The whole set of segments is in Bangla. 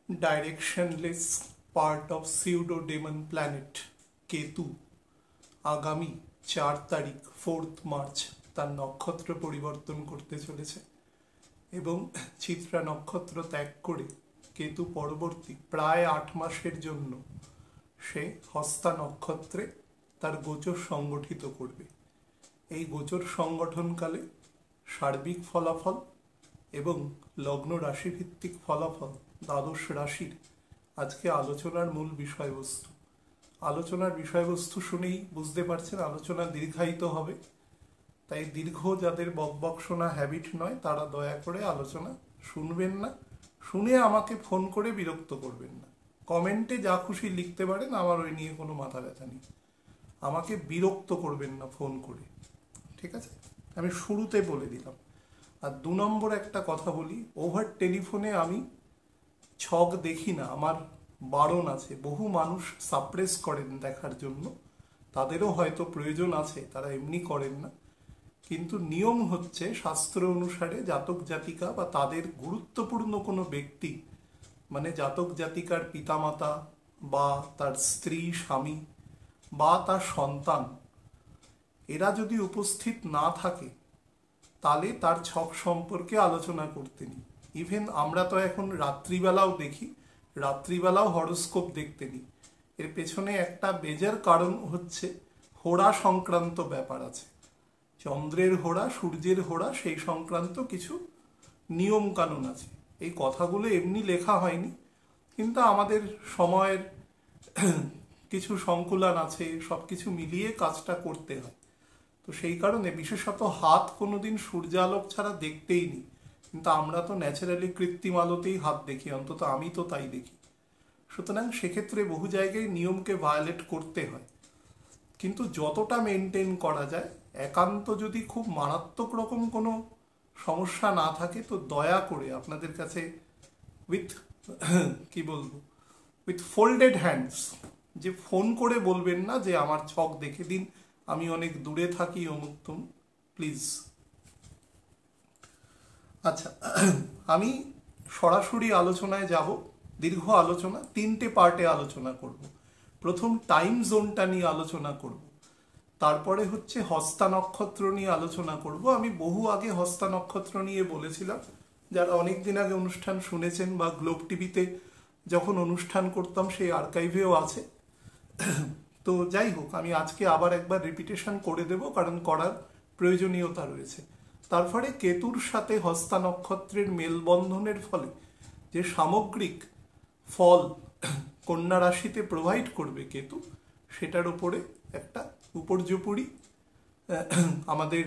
directionless part of pseudo demon planet Ketu আগামী 4 তারিখ 4th মার্চ তার নক্ষত্র পরিবর্তন করতে চলেছে এবং চিত্রা নক্ষত্র ত্যাগ করে কেতু পরবর্তী প্রায় 8 মাসের জন্য সে হস্তা নক্ষত্রে তার গোচর সংগঠিত করবে। এই গোচর সংগঠনকালে সার্বিক ফলাফল এবং লগ্ন রাশি ভিত্তিক ফলাফল দ্বাদশ রাশির আজকে আলোচনার মূল বিষয়বস্তু। আলোচনার বিষয়বস্তু শুনেই বুঝতে পারছেন আলোচনা দীর্ঘায়িত হবে, তাই দীর্ঘ যাদের বকবক শোনা হ্যাবিট নয় তারা দয়া করে আলোচনা শুনবেন না, শুনে আমাকে ফোন করে বিরক্ত করবেন না। কমেন্টে যা খুশি লিখতে পারেন, আমার ওই নিয়ে কোনো মাথা ব্যথা নেই, আমাকে বিরক্ত করবেন না ফোন করে, ঠিক আছে? আমি শুরুতে বলে দিলাম। আর 2 নম্বর একটা কথা বলি, ওভার টেলিফোনে আমি ছক দেখি না, আমার বারণ আছে। বহু মানুষ সাপ্রেস করেন দেখার জন্য, তাদেরও হয়তো প্রয়োজন আছে, তারা এমনি করেন না। কিন্তু নিয়ম হচ্ছে শাস্ত্র অনুসারে জাতক জাতিকা বা তাদের গুরুত্বপূর্ণ কোনো ব্যক্তি, মানে জাতক জাতিকার পিতামাতা বা তার স্ত্রী স্বামী বা তার সন্তান, এরা যদি উপস্থিত না থাকে তাহলে তার ছক সম্পর্কে আলোচনা করতে নিই। ইভেন আমরা তো এখন রাত্রিবেলাও দেখি, রাত্রিবেলাও হরোস্কোপ দেখতে নিই। এর পেছনে একটা বেজার কারণ হচ্ছে হোরা সংক্রান্ত ব্যাপার আছে, চন্দ্রের হোরা সূর্যের হোরা, সেই সংক্রান্ত কিছু নিয়ম কানুন আছে। এই কথাগুলো এমনি লেখা হয়নি, কিন্তু আমাদের সময়ের কিছু সংকুলান আছে, সব কিছু মিলিয়ে কাজটা করতে হয়। তো সেই কারণে বিশেষত হাত কোনোদিন সূর্যালোক ছাড়া দেখতেই নি, কিন্তু আমরা তো ন্যাচারালি কৃত্রিম আলোতেই হাত দেখি, অন্তত আমি তো তাই দেখি। সুতরাং সেক্ষেত্রে বহু জায়গায় নিয়মকে ভায়োলেট করতে হয়, কিন্তু যতটা মেনটেন করা যায়। একান্ত যদি খুব মারাত্মক রকম কোনো সমস্যা না থাকে তো দয়া করে আপনাদের কাছে উইথ কি বলবো, উইথ ফোল্ডেড হ্যান্ডস, যে ফোন করে বলবেন না যে আমার ছক দেখে দিন, আমি অনেক দূরে থাকি অমুক তমুক, প্লিজ। আচ্ছা, আমি সরাসরি আলোচনায় যাব। দীর্ঘ আলোচনা, 3টে পার্টে আলোচনা করব। প্রথম টাইম জোনটা নিয়ে আলোচনা করব, তারপরে হচ্ছে হস্তা নক্ষত্র নিয়ে আলোচনা করব। আমি বহু আগে হস্তা নক্ষত্র নিয়ে বলেছিলাম, যারা অনেক দিন আগে অনুষ্ঠান শুনেছেন বা গ্লোব টিভিতে যখন অনুষ্ঠান করতাম সেই আর্কাইভেও আছে। তো যাই হোক, আমি আজকে আবার একবার রিপিটেশন করে দেব, কারণ করার প্রয়োজনীয়তা রয়েছে। তারপরে কেতুর সাথে হস্তা নক্ষত্রের মেলবন্ধনের ফলে যে সামগ্রিক ফল কন্যা রাশিতে প্রোভাইড করবে কেতু, সেটার উপরে একটা উপর্যুপরি আমাদের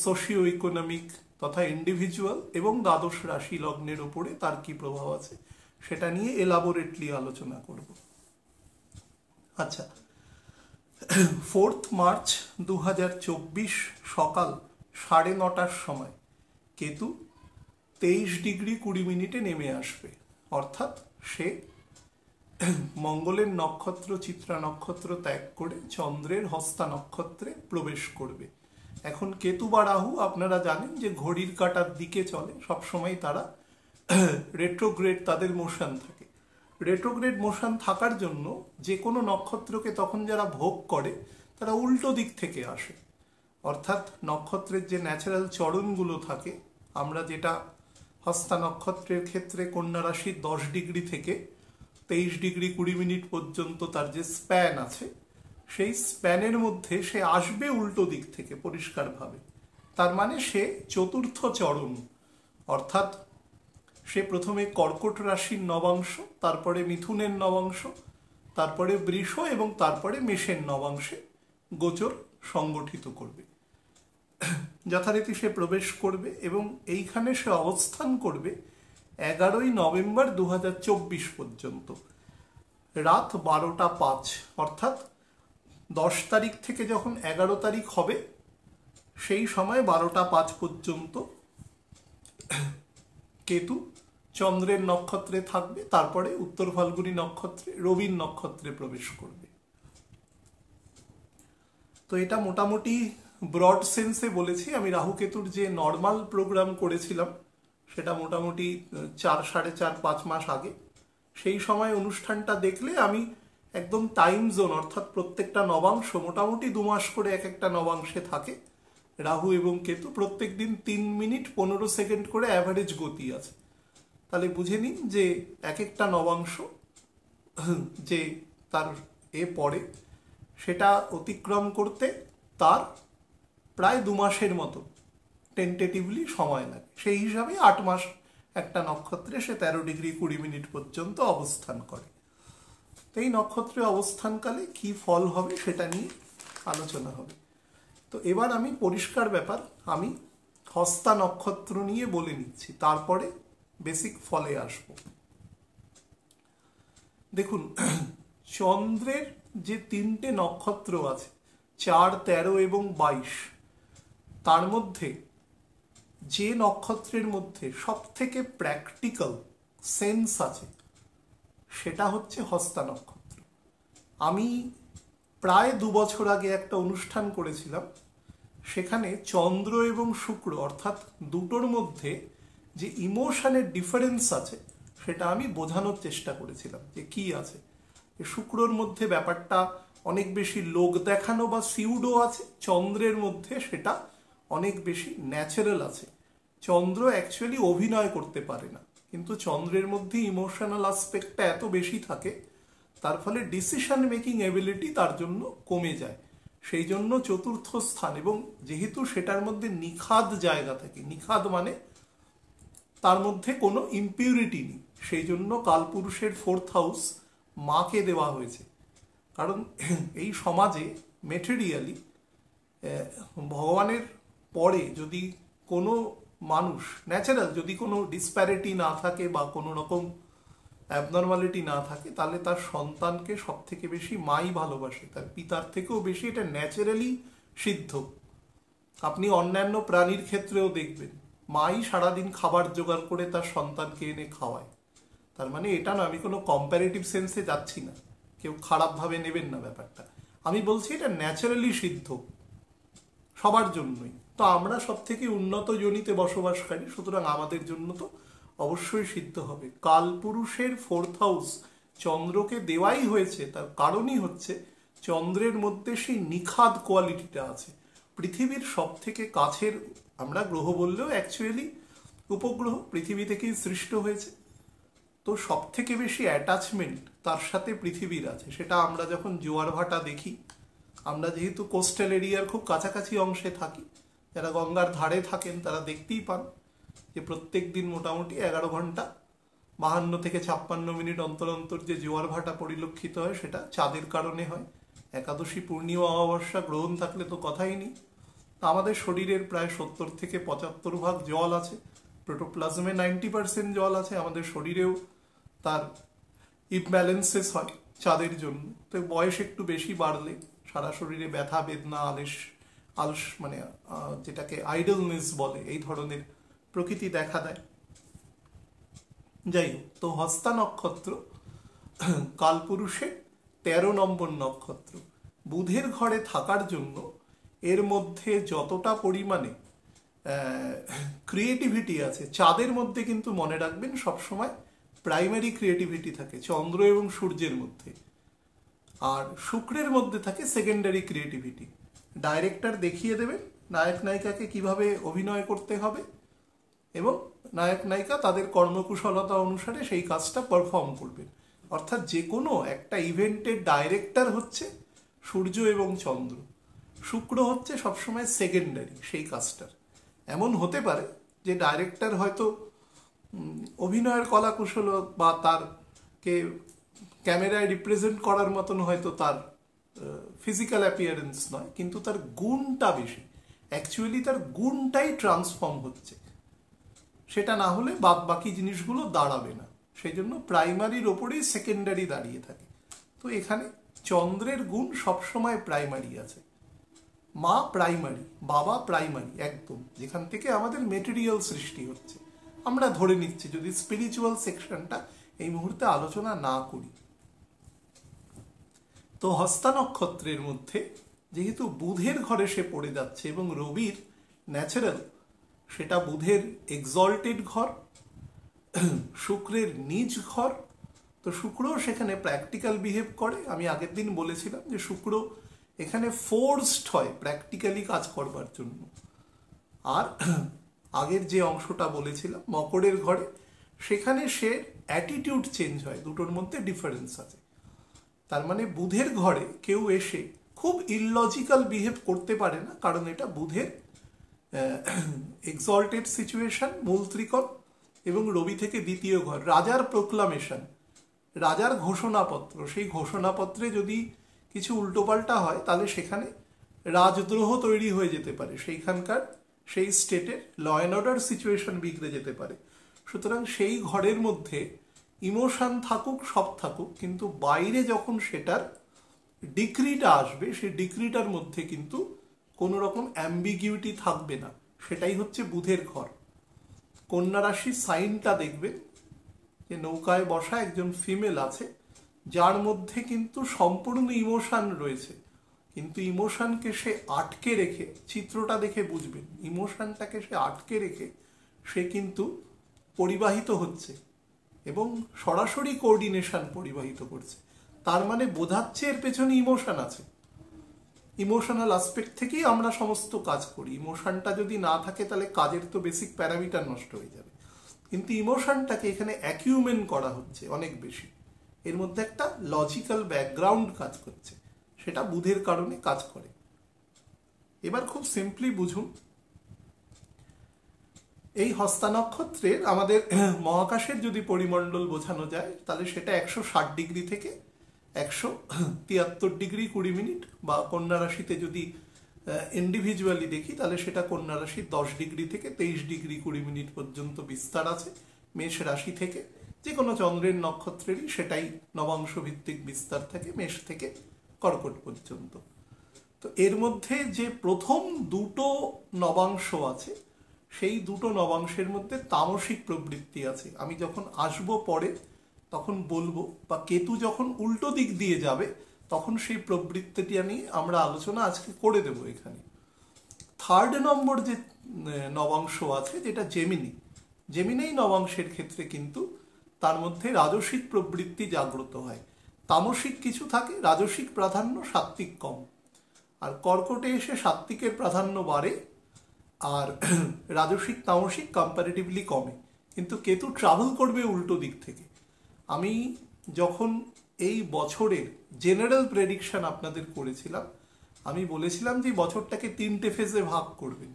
সোশিও ইকোনমিক তথা ইন্ডিভিজুয়াল এবং দ্বাদশ রাশি লগ্নের উপরে তার কি প্রভাব আছে সেটা নিয়ে এলাবোরেটলি আলোচনা করব। আচ্ছা, 4th মার্চ 2024 সকাল 9:30টার সময় কেতু 23 ডিগ্রি 20 মিনিটে নেমে আসবে, অর্থাৎ সে মঙ্গলের নক্ষত্র চিত্রা নক্ষত্র ত্যাগ করে চন্দ্রের হস্তা নক্ষত্রে প্রবেশ করবে। এখন কেতু বা রাহু আপনারা জানেন যে ঘড়ির কাঁটার দিকে চলে, সবসময় তারা রেট্রোগ্রেড, তাদের মোশন থাকে। রেট্রোগ্রেড মোশন থাকার জন্য যে কোনো নক্ষত্রকে তখন যারা ভোগ করে তারা উল্টো দিক থেকে আসে, অর্থাৎ নক্ষত্রের যে ন্যাচারাল চরণগুলো থাকে, আমরা যেটা হস্তা নক্ষত্রের ক্ষেত্রে কন্যা রাশির 10 ডিগ্রি থেকে 23 ডিগ্রি 20 মিনিট পর্যন্ত তার যে স্প্যান আছে, সেই স্প্যানের মধ্যে সে আসবে উল্টো দিক থেকে পরিষ্কারভাবে। তার মানে সে চতুর্থ চরণ, অর্থাৎ সে প্রথমে কর্কট রাশির নবাংশ, তারপরে মিথুনের নবাংশ, তারপরে বৃষ এবং তারপরে মেষের নবাংশে গোচর সংগঠিত করবে। যথারীতি সে প্রবেশ করবে এবং এইখানে সে অবস্থান করবে 11ই নভেম্বর 2024 পর্যন্ত, রাত 12টা 5, অর্থাৎ 10 তারিখ থেকে যখন 11 তারিখ হবে সেই সময় 12টা 5 পর্যন্ত কেতু চন্দ্রের নক্ষত্রে থাকবে, তারপরে উত্তর ফাল্গুনী নক্ষত্রে রবির নক্ষত্রে প্রবেশ করবে। তো এটা মোটামুটি ব্রড সেন্সে বলেছি। আমি রাহু কেতুর যে নর্মাল প্রোগ্রাম করেছিলাম সেটা মোটামুটি 4, 4.5, 5 মাস আগে। সেই সময় অনুষ্ঠানটা দেখলে আমি একদম টাইম জোন, অর্থাৎ প্রত্যেকটা নবাংশ মোটামুটি 2 মাস করে এক একটা নবাংশে থাকে। রাহু এবং কেতু প্রত্যেক দিন 3 মিনিট 15 সেকেন্ড করে অ্যাভারেজ গতি আছে। তাহলে বুঝে নিন যে এক একটা নবাংশ যে তার পড়ে সেটা অতিক্রম করতে তার প্রায় 2 মাসের মতো টেন্টেটিভলি সময় লাগে। সেই হিসাবে 8 মাস একটা নক্ষত্রে সে 13 ডিগ্রি 20 মিনিট পর্যন্ত অবস্থান করে। এই নক্ষত্রে অবস্থানকালে কি ফল হবে সেটা নিয়ে আলোচনা হবে। তো এবার আমি পরিষ্কার ব্যাপার, আমি হস্তা নক্ষত্র নিয়ে বলে নিচ্ছি, তারপরে বেসিক ফলে আসব। দেখুন, চন্দ্রের যে 3টে নক্ষত্র আছে 4, 13 এবং 22, তার মধ্যে যে নক্ষত্রের মধ্যে সব থেকে প্র্যাকটিক্যাল সেন্স আছে সেটা হচ্ছে হস্তা নক্ষত্র। আমি প্রায় 2 বছর আগে একটা অনুষ্ঠান করেছিলাম, সেখানে চন্দ্র এবং শুক্র অর্থাৎ দুটোর মধ্যে যে ইমোশনের ডিফারেন্স আছে সেটা আমি বোঝানোর চেষ্টা করেছিলাম যে কি আছে। শুক্রর মধ্যে ব্যাপারটা অনেক বেশি লোক দেখানো বা সিউডো আছে, চন্দ্রের মধ্যে সেটা অনেক বেশি ন্যাচারাল আছে। চন্দ্র অ্যাকচুয়ালি অভিনয় করতে পারে না, কিন্তু চন্দ্রের মধ্যে ইমোশনাল আসপেক্টটা এত বেশি থাকে, তার ফলে ডিসিশন মেকিং এবিলিটি তার জন্য কমে যায়। সেই জন্য চতুর্থ স্থান, এবং যেহেতু সেটার মধ্যে নিখাদ জায়গা থাকে, নিখাদ মানে তার মধ্যে কোনো ইম্পিউরিটি নেই, সেই জন্য কালপুরুষের 4th হাউস মাকে দেওয়া হয়েছে। কারণ এই সমাজে মেটেরিয়ালি ভগবানের পরে যদি কোনো মানুষ ন্যাচারাল, যদি কোনো ডিসপ্যারিটি না থাকে বা কোনো রকম অ্যাবনর্মালিটি না থাকে, তাহলে তার সন্তানকে সব থেকে বেশি মাই ভালোবাসে, তার পিতার থেকেও বেশি। এটা ন্যাচারালি সিদ্ধ। আপনি অন্যান্য প্রাণীর ক্ষেত্রেও দেখবেন মাই সারাদিন খাবার জোগাড় করে তার সন্তানকে এনে খাওয়ায়। তার মানে এটা না, আমি কোনো কম্প্যারেটিভ সেন্সে যাচ্ছি না, কেউ খারাপভাবে নেবেন না ব্যাপারটা। আমি বলছি এটা ন্যাচারালি সিদ্ধ সবার জন্যই। তো আমরা সব থেকে উন্নত যোনিতে বসবাসকারী, সুতরাং আমাদের জন্য তো অবশ্যই সিদ্ধ হবে। কালপুরুষের 4th হাউস চন্দ্রকে দেওয়াই হয়েছে, তার কারণই হচ্ছে চন্দ্রের মধ্যে সেই নিখাদ কোয়ালিটিটা আছে। পৃথিবীর সব থেকে কাছের আমরা গ্রহ বললেও অ্যাকচুয়ালি উপগ্রহ পৃথিবী থেকেই সৃষ্ট হয়েছে, তো সব থেকে বেশি অ্যাটাচমেন্ট তার সাথে পৃথিবীর আছে। সেটা আমরা যখন জোয়ার ভাটা দেখি, আমরা যেহেতু কোস্টাল এরিয়ার খুব কাছাকাছি অংশে থাকি, যারা গঙ্গার ধারে থাকেন তারা দেখতেই পান যে প্রত্যেক দিন মোটামুটি 11 ঘন্টা 52 থেকে 56 মিনিট অন্তর অন্তর যে জোয়ার ভাটা পরিলক্ষিত হয় সেটা চাঁদের কারণে হয়। একাদশী, পূর্ণিমা, অমাবস্যা, গ্রহণ থাকলে তো কথাই নেই। আমাদের শরীরের প্রায় 70 থেকে 75% জল আছে, প্রোটোপ্লাজমে 90% জল আছে। আমাদের শরীরেও তার ইমব্যালেন্সেস হয় চাঁদের জন্য। তো বয়স একটু বেশি বাড়লে সারা শরীরে ব্যথা, বেদনা, আলস মানে যেটাকে আইডলনেস বলে, এই ধরনের প্রকৃতি দেখা দেয়। যাই হোক, তো হস্তা নক্ষত্র কালপুরুষের 13 নম্বর নক্ষত্র। বুধের ঘরে থাকার জন্য এর মধ্যে যতটা পরিমাণে ক্রিয়েটিভিটি আছে, চাঁদের মধ্যে কিন্তু মনে রাখবেন সবসময় প্রাইমারি ক্রিয়েটিভিটি থাকে চন্দ্র এবং সূর্যের মধ্যে, আর শুক্রের মধ্যে থাকে সেকেন্ডারি ক্রিয়েটিভিটি। ডাইরেক্টর দেখিয়ে দেবেন নায়ক নায়িকাকে কিভাবে অভিনয় করতে হবে, এবং নায়ক নায়িকা তাদের কর্মকুশলতা অনুসারে সেই কাজটা পারফর্ম করবেন। অর্থাৎ যে কোনো একটা ইভেন্টের ডাইরেক্টর হচ্ছে সূর্য এবং চন্দ্র, শুক্র হচ্ছে সবসময় সেকেন্ডারি সেই কাজটার। এমন হতে পারে যে ডাইরেক্টর হয়তো অভিনয়ের কলাকুশল বা তারকে ক্যামেরায় রিপ্রেজেন্ট করার মতন হয়তো তার ফিজিক্যাল অ্যাপিয়ারেন্স নয়, কিন্তু তার গুণটা বেশি, অ্যাকচুয়ালি তার গুণটাই ট্রান্সফর্ম হচ্ছে। সেটা না হলে বাদ বাকি জিনিসগুলো দাঁড়াবে না, সেই জন্য প্রাইমারির ওপরেই সেকেন্ডারি দাঁড়িয়ে থাকে। তো এখানে চন্দ্রের গুণ সবসময় প্রাইমারি আছে। মা প্রাইমারি, বাবা প্রাইমারি, একদম যেখান থেকে আমাদের মেটেরিয়াল সৃষ্টি হচ্ছে। আমরা ধরে নিচ্ছি যদি স্পিরিচুয়াল সেকশনটা এই মুহূর্তে আলোচনা না করি। তো হস্তা নক্ষত্রের মধ্যে যেহেতু বুধের ঘরে সে পড়ে যাচ্ছে এবং রবির ন্যাচারাল, সেটা বুধের এক্সল্টেড ঘর, শুক্রের নিজ ঘর, তো শুক্র সেখানে প্র্যাকটিক্যাল বিহেভ করে। আমি আগের দিন বলেছিলাম যে শুক্র এখানে ফোর্সড হয় প্র্যাকটিক্যালি কাজ করবার জন্য। আর আগের যে অংশটা বলেছিলাম মকরের ঘরে, সেখানে সে অ্যাটিটিউড চেঞ্জ হয়, দুটোর মধ্যে ডিফারেন্স আছে। তার মানে বুধের ঘরে কেউ এসে খুব ইললজিক্যাল বিহেভ করতে পারে না, কারণ এটা বুধের এক্সল্টেড সিচুয়েশন, মূল ত্রিকোণ, এবং রবি থেকে দ্বিতীয় ঘর, রাজার প্রোক্লামেশন, রাজার ঘোষণাপত্র। সেই ঘোষণাপত্রে যদি কিছু উল্টোপাল্টা হয় তাহলে সেখানে রাজদ্রোহ তৈরি হয়ে যেতে পারে, সেইখানকার সেই স্টেটের ল অ্যান্ড অর্ডার সিচুয়েশন বিগড়ে যেতে পারে। সুতরাং সেই ঘরের মধ্যে ইমোশন থাকুক, সব থাকুক, কিন্তু বাইরে যখন সেটার ডিক্রিটা আসবে, সেই ডিক্রিটার মধ্যে কিন্তু কোনো রকম অ্যাম্বিগিউটি থাকবে না। সেটাই হচ্ছে বুধের ঘর। কন্যা রাশির সাইনটা দেখবেন যে নৌকায় বসা একজন ফিমেল আছে, যার মধ্যে কিন্তু সম্পূর্ণ ইমোশন রয়েছে, কিন্তু ইমোশনকে সে আটকে রেখে, চিত্রটা দেখে বুঝবেন, ইমোশনটাকে সে আটকে রেখে সে কিন্তু পরিবাহিত হচ্ছে এবং সরাসরি কোঅর্ডিনেশন পরিবাহিত করছে। তার মানে বোঝাচ্ছে এর পেছনে ইমোশন আছে। ইমোশনাল আসপেক্ট থেকেই আমরা সমস্ত কাজ করি। ইমোশনটা যদি না থাকে তাহলে কাজের তো বেসিক প্যারামিটার নষ্ট হয়ে যাবে। কিন্তু ইমোশনটাকে এখানে অ্যাকিউমেন্ট করা হচ্ছে অনেক বেশি, এর মধ্যে একটা লজিক্যাল ব্যাকগ্রাউন্ড কাজ করছে, সেটা বুধের কারণে কাজ করে। এবার খুব সিম্পলি বুঝুন, এই হস্তা নক্ষত্রের আমাদের মহাকাশের যদি পরিমণ্ডল বোঝানো যায় তাহলে সেটা 160 ডিগ্রি থেকে 173 ডিগ্রি 20 মিনিট, বা কন্যা রাশিতে যদি ইন্ডিভিজুয়ালি দেখি তাহলে সেটা কন্যা রাশির 10 ডিগ্রি থেকে 23 ডিগ্রি 20 মিনিট পর্যন্ত বিস্তার আছে। মেষ রাশি থেকে যে কোনো চন্দ্রের নক্ষত্রেরই সেটাই নবাংশ ভিত্তিক বিস্তার থাকে, মেষ থেকে কর্কট পর্যন্ত। তো এর মধ্যে যে প্রথম দুটো নবাংশ আছে, সেই দুটো নবাংশের মধ্যে তামসিক প্রবৃত্তি আছে। আমি যখন আসবো পরে তখন বলবো, বা কেতু যখন উল্টো দিক দিয়ে যাবে তখন সেই প্রবৃত্তিটি নিয়ে আমরা আলোচনা আজকে করে দেব এখানে। থার্ড নম্বর যে নবাংশ আছে, যেটা জেমিনি, জেমিনি নবাংশের ক্ষেত্রে কিন্তু তার মধ্যে রাজসিক প্রবৃত্তি জাগ্রত হয়। তামসিক কিছু থাকে, রাজসিক প্রাধান্য, সাত্ত্বিক কম। আর কর্কটে এসে সাত্ত্বিকের প্রাধান্য বাড়ে, আর রাজসিক তামসিক কম্পারেটিভলি কমে। কিন্তু কেতু ট্রাভেল করবে উল্টো দিক থেকে। আমি যখন এই বছরের জেনারেল প্রেডিকশন আপনাদের করেছিলাম, আমি বলেছিলাম যে বছরটাকে 3টে ফেজে ভাগ করবেন,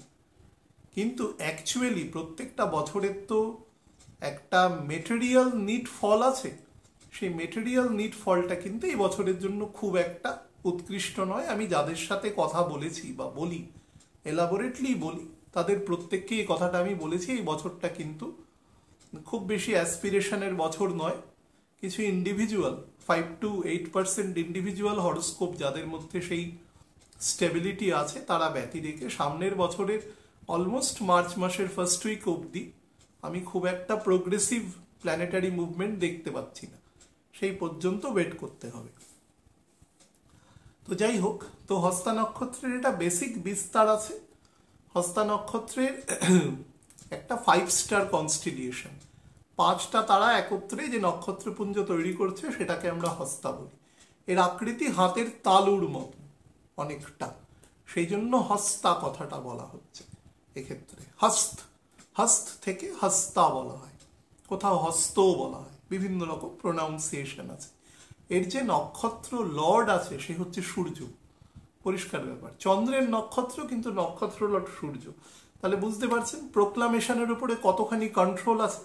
কিন্তু অ্যাকচুয়ালি প্রত্যেকটা বছরের তো একটা মেটেরিয়াল নিট ফল আছে। সেই মেটেরিয়াল নিট ফলটা কিন্তু এই বছরের জন্য খুব একটা উৎকৃষ্ট নয়। আমি যাদের সাথে কথা বলেছি বা বলি, এলাবোরেটলি বলি, তাদের প্রত্যেককে এই কথাটা আমি বলেছি, এই বছরটা কিন্তু খুব বেশি অ্যাসপিরেশনের বছর নয়। কিছু ইন্ডিভিজুয়াল 5 to 8% ইন্ডিভিজুয়াল হরোস্কোপ যাদের মধ্যে সেই স্টেবিলিটি আছে, তারা ব্যতি রেখে সামনের বছরের অলমোস্ট মার্চ মাসের ফার্স্ট উইক অবধি আমি খুব একটা প্রোগ্রেসিভ প্ল্যানেটারি মুভমেন্ট দেখতে পাচ্ছি না। সেই পর্যন্ত ওয়েট করতে হবে। তো যাই হোক, তো হস্তা নক্ষত্রের এটা বেসিক বিস্তার আছে। হস্তা নক্ষত্রের একটা 5 স্টার কনস্টিলিউশন, 5টা তারা একত্রে যে নক্ষত্রপুঞ্জ তৈরি করছে সেটাকে আমরা হস্তা বলি। এর আকৃতি হাতের তালুর মতো অনেকটা, সেই জন্য হস্তা কথাটা বলা হচ্ছে এক্ষেত্রে। হস্ত, হস্ত থেকে হস্তা বলা হয়, কোথাও হস্তও বলা হয়, বিভিন্ন রকম প্রোনাউন্সিয়েশন আছে। এর যে নক্ষত্র লর্ড আছে সে হচ্ছে সূর্য, পরিষ্কার ব্যাপার। চন্দ্রের নক্ষত্র, কিন্তু নক্ষত্র লর্ড সূর্য। তাহলে বুঝতে পারছেন প্রোক্লামেশনের উপরে কতখানি কন্ট্রোল আছে।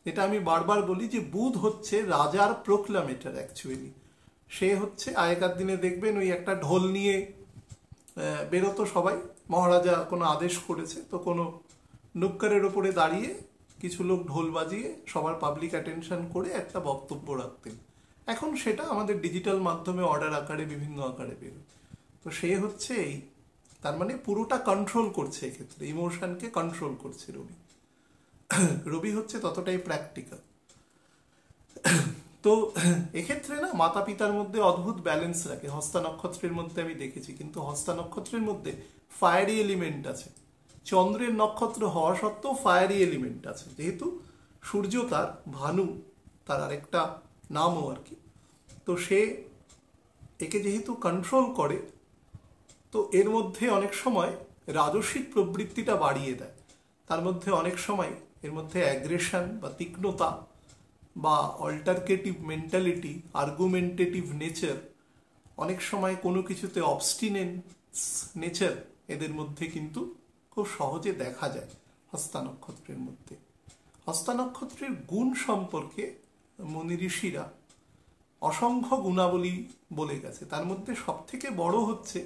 এটা আমি বারবার বলি যে বুধ হচ্ছে রাজার প্রোক্লামেটার অ্যাকচুয়ালি। সে হচ্ছে, আগেকার দিনে দেখবেন ওই একটা ঢোল নিয়ে বেরোতো সবাই, মহারাজা কোনো আদেশ করেছে তো কোনো নুক্কারের ওপরে দাঁড়িয়ে কিছু লোক ঢোল বাজিয়ে সবার পাবলিক অ্যাটেনশন করে একটা বক্তব্য রাখতেন। এখন সেটা আমাদের ডিজিটাল মাধ্যমে অর্ডার আকারে বিভিন্ন আকারে বেরোয়। তো সে হচ্ছে এই, তার মানে পুরোটা কন্ট্রোল করছে এক্ষেত্রে, ইমোশনকে কন্ট্রোল করছে রবি। রবি হচ্ছে ততটাই প্র্যাকটিক্যাল। তো এক্ষেত্রে না মাতা পিতার মধ্যে অদ্ভুত ব্যালেন্স রাখে হস্তা নক্ষত্রের মধ্যে আমি দেখেছি। কিন্তু হস্তা নক্ষত্রের মধ্যে ফায়ারি এলিমেন্ট আছে, চন্দ্রের নক্ষত্র হওয়া সত্ত্বেও ফায়ারি এলিমেন্ট আছে, যেহেতু সূর্য তার, ভানু তার আরেকটা নামও আর কি। তো সে একে যেহেতু কন্ট্রোল করে, তো এর মধ্যে অনেক সময় রাজসিক প্রবৃত্তিটা বাড়িয়ে দেয়। তার মধ্যে অনেক সময় এর মধ্যে অ্যাগ্রেশন বা তীক্ষ্ণতা বা অল্টারকেটিভ মেন্টালিটি, আর্গুমেন্টেটিভ নেচার, অনেক সময় কোনো কিছুতে অবস্টিনেন্স নেচার এদের মধ্যে কিন্তু খুব সহজে দেখা যায় হস্তা নক্ষত্রের মধ্যে। হস্তা নক্ষত্রের গুণ সম্পর্কে মুনি ঋষিরা অসংখ্য গুণাবলী বলে গেছে। তার মধ্যে সব থেকে বড় হচ্ছে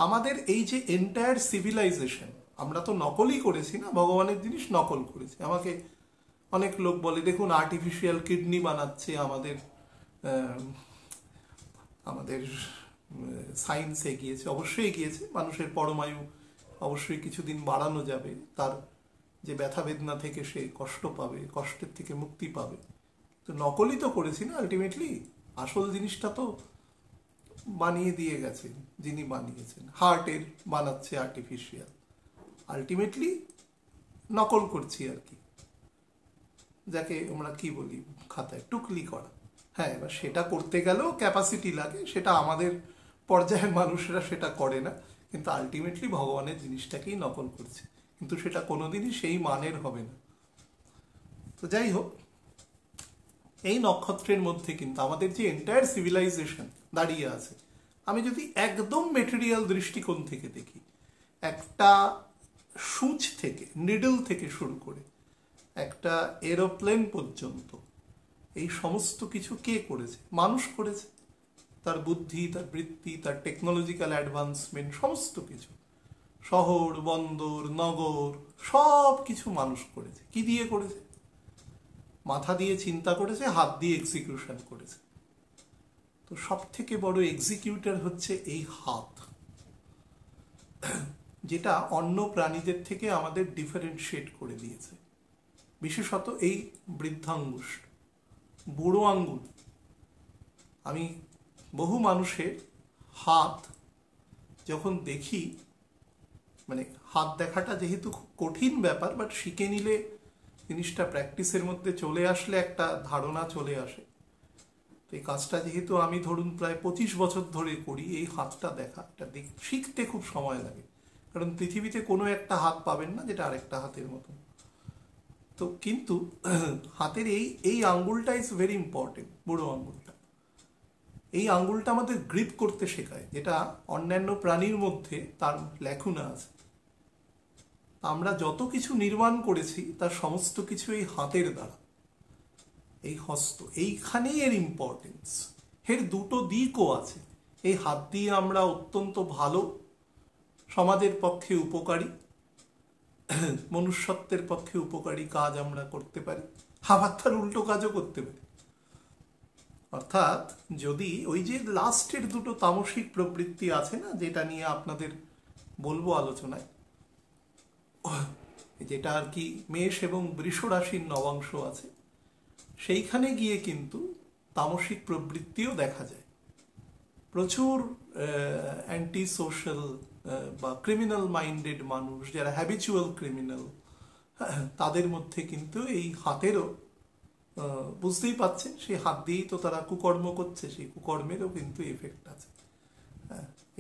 আমাদের এই যে এন্টায়ার সিভিলাইজেশন, আমরা তো নকলই করেছি না, ভগবানের জিনিস নকল করেছি। আমাকে অনেক লোক বলে দেখুন আর্টিফিশিয়াল কিডনি বানাচ্ছে আমাদের আমাদের সায়েন্স এগিয়েছে, অবশ্যই এগিয়েছে। মানুষের পরমায়ু অবশ্যই কিছুদিন বাড়ানো যাবে, তার যে ব্যথা বেদনা থেকে সে কষ্ট পাবে, কষ্টের থেকে মুক্তি পাবে। তো নকলই তো করেছি না আলটিমেটলি, আসল জিনিসটা তো বানিয়ে দিয়ে গেছেন যিনি বানিয়েছেন। হার্টের বানাচ্ছে আর্টিফিশিয়াল, আলটিমেটলি নকল করছি আর কি, যাকে আমরা কি বলি খাতায় টুকলি করা। হ্যাঁ, এবার সেটা করতে গেলেও ক্যাপাসিটি লাগে, সেটা আমাদের পর্যায়ের মানুষেরা সেটা করে না, কিন্তু আলটিমেটলি ভগবানের জিনিসটাকেই নকল করছে, কিন্তু সেটা কোনোদিনই সেই মানের হবে না। তো যাই হোক, এই নক্ষত্রের মধ্যে কিন্তু আমাদের যে এন্টায়ার সিভিলাইজেশন দাঁড়িয়ে আছে। আমি যদি একদম মেটেরিয়াল দৃষ্টিকোণ থেকে দেখি, একটা সূচ থেকে, নিডল থেকে শুরু করে একটা এরোপ্লেন পর্যন্ত, এই সমস্ত কিছু কে করেছে? মানুষ করেছে। তার বুদ্ধি, তার বৃত্তি, তার টেকনোলজিক্যাল অ্যাডভান্সমেন্ট, সমস্ত কিছু, শহর, বন্দর, নগর, সব কিছু মানুষ করেছে। কি দিয়ে করেছে? মাথা দিয়ে চিন্তা করেছে, হাত দিয়ে এক্সিকিউশন করেছে। তো সব থেকে বড় এক্সিকিউটর হচ্ছে এই হাত, যেটা অন্য প্রাণীদের থেকে আমাদের ডিফারেন্সিয়েট করে দিয়েছে। বিশেষত এই বৃদ্ধাঙ্গুষ, বুড়ো আঙ্গুল। আমি বহু মানুষের হাত যখন দেখি, মানে হাত দেখাটা যেহেতু খুব কঠিন ব্যাপার, বাট শিখে নিলে জিনিসটা প্র্যাকটিসের মধ্যে চলে আসলে একটা ধারণা চলে আসে। তো এই কাজটা যেহেতু আমি ধরুন প্রায় 25 বছর ধরে করি, এই হাতটা দেখা, এটা শিখতে খুব সময় লাগে, কারণ পৃথিবীতে কোনো একটা হাত পাবেন না যেটা আরেকটা হাতের মতন। তো কিন্তু হাতের এই আঙ্গুলটা ইজ ভেরি ইম্পর্টেন্ট, বুড়ো আঙ্গুলটা। এই আঙ্গুলটা আমাদের গ্রিপ করতে শেখায়, যেটা অন্যান্য প্রাণীর মধ্যে তার ল্যাকুনা আছে। আমরা যত কিছু নির্মাণ করেছি তার সমস্ত কিছু এই হাতের দ্বারা, এই হস্ত, এইখানেই এর ইম্পর্টেন্স। এর দুটো দিকও আছে। এই হাত দিয়ে আমরা অত্যন্ত ভালো, সমাজের পক্ষে উপকারী, মনুষ্যত্বের পক্ষে উপকারী কাজ আমরা করতে পারি, আবার তার উল্টো কাজও করতে পারি। অর্থাৎ যদি ওই যে লাস্টের দুটো তামসিক প্রবৃত্তি আছে না, যেটা নিয়ে আপনাদের বলবো আলোচনায়, যেটা আর কি মেষ এবং বৃষ রাশির নবাংশ আছে, সেইখানে গিয়ে কিন্তু তামসিক প্রবৃত্তিও দেখা যায়। প্রচুর অ্যান্টি সোশ্যাল বা ক্রিমিনাল মাইন্ডেড মানুষ, যারা হ্যাবিচুয়াল ক্রিমিনাল, তাদের মধ্যে কিন্তু এই হাতেরও, বুঝতেই পাচ্ছেন, সেই হাত দিয়েই তো তারা কুকর্ম করছে, সেই কুকর্মেরও কিন্তু এফেক্ট আছে।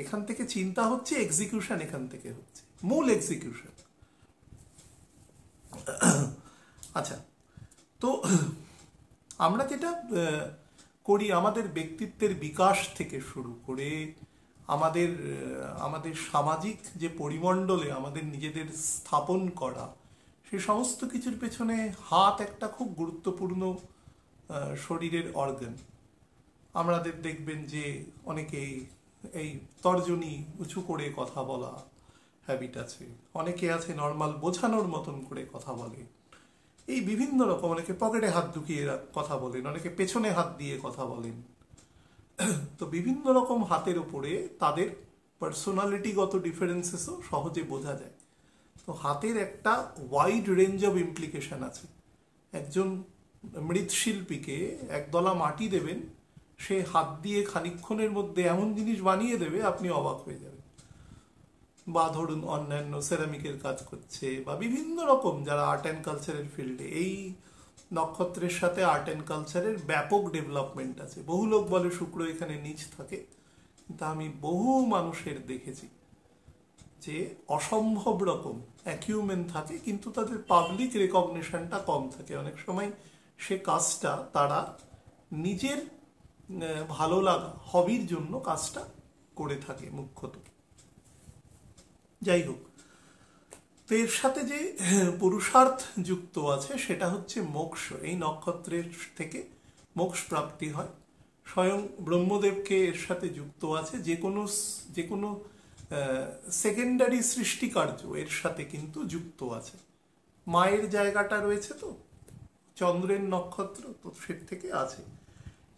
এখান থেকে চিন্তা হচ্ছে, এক্সিকিউশন এখান থেকে হচ্ছে, মূল এক্সিকিউশন। আচ্ছা, তো আমরা যেটা করি আমাদের ব্যক্তিত্বের বিকাশ থেকে শুরু করে আমাদের সামাজিক যে পরিমণ্ডলে আমাদের নিজেদের স্থাপন করা, সে সমস্ত কিছুর পেছনে হাত একটা খুব গুরুত্বপূর্ণ শরীরের অর্গান। আমাদের দেখবেন যে অনেকেই এই তর্জনী উঁচু করে কথা বলা হ্যাবিট আছে, অনেকে আছে নর্মাল বোঝানোর মতন করে কথা বলে, এই বিভিন্ন রকম, অনেকে পকেটে হাত ঢুকিয়ে কথা বলেন, অনেকে পেছনে হাত দিয়ে কথা বলেন। তো বিভিন্ন রকম হাতের উপরে তাদের পার্সোনালিটিগত ডিফারেন্সেসও সহজে বোঝা যায়। তো হাতের একটা ওয়াইড রেঞ্জ অফ ইমপ্লিকেশন আছে। একজন মৃৎশিল্পীকে একদলা মাটি দেবেন, সে হাত দিয়ে খানিকক্ষণের মধ্যে এমন জিনিস বানিয়ে দেবে আপনি অবাক হয়ে যাবেন। বা ধরুন অন্যান্য সেরামিকের কাজ করছে, বা বিভিন্ন রকম যারা আর্ট অ্যান্ড কালচারের ফিল্ডে, এই নক্ষত্রের সাথে আর্ট অ্যান্ড কালচারের ব্যাপক ডেভেলপমেন্ট আছে। বহু লোক বলে শুক্র এখানে নিচ থাকে, কিন্তু আমি বহু মানুষের দেখেছি যে অসম্ভব রকম অ্যাকিউমেন্ট থাকে, কিন্তু তাদের পাবলিক রেকগনিশনটা কম থাকে। অনেক সময় সে কাজটা তারা নিজের ভালো লাগা, হবির জন্য কাজটা করে থাকে মুখ্যত। যাই হোক, তো এর সাথে যে পুরুষার্থ যুক্ত আছে সেটা হচ্ছে মোক্ষ। এই নক্ষত্রের থেকে মোক্ষ প্রাপ্তি হয়। স্বয়ং ব্রহ্মদেবকে এর সাথে যুক্ত আছে। যে কোনো সেকেন্ডারি সৃষ্টিকার্য এর সাথে কিন্তু যুক্ত আছে। মায়ের জায়গাটা রয়েছে তো চন্দ্রের নক্ষত্র, তো সে থেকে আছে।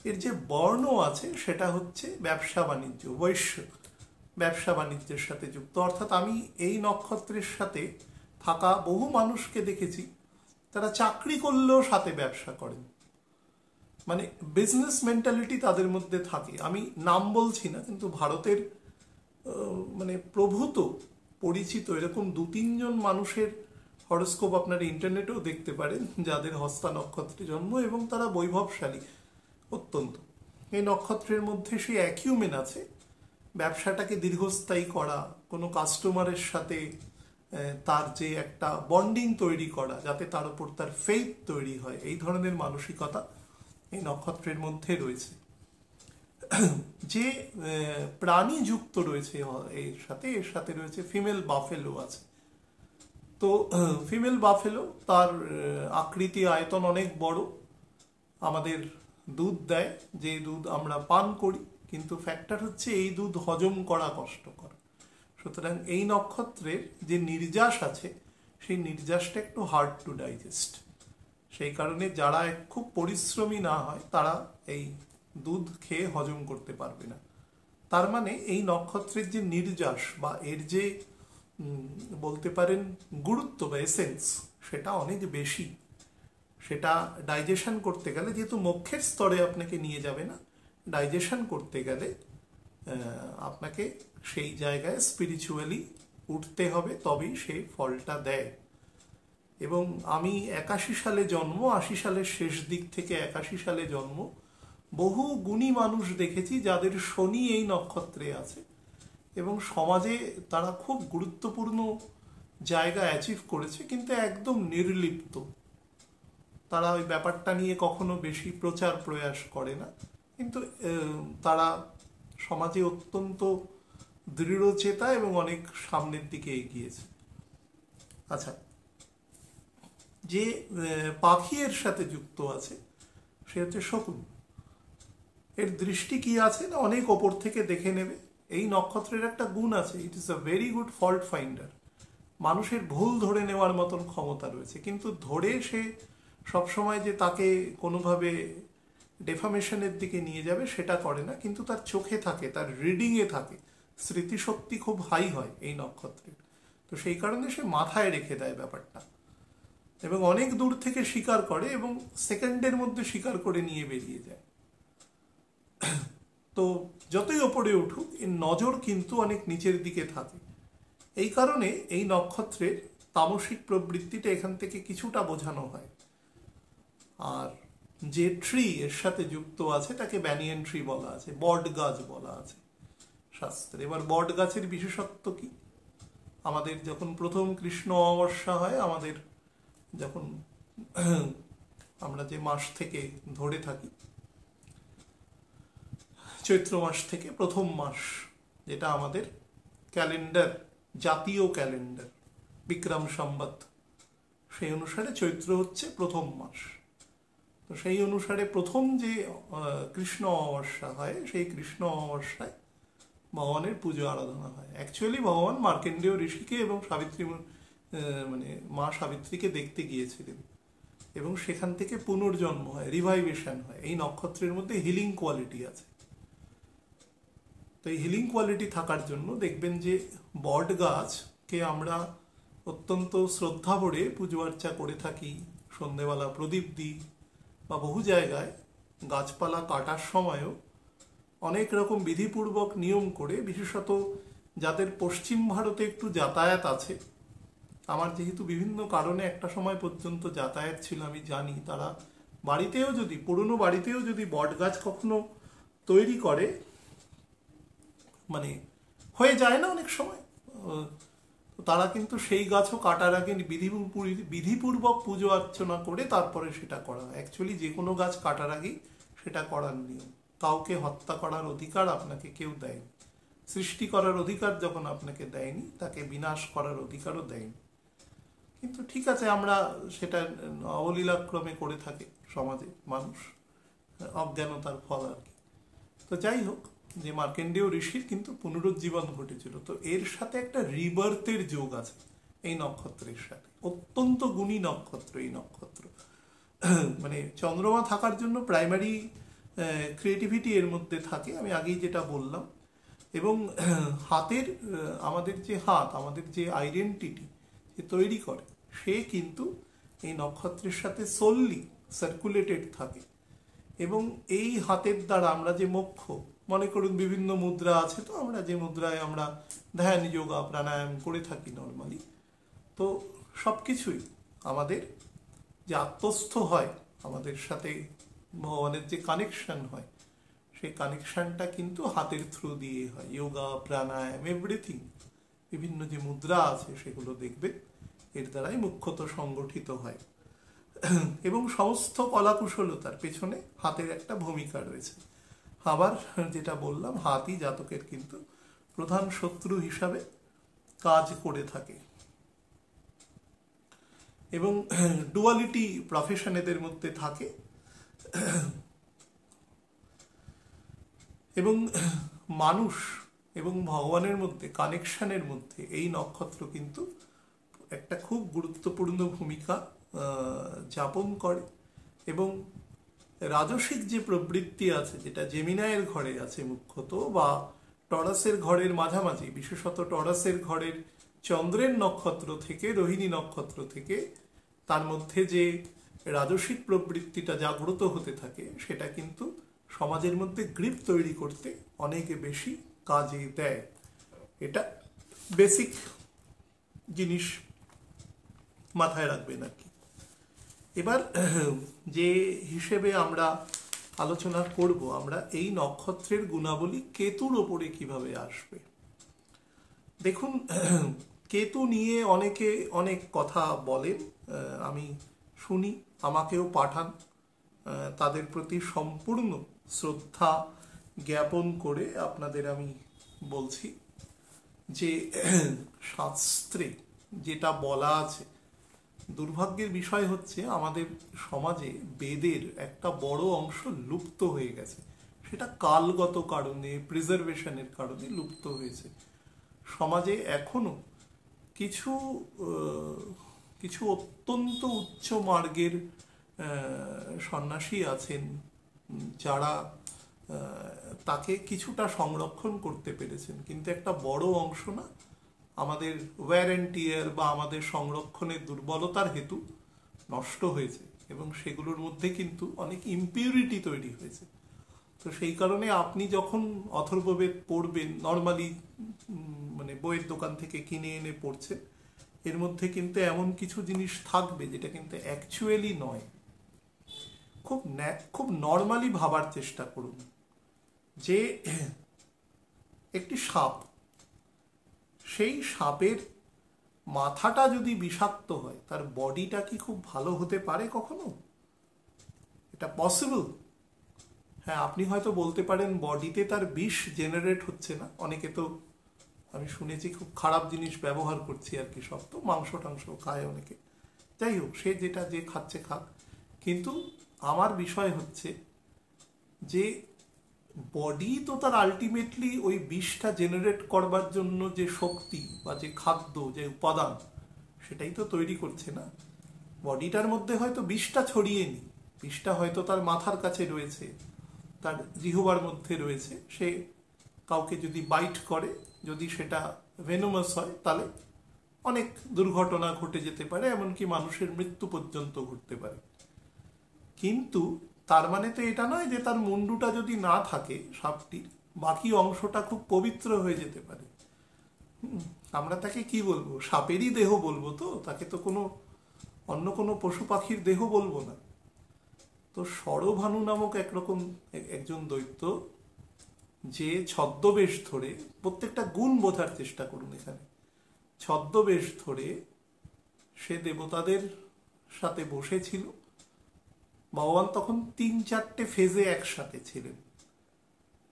এর যে বর্ণ আছে সেটা হচ্ছে ব্যবসা বাণিজ্য, বৈশ্য, ব্যবসা বাণিজ্যের সাথে যুক্ত। অর্থাৎ আমি এই নক্ষত্রের সাথে থাকা বহু মানুষকে দেখেছি, তারা চাকরি করলেও সাথে ব্যবসা করেন, মানে বিজনেস মেন্টালিটি তাদের মধ্যে থাকে। আমি নাম বলছি না, কিন্তু ভারতের মানে প্রভূত পরিচিত এরকম 2-3 জন মানুষের হরস্কোপ আপনারা ইন্টারনেটেও দেখতে পারেন, যাদের হস্তা নক্ষত্রে জন্ম এবং তারা বৈভবশালী অত্যন্ত। এই নক্ষত্রের মধ্যে সেই অ্যাকিউমেন আছে, ব্যবসাটাকে দীর্ঘস্থায়ী করা, কোনো কাস্টমারের সাথে তার যে একটা বন্ডিং তৈরি করা, যাতে তার উপর তার ফেইথ তৈরি হয়, এই ধরনের মানসিকতা এই নক্ষত্রের মধ্যে রয়েছে। যে প্রাণী যুক্ত রয়েছে এর সাথে রয়েছে ফিমেল বাফেলো আছে। তো ফিমেল বাফেলো, তার আকৃতি আয়তন অনেক বড়, আমাদের দুধ দেয়, যে দুধ আমরা পান করি, কিন্তু ফ্যাক্টর হচ্ছে এই দুধ হজম করা কষ্টকর। সুতরাং এই নক্ষত্রের যে নির্যাস আছে সেই নির্যাসটা একটু হার্ড টু ডাইজেস্ট। সেই কারণে যারা খুব পরিশ্রমী না হয় তারা এই দুধ খেয়ে হজম করতে পারবে না। তার মানে এই নক্ষত্রের যে নির্যাস বা এর যে বলতে পারেন গুরুত্ব বা এসেন্স, সেটা অনেক বেশি। সেটা ডাইজেশন করতে গেলে, যেহেতু মোক্ষের স্তরে আপনাকে নিয়ে যাবে না, ডাইজেশন করতে গেলে আপনাকে সেই জায়গায় স্পিরিচুয়ালি উঠতে হবে, তবেই সেই ফলটা দেয়। এবং আমি 81 সালে জন্ম, 80 সালের শেষ দিক থেকে 81 সালে জন্ম, বহু গুণী মানুষ দেখেছি যাদের শনি এই নক্ষত্রে আছে এবং সমাজে তারা খুব গুরুত্বপূর্ণ জায়গা অ্যাচিভ করেছে, কিন্তু একদম নির্লিপ্ত। তারা ওই ব্যাপারটা নিয়ে কখনো বেশি প্রচার প্রয়াস করে না, কিন্তু তারা সমাজে অত্যন্ত দৃঢ়চেতা এবং অনেক সামনের দিকে এগিয়েছে। আচ্ছা, যে পাখি এর সাথে যুক্ত আছে সে হচ্ছে শকুন। এর দৃষ্টি কি আছে না, অনেক ওপর থেকে দেখে নেবে। এই নক্ষত্রের একটা গুণ আছে, it is a very good fault finder. মানুষের ভুল ধরে নেওয়ার মতন ক্ষমতা রয়েছে, কিন্তু ধরে সে সবসময় যে তাকে কোনোভাবে ডেফামেশনের দিকে নিয়ে যাবে সেটা করে না, কিন্তু তার চোখে থাকে, তার রিডিংয়ে থাকে, স্মৃতিশক্তি খুব হাই হয় এই নক্ষত্রের। তো সেই কারণে সে মাথায় রেখে দেয় ব্যাপারটা এবং অনেক দূর থেকে শিকার করে এবং সেকেন্ডের মধ্যে শিকার করে নিয়ে বেরিয়ে যায়। তো যতই ওপরে উঠুক, এর নজর কিন্তু অনেক নিচের দিকে থাকে। এই কারণে এই নক্ষত্রের তামসিক প্রবৃত্তিটা এখান থেকে কিছুটা বোঝানো হয়। আর যে ট্রি এর সাথে যুক্ত আছে তাকে ব্যানিয়ান ট্রি বলা আছে, বট গাছ বলা আছে শাস্ত্রে। এবার বট গাছের বিশেষত্ব কি? আমাদের যখন প্রথম কৃষ্ণ অমাবস্যা হয়, আমাদের যখন আমরা যে মাস থেকে ধরে থাকি, চৈত্র মাস থেকে প্রথম মাস, যেটা আমাদের ক্যালেন্ডার, জাতীয় ক্যালেন্ডার বিক্রম সম্বত, সেই অনুসারে চৈত্র হচ্ছে প্রথম মাস। তো সেই অনুসারে প্রথম যে কৃষ্ণ অমাবস্যা হয়, সেই কৃষ্ণ অমাবস্যায় ভগবানের পুজো আরাধনা হয়। অ্যাকচুয়ালি ভগবান মার্কেন্ডেয় ঋষিকে এবং সাবিত্রী মানে মা সাবিত্রীকে দেখতে গিয়েছিলেন এবং সেখান থেকে পুনর্জন্ম হয়, রিভাইভেশন হয়। এই নক্ষত্রের মধ্যে হিলিং কোয়ালিটি আছে। তো এই হিলিং কোয়ালিটি থাকার জন্য দেখবেন যে বট গাছকে আমরা অত্যন্ত শ্রদ্ধা ভরে পুজো আর্চা করে থাকি, সন্ধেবেলা প্রদীপ দিই, বা বহু জায়গায় গাছপালা কাটার সময়ও অনেক রকম বিধিপূর্বক নিয়ম করে, বিশেষত যাদের পশ্চিম ভারতে একটু যাতায়াত আছে, আমার যেহেতু বিভিন্ন কারণে একটা সময় পর্যন্ত যাতায়াত ছিল, আমি জানি তারা বাড়িতেও যদি, পুরনো বাড়িতেও যদি বট গাছ কখনো তৈরি করে, মানে হয়ে যায় না অনেক সময়, তারা কিন্তু সেই গাছও কাটার আগে বিধিপূর্বক পুজো অর্চনা করে তারপরে সেটা করা হয়। অ্যাকচুয়ালি যে কোনো গাছ কাটার আগেই সেটা করার নিয়ম। কাউকে হত্যা করার অধিকার আপনাকে কেউ দেয়নি। সৃষ্টি করার অধিকার যখন আপনাকে দেয়নি, তাকে বিনাশ করার অধিকারও দেয়নি। কিন্তু ঠিক আছে, আমরা সেটা অবলীলাক্রমে করে থাকে সমাজে মানুষ, অজ্ঞানতার ফল আর কি। তো যাই হোক, যে মার্কেন্ডেয় ঋষির কিন্তু পুনরুজ্জীবন ঘটেছিল, তো এর সাথে একটা রিবার্থের যোগ আছে এই নক্ষত্রের সাথে। অত্যন্ত গুণী নক্ষত্র এই নক্ষত্র। মানে চন্দ্রমা থাকার জন্য প্রাইমারি ক্রিয়েটিভিটি এর মধ্যে থাকে, আমি আগেই যেটা বললাম। এবং হাতের আমাদের যে হাত, আমাদের যে আইডেন্টিটি যে তৈরি করে, সে কিন্তু এই নক্ষত্রের সাথে সোললি সার্কুলেটেড থাকে। এবং এই হাতের দ্বারা আমরা যে মোক্ষ, মনে করুন বিভিন্ন মুদ্রা আছে, তো আমরা যে মুদ্রায় আমরা ধ্যান, যোগা, প্রাণায়াম করে থাকি নর্মালি, তো সব কিছুই আমাদের যে আত্মস্থ হয়, আমাদের সাথে ভগবানের যে কানেকশন হয়, সেই কানেকশনটা কিন্তু হাতের থ্রু দিয়ে হয়। যোগা, প্রাণায়াম, এভরিথিং, বিভিন্ন যে মুদ্রা আছে সেগুলো দেখবে এর দ্বারাই মুখ্যত সংগঠিত হয়। এবং সমস্ত কলাকুশলতার পেছনে হাতের একটা ভূমিকা রয়েছে। আবার যেটা বললাম, হাতই জাতকের কিন্তু প্রধান শত্রু হিসাবে কাজ করে থাকে। এবং ডুয়ালিটি প্রফেশন এদের মধ্যে থাকে। এবং মানুষ এবং ভগবানের মধ্যে কানেকশনের মধ্যে এই নক্ষত্র কিন্তু একটা খুব গুরুত্বপূর্ণ ভূমিকা যাপন করে। এবং রাজসিক যে প্রবৃত্তি আছে, যেটা জেমিনায়ের ঘরে আছে মুখ্যত, বা টরাসের ঘরের মাঝামাঝি, বিশেষত টরাসের ঘরের চন্দ্রের নক্ষত্র থেকে, রোহিণী নক্ষত্র থেকে, তার মধ্যে যে রাজসিক প্রবৃত্তিটা জাগ্রত হতে থাকে, সেটা কিন্তু সমাজের মধ্যে গ্রিপ তৈরি করতে অনেক বেশি কাজে দেয়। এটা বেসিক জিনিস মাথায় রাখবেন আর কি। এবার যে হিসেবে আমরা আলোচনা করব, আমরা এই নক্ষত্রের গুণাবলী কেতুর ওপরে কিভাবে আসবে। দেখুন, কেতু নিয়ে অনেকে অনেক কথা বলেন, আমি শুনি, আমাকেও পাঠান। তাদের প্রতি সম্পূর্ণ শ্রদ্ধা জ্ঞাপন করে আপনাদের আমি বলছি যে শাস্ত্রে যেটা বলা আছে, দুর্ভাগ্যের বিষয় হচ্ছে আমাদের সমাজে বেদের একটা বড় অংশ লুপ্ত হয়ে গেছে। সেটা কালগত কারণে, প্রিজার্ভেশনের কারণে লুপ্ত হয়েছে। সমাজে এখনো কিছু কিছু অত্যন্ত উচ্চ মার্গের সন্ন্যাসী আছেন, যারা তাকে কিছুটা সংরক্ষণ করতে পেরেছেন, কিন্তু একটা বড় অংশ না, আমাদের ওয়্যার অ্যান্ড টিয়ার বা আমাদের সংরক্ষণের দুর্বলতার হেতু নষ্ট হয়েছে। এবং সেগুলোর মধ্যে কিন্তু অনেক ইমপিউরিটি তৈরি হয়েছে। তো সেই কারণে আপনি যখন অথর্ববেদ পড়বেন, নর্মালি মানে বইয়ের দোকান থেকে কিনে এনে পড়ছেন, এর মধ্যে কিন্তু এমন কিছু জিনিস থাকবে যেটা কিন্তু অ্যাকচুয়ালি নয়। খুব নর্মালি ভাবার চেষ্টা করুন যে একটি সাপ, সেই সাপের মাথাটা যদি বিষাক্ত হয়, তার বডিটা কি খুব ভালো হতে পারে কখনো? এটা পসিবল? হ্যাঁ, আপনি হয়তো বলতে পারেন বডিতে তার বিষ জেনারেট হচ্ছে না। অনেকে তো আমি শুনেছি খুব খারাপ জিনিস ব্যবহার করছি আর কি, সব তো মাংস টাংস খায় অনেকে। যাই হোক, সে যেটা যে খাচ্ছে খাক, কিন্তু আমার বিষয় হচ্ছে যে বডি তো তার আলটিমেটলি ওই বিষটা জেনারেট করবার জন্য যে শক্তি বা যে খাদ্য, যে উপাদান, সেটাই তো তৈরি করছে না। বডিটার মধ্যে হয়তো বিষটা ছড়িয়ে নি, বিষটা হয়তো তার মাথার কাছে রয়েছে, তার জিহ্বার মধ্যে রয়েছে। সে কাউকে যদি বাইট করে, যদি সেটা ভেনোমাস হয়, তাহলে অনেক দুর্ঘটনা ঘটে যেতে পারে, এমনকি মানুষের মৃত্যু পর্যন্ত ঘটতে পারে। কিন্তু তার মানে তো এটা নয় যে তার মুন্ডুটা যদি না থাকে সাপটির, বাকি অংশটা খুব পবিত্র হয়ে যেতে পারে। আমরা তাকে কি বলবো, সাপেরই দেহ বলবো, তো তাকে তো কোনো অন্য কোনো পশু পাখির দেহ বলবো না। তো শরভানু নামক একরকম একজন দৈত্য, যে ছদ্মবেশ ধরে, প্রত্যেকটা গুণ বোঝার চেষ্টা করুন এখানে, ছদ্মবেশ ধরে সে দেবতাদের সাথে বসেছিল। ভগবান তখন 3-4টে ফেজে একসাথে ছিলেন।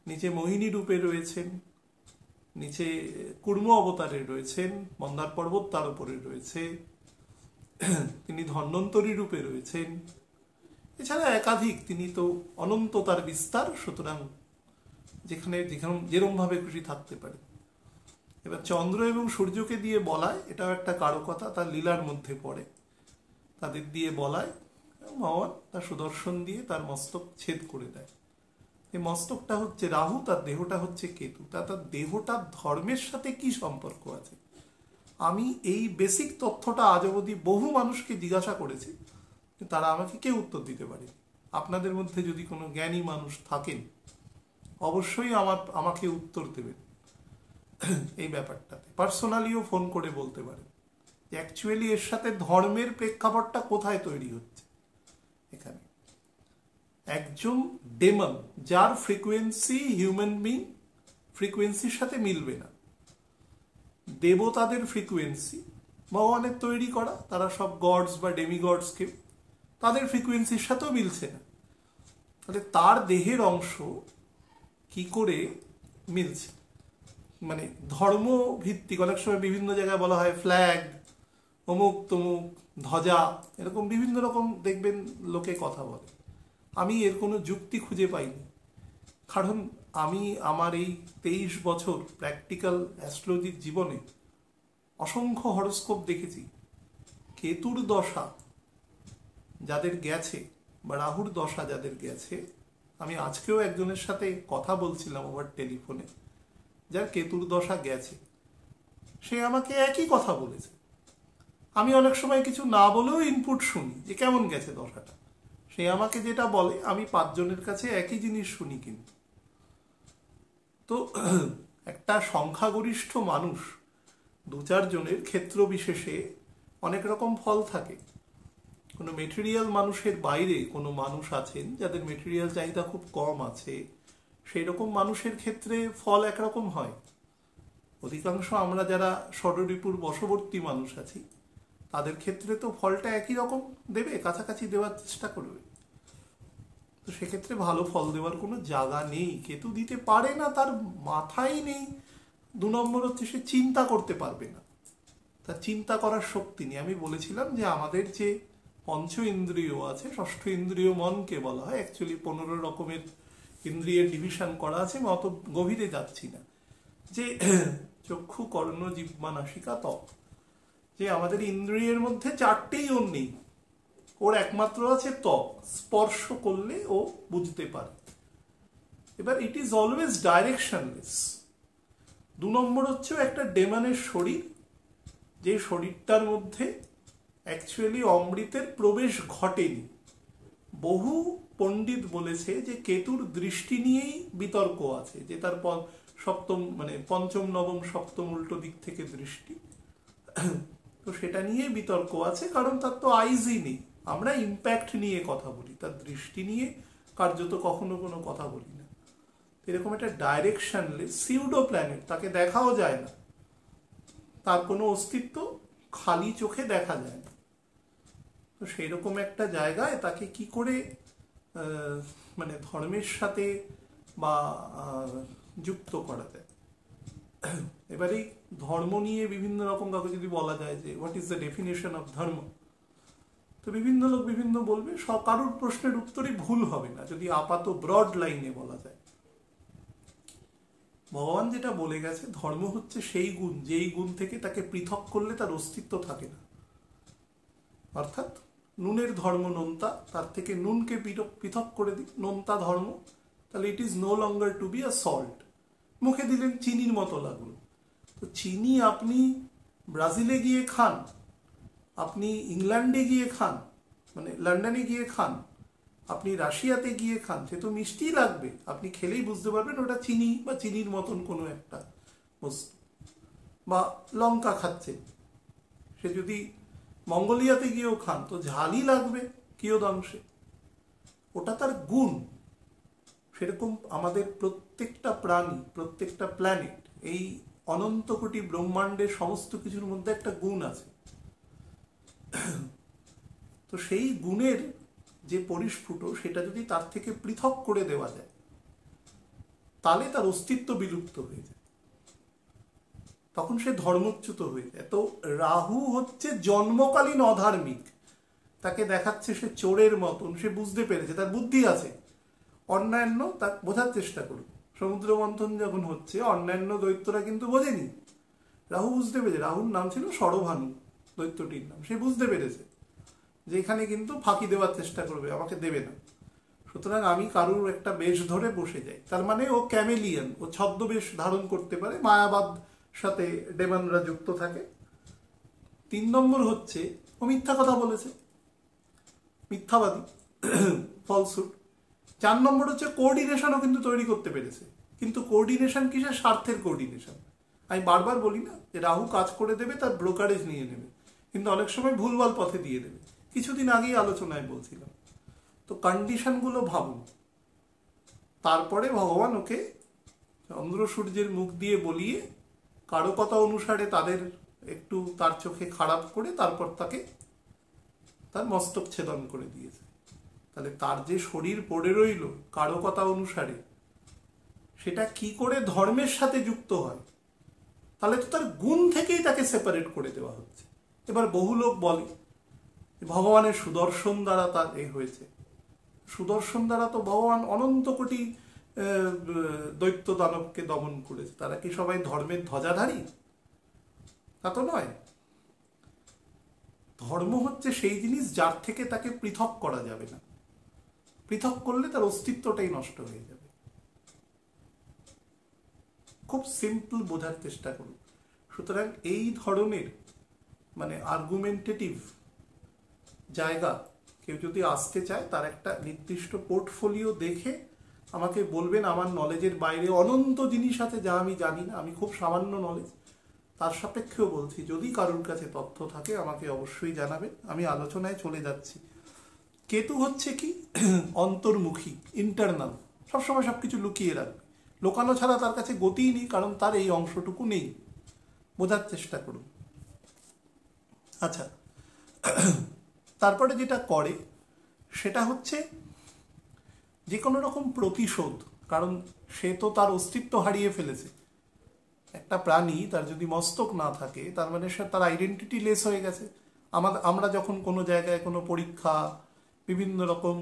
নিচে মোহিনী রূপে রয়েছেন, নিচে কুর্ম অবতারে রয়েছেন, মন্দার পর্বত তার উপরে রয়েছে, তিনি ধন্বন্তরী রূপে রয়েছেন, এছাড়া একাধিক, তিনি তো অনন্ত তার বিস্তার, সুতরাং যেখানে যেরকম ভাবে খুশি থাকতে পারে। এবার চন্দ্র এবং সূর্যকে দিয়ে বলায়, এটাও একটা কারকতা, তার লীলার মধ্যে পড়ে, তাদের দিয়ে বলায় ভগবান তার সুদর্শন দিয়ে তার মস্তক ছেদ করে দেয়। এই মস্তকটা হচ্ছে রাহু, তার দেহটা হচ্ছে কেতু। তার দেহটা ধর্মের সাথে কি সম্পর্ক আছে, আমি এই বেসিক তথ্যটা আজ অবধি বহু মানুষকে জিজ্ঞাসা করেছি, তারা আমাকে কেউ উত্তর দিতে পারে। আপনাদের মধ্যে যদি কোনো জ্ঞানী মানুষ থাকেন, অবশ্যই আমাকে উত্তর দেবেন এই ব্যাপারটাতে। পার্সোনালিও ফোন করে বলতে পারেন যে অ্যাকচুয়ালি এর সাথে ধর্মের প্রেক্ষাপটটা কোথায় তৈরি হচ্ছে। এখানে একজন ডেমন, যার ফ্রিকোয়েন্সি হিউম্যান বিং ফ্রিকোয়েন্সির সাথে মিলবে না, দেবতাদের ফ্রিকোয়েন্সি ভগবানের তৈরি করা, তারা সব গডস বা ডেমিগডসকে, তাদের ফ্রিকোয়েন্সির সাথেও মিলছে না। তাহলে তার দেহের অংশ কি করে মিলছে, মানে ধর্ম ভিত্তিক। অনেক সময় বিভিন্ন জায়গায় বলা হয় ফ্ল্যাগ, অমুক তমুক, ধ্বজা, এরকম বিভিন্ন রকম দেখবেন লোকে কথা বলে। আমি এর কোনো যুক্তি খুঁজে পাইনি, কারণ আমি আমার এই 23 বছর প্র্যাকটিক্যাল অ্যাস্ট্রোলজির জীবনে অসংখ্য হরোস্কোপ দেখেছি। কেতুর দশা যাদের গেছে বা রাহুর দশা যাদের গেছে, আমি আজকেও একজনের সাথে কথা বলছিলাম ওভার টেলিফোনে, যার কেতুর দশা গেছে, সে আমাকে একই কথা বলেছে। আমি অনেক সময় কিছু না বলেও ইনপুট শুনি যে কেমন গেছে দশাটা, সে আমাকে যেটা বলে আমি 5 জনের কাছে একই জিনিস শুনি। কিন্তু তো একটা সংখ্যাগরিষ্ঠ মানুষ, 2-4 জনের ক্ষেত্র বিশেষে অনেক রকম ফল থাকে। কোনো মেটেরিয়াল মানুষের বাইরে কোনো মানুষ আছেন যাদের মেটেরিয়াল চাহিদা খুব কম আছে, সেই রকম মানুষের ক্ষেত্রে ফল একরকম হয়। অধিকাংশ আমরা যারা ষড়রিপুর বশবর্তী মানুষ আছি, তাদের ক্ষেত্রে তো ফলটা একই রকম দেবে, কাছাকাছি দেওয়ার চেষ্টা করবে। তো সেক্ষেত্রে ভালো ফল দেওয়ার কোনো জায়গা নেই। কেতু দিতে পারে না, তার মাথায় নেই। 2 নম্বর হচ্ছে সে চিন্তা করতে পারবে না, তার চিন্তা করার শক্তি নেই। আমি বলেছিলাম যে আমাদের যে পঞ্চ ইন্দ্রিয় আছে, ষষ্ঠ ইন্দ্রিয় মনকে বলা হয়, অ্যাকচুয়ালি 15 রকমের ইন্দ্রিয়ের ডিভিশন করা আছে, আমি অত গভীরে যাচ্ছি না। যে চক্ষু, কর্ণ, জিহ্বা, নাসিকা, ত্বক, যে আমাদের ইন্দ্রিয়ের মধ্যে 4টেই ওর নেই, ওর একমাত্র আছে ত্বক, স্পর্শ করলে ও বুঝতে পারে। এবার ইট ইজ অলওয়েজ ডাইরেকশনলেস। 2 নম্বর হচ্ছে একটা ডেমনের শরীর, যে শরীরটার মধ্যে অ্যাকচুয়ালি অমৃতের প্রবেশ ঘটেনি। বহু পণ্ডিত বলেছে যে কেতুর দৃষ্টি নিয়েই বিতর্ক আছে, যে তার সপ্তম মানে পঞ্চম, নবম, সপ্তম উল্টো দিক থেকে দৃষ্টি, তো সেটা নিয়ে বিতর্ক আছে, কারণ তার তো আইজই নেই। আমরা ইম্প্যাক্ট নিয়ে কথা বলি, তার দৃষ্টি নিয়ে কার্যত কখনো কোনো কথা বলি না। এরকম একটা ডাইরেকশনলেস সিউডো প্ল্যানেট, তাকে দেখাও যায় না, তার কোনো অস্তিত্ব খালি চোখে দেখা যায় না। তো সেই রকম একটা জায়গায় তাকে কি করে মানে ধর্মের সাথে বা যুক্ত করা যায়। এবারে ধর্ম নিয়ে বিভিন্ন রকম কাউকে যদি বলা যায় যে what is the definition of ধর্ম, তো বিভিন্ন লোক বিভিন্ন বলবে, কারোর প্রশ্নের উত্তরই ভুল হবে না যদি আপাত ব্রড লাইনে বলা যায়। ভগবান যেটা বলে গেছে, ধর্ম হচ্ছে সেই গুণ যেই গুণ থেকে তাকে পৃথক করলে তার অস্তিত্ব থাকে না। অর্থাৎ নুনের ধর্ম নোনতা, তার থেকে নুনকে পৃথক করে দিই, নোনতা ধর্ম, তাহলে it is no longer to be a salt. মুখে দিলেন চিনির মতো লাগলো, তো চিনি আপনি ব্রাজিলে গিয়ে খান, আপনি ইংল্যান্ডে গিয়ে খান, মানে লন্ডনে গিয়ে খান, আপনি রাশিয়াতে গিয়ে খান, সে তো মিষ্টি লাগবে, আপনি খেলেই বুঝতে পারবেন ওটা চিনি বা চিনির মতন কোনো একটা বস্তু। বা লঙ্কা খাচ্ছেন, সে যদি মঙ্গোলিয়াতে গিয়েও খান তো ঝালই লাগবে কিয়দংশে, ওটা তার গুণ। সেরকম আমাদের প্রত্যেকটা প্রাণী, প্রত্যেকটা প্ল্যানেট, এই অনন্ত কোটি ব্রহ্মাণ্ডের সমস্ত কিছুর মধ্যে একটা গুণ আছে। তো সেই গুণের যে পরিস্ফুট সেটা যদি তার থেকে পৃথক করে দেওয়া যায় তাহলে তার অস্তিত্ব বিলুপ্ত হয়ে যায়, তখন সে ধর্মচ্যুত হয়ে যায়। তো রাহু হচ্ছে জন্মকালীন অধার্মিক, তাকে দেখাচ্ছে সে চোরের মতন, সে বুঝতে পেরেছে, তার বুদ্ধি আছে। অন্যান্য তার বোঝার চেষ্টা করুন, সমুদ্র মন্থন যখন হচ্ছে অন্যান্য দৈত্যরা কিন্তু বোঝেনি, রাহু বুঝতে পেরেছে। রাহুর নাম ছিল সরভানু, দৈত্যটির নাম। সে বুঝতে পেরেছে যে এখানে কিন্তু ফাঁকি দেওয়ার চেষ্টা করবে, আমাকে দেবে না, সুতরাং আমি কারুর একটা বেশ ধরে বসে যাই। তার মানে ও ক্যামেলিয়ান, ও ছদ্মবেশ ধারণ করতে পারে, মায়াবাদ সাথে ডেমনরা যুক্ত থাকে। 3 নম্বর হচ্ছে ও মিথ্যা কথা বলেছে, মিথ্যাবাদী, ফলসুট। 4 নম্বর হচ্ছে কোঅর্ডিনেশনও কিন্তু তৈরি করতে পেরেছে, কিন্তু কোঅর্ডিনেশন কিসের? স্বার্থের কোঅর্ডিনেশন। আমি বারবার বলি না যে রাহু কাজ করে দেবে, তার ব্রোকারেজ নিয়ে নেবে, কিন্তু অনেক সময় ভুলভাল পথে দিয়ে দেবে। কিছুদিন আগেই আলোচনায় বলছিলাম। তো কন্ডিশনগুলো ভাবুন। তারপরে ভগবান ওকে চন্দ্র সূর্যের মুখ দিয়ে বলিয়ে কারো কথা অনুসারে তাদের একটু তার চোখে খারাপ করে তারপর তাকে তার মস্তক ছেদন করে দিয়েছে। তাহলে তার যে শরীর পড়ে রইল কারো কথা অনুসারে, সেটা কি করে ধর্মের সাথে যুক্ত হয়? তাহলে তো তার গুণ থেকেই তাকে সেপারেট করে দেওয়া হচ্ছে। এবার বহু লোক বলে ভগবানের সুদর্শন দ্বারা তার হয়েছে। সুদর্শন দ্বারা তো ভগবান অনন্ত কোটি দৈত্য দানবকে দমন করেছে, তারা কি সবাই ধর্মের ধ্বজাধারী? তা তো নয়। ধর্ম হচ্ছে সেই জিনিস যার থেকে তাকে পৃথক করা যাবে না, পৃথক করলে তার অস্তিত্বটাই নষ্ট হয়ে যাবে। খুব সিম্পল বোঝার চেষ্টা করুন। সুতরাং এই ধরনের মানে আর্গুমেন্টেটিভ জায়গা কেউ যদি আসতে চায়, তার একটা নির্দিষ্ট পোর্টফোলিও দেখে আমাকে বলবেন। আমার নলেজের বাইরে অনন্ত জিনিস আছে যা আমি জানি না, আমি খুব সামান্য নলেজ, তার সাপেক্ষেও বলছি। যদি কারোর কাছে তথ্য থাকে আমাকে অবশ্যই জানাবেন। আমি আলোচনায় চলে যাচ্ছি। কেতু হচ্ছে কি? অন্তর্মুখী, ইন্টারনাল, সবসময় সবকিছু লুকিয়ে রাখবে, লোকানো ছাড়া তার কাছে গতিই নেই, কারণ তার এই অংশটুকু নেই। বোঝার চেষ্টা করুন। আচ্ছা, তারপরে যেটা করে সেটা হচ্ছে যে কোনো রকম প্রতিশোধ, কারণ সে তো তার অস্তিত্ব হারিয়ে ফেলেছে। একটা প্রাণী তার যদি মস্তক না থাকে তার মানে সে তার আইডেন্টিটি লেস হয়ে গেছে। আমরা যখন কোনো জায়গায় কোনো পরীক্ষা, বিভিন্ন রকম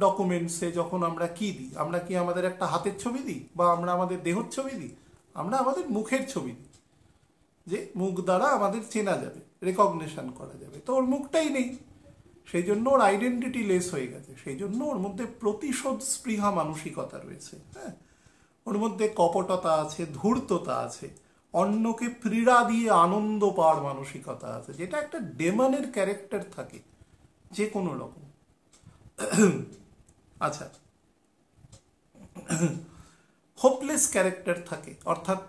ডকুমেন্টসে যখন আমরা কি দিই, আমরা কি আমাদের একটা হাতের ছবি দিই বা আমরা আমাদের দেহর ছবি দিই? আমরা আমাদের মুখের ছবি দিই, যে মুখ দ্বারা আমাদের চেনা যাবে, রেকগনিশন করা যাবে। তো ওর মুখটাই নেই, সেই জন্য ওর আইডেন্টিটি লেস হয়ে গেছে। সেই জন্য ওর মধ্যে প্রতিশোধ স্পৃহা মানসিকতা রয়েছে। হ্যাঁ, ওর মধ্যে কপটতা আছে, ধূর্ততা আছে, অন্যকে পীড়া দিয়ে আনন্দ পাওয়ার মানসিকতা আছে, যেটা একটা ডেমনের ক্যারেক্টার থাকে যে কোনো রকম। আচ্ছা, হোপলেস ক্যারেক্টার থাকে, অর্থাৎ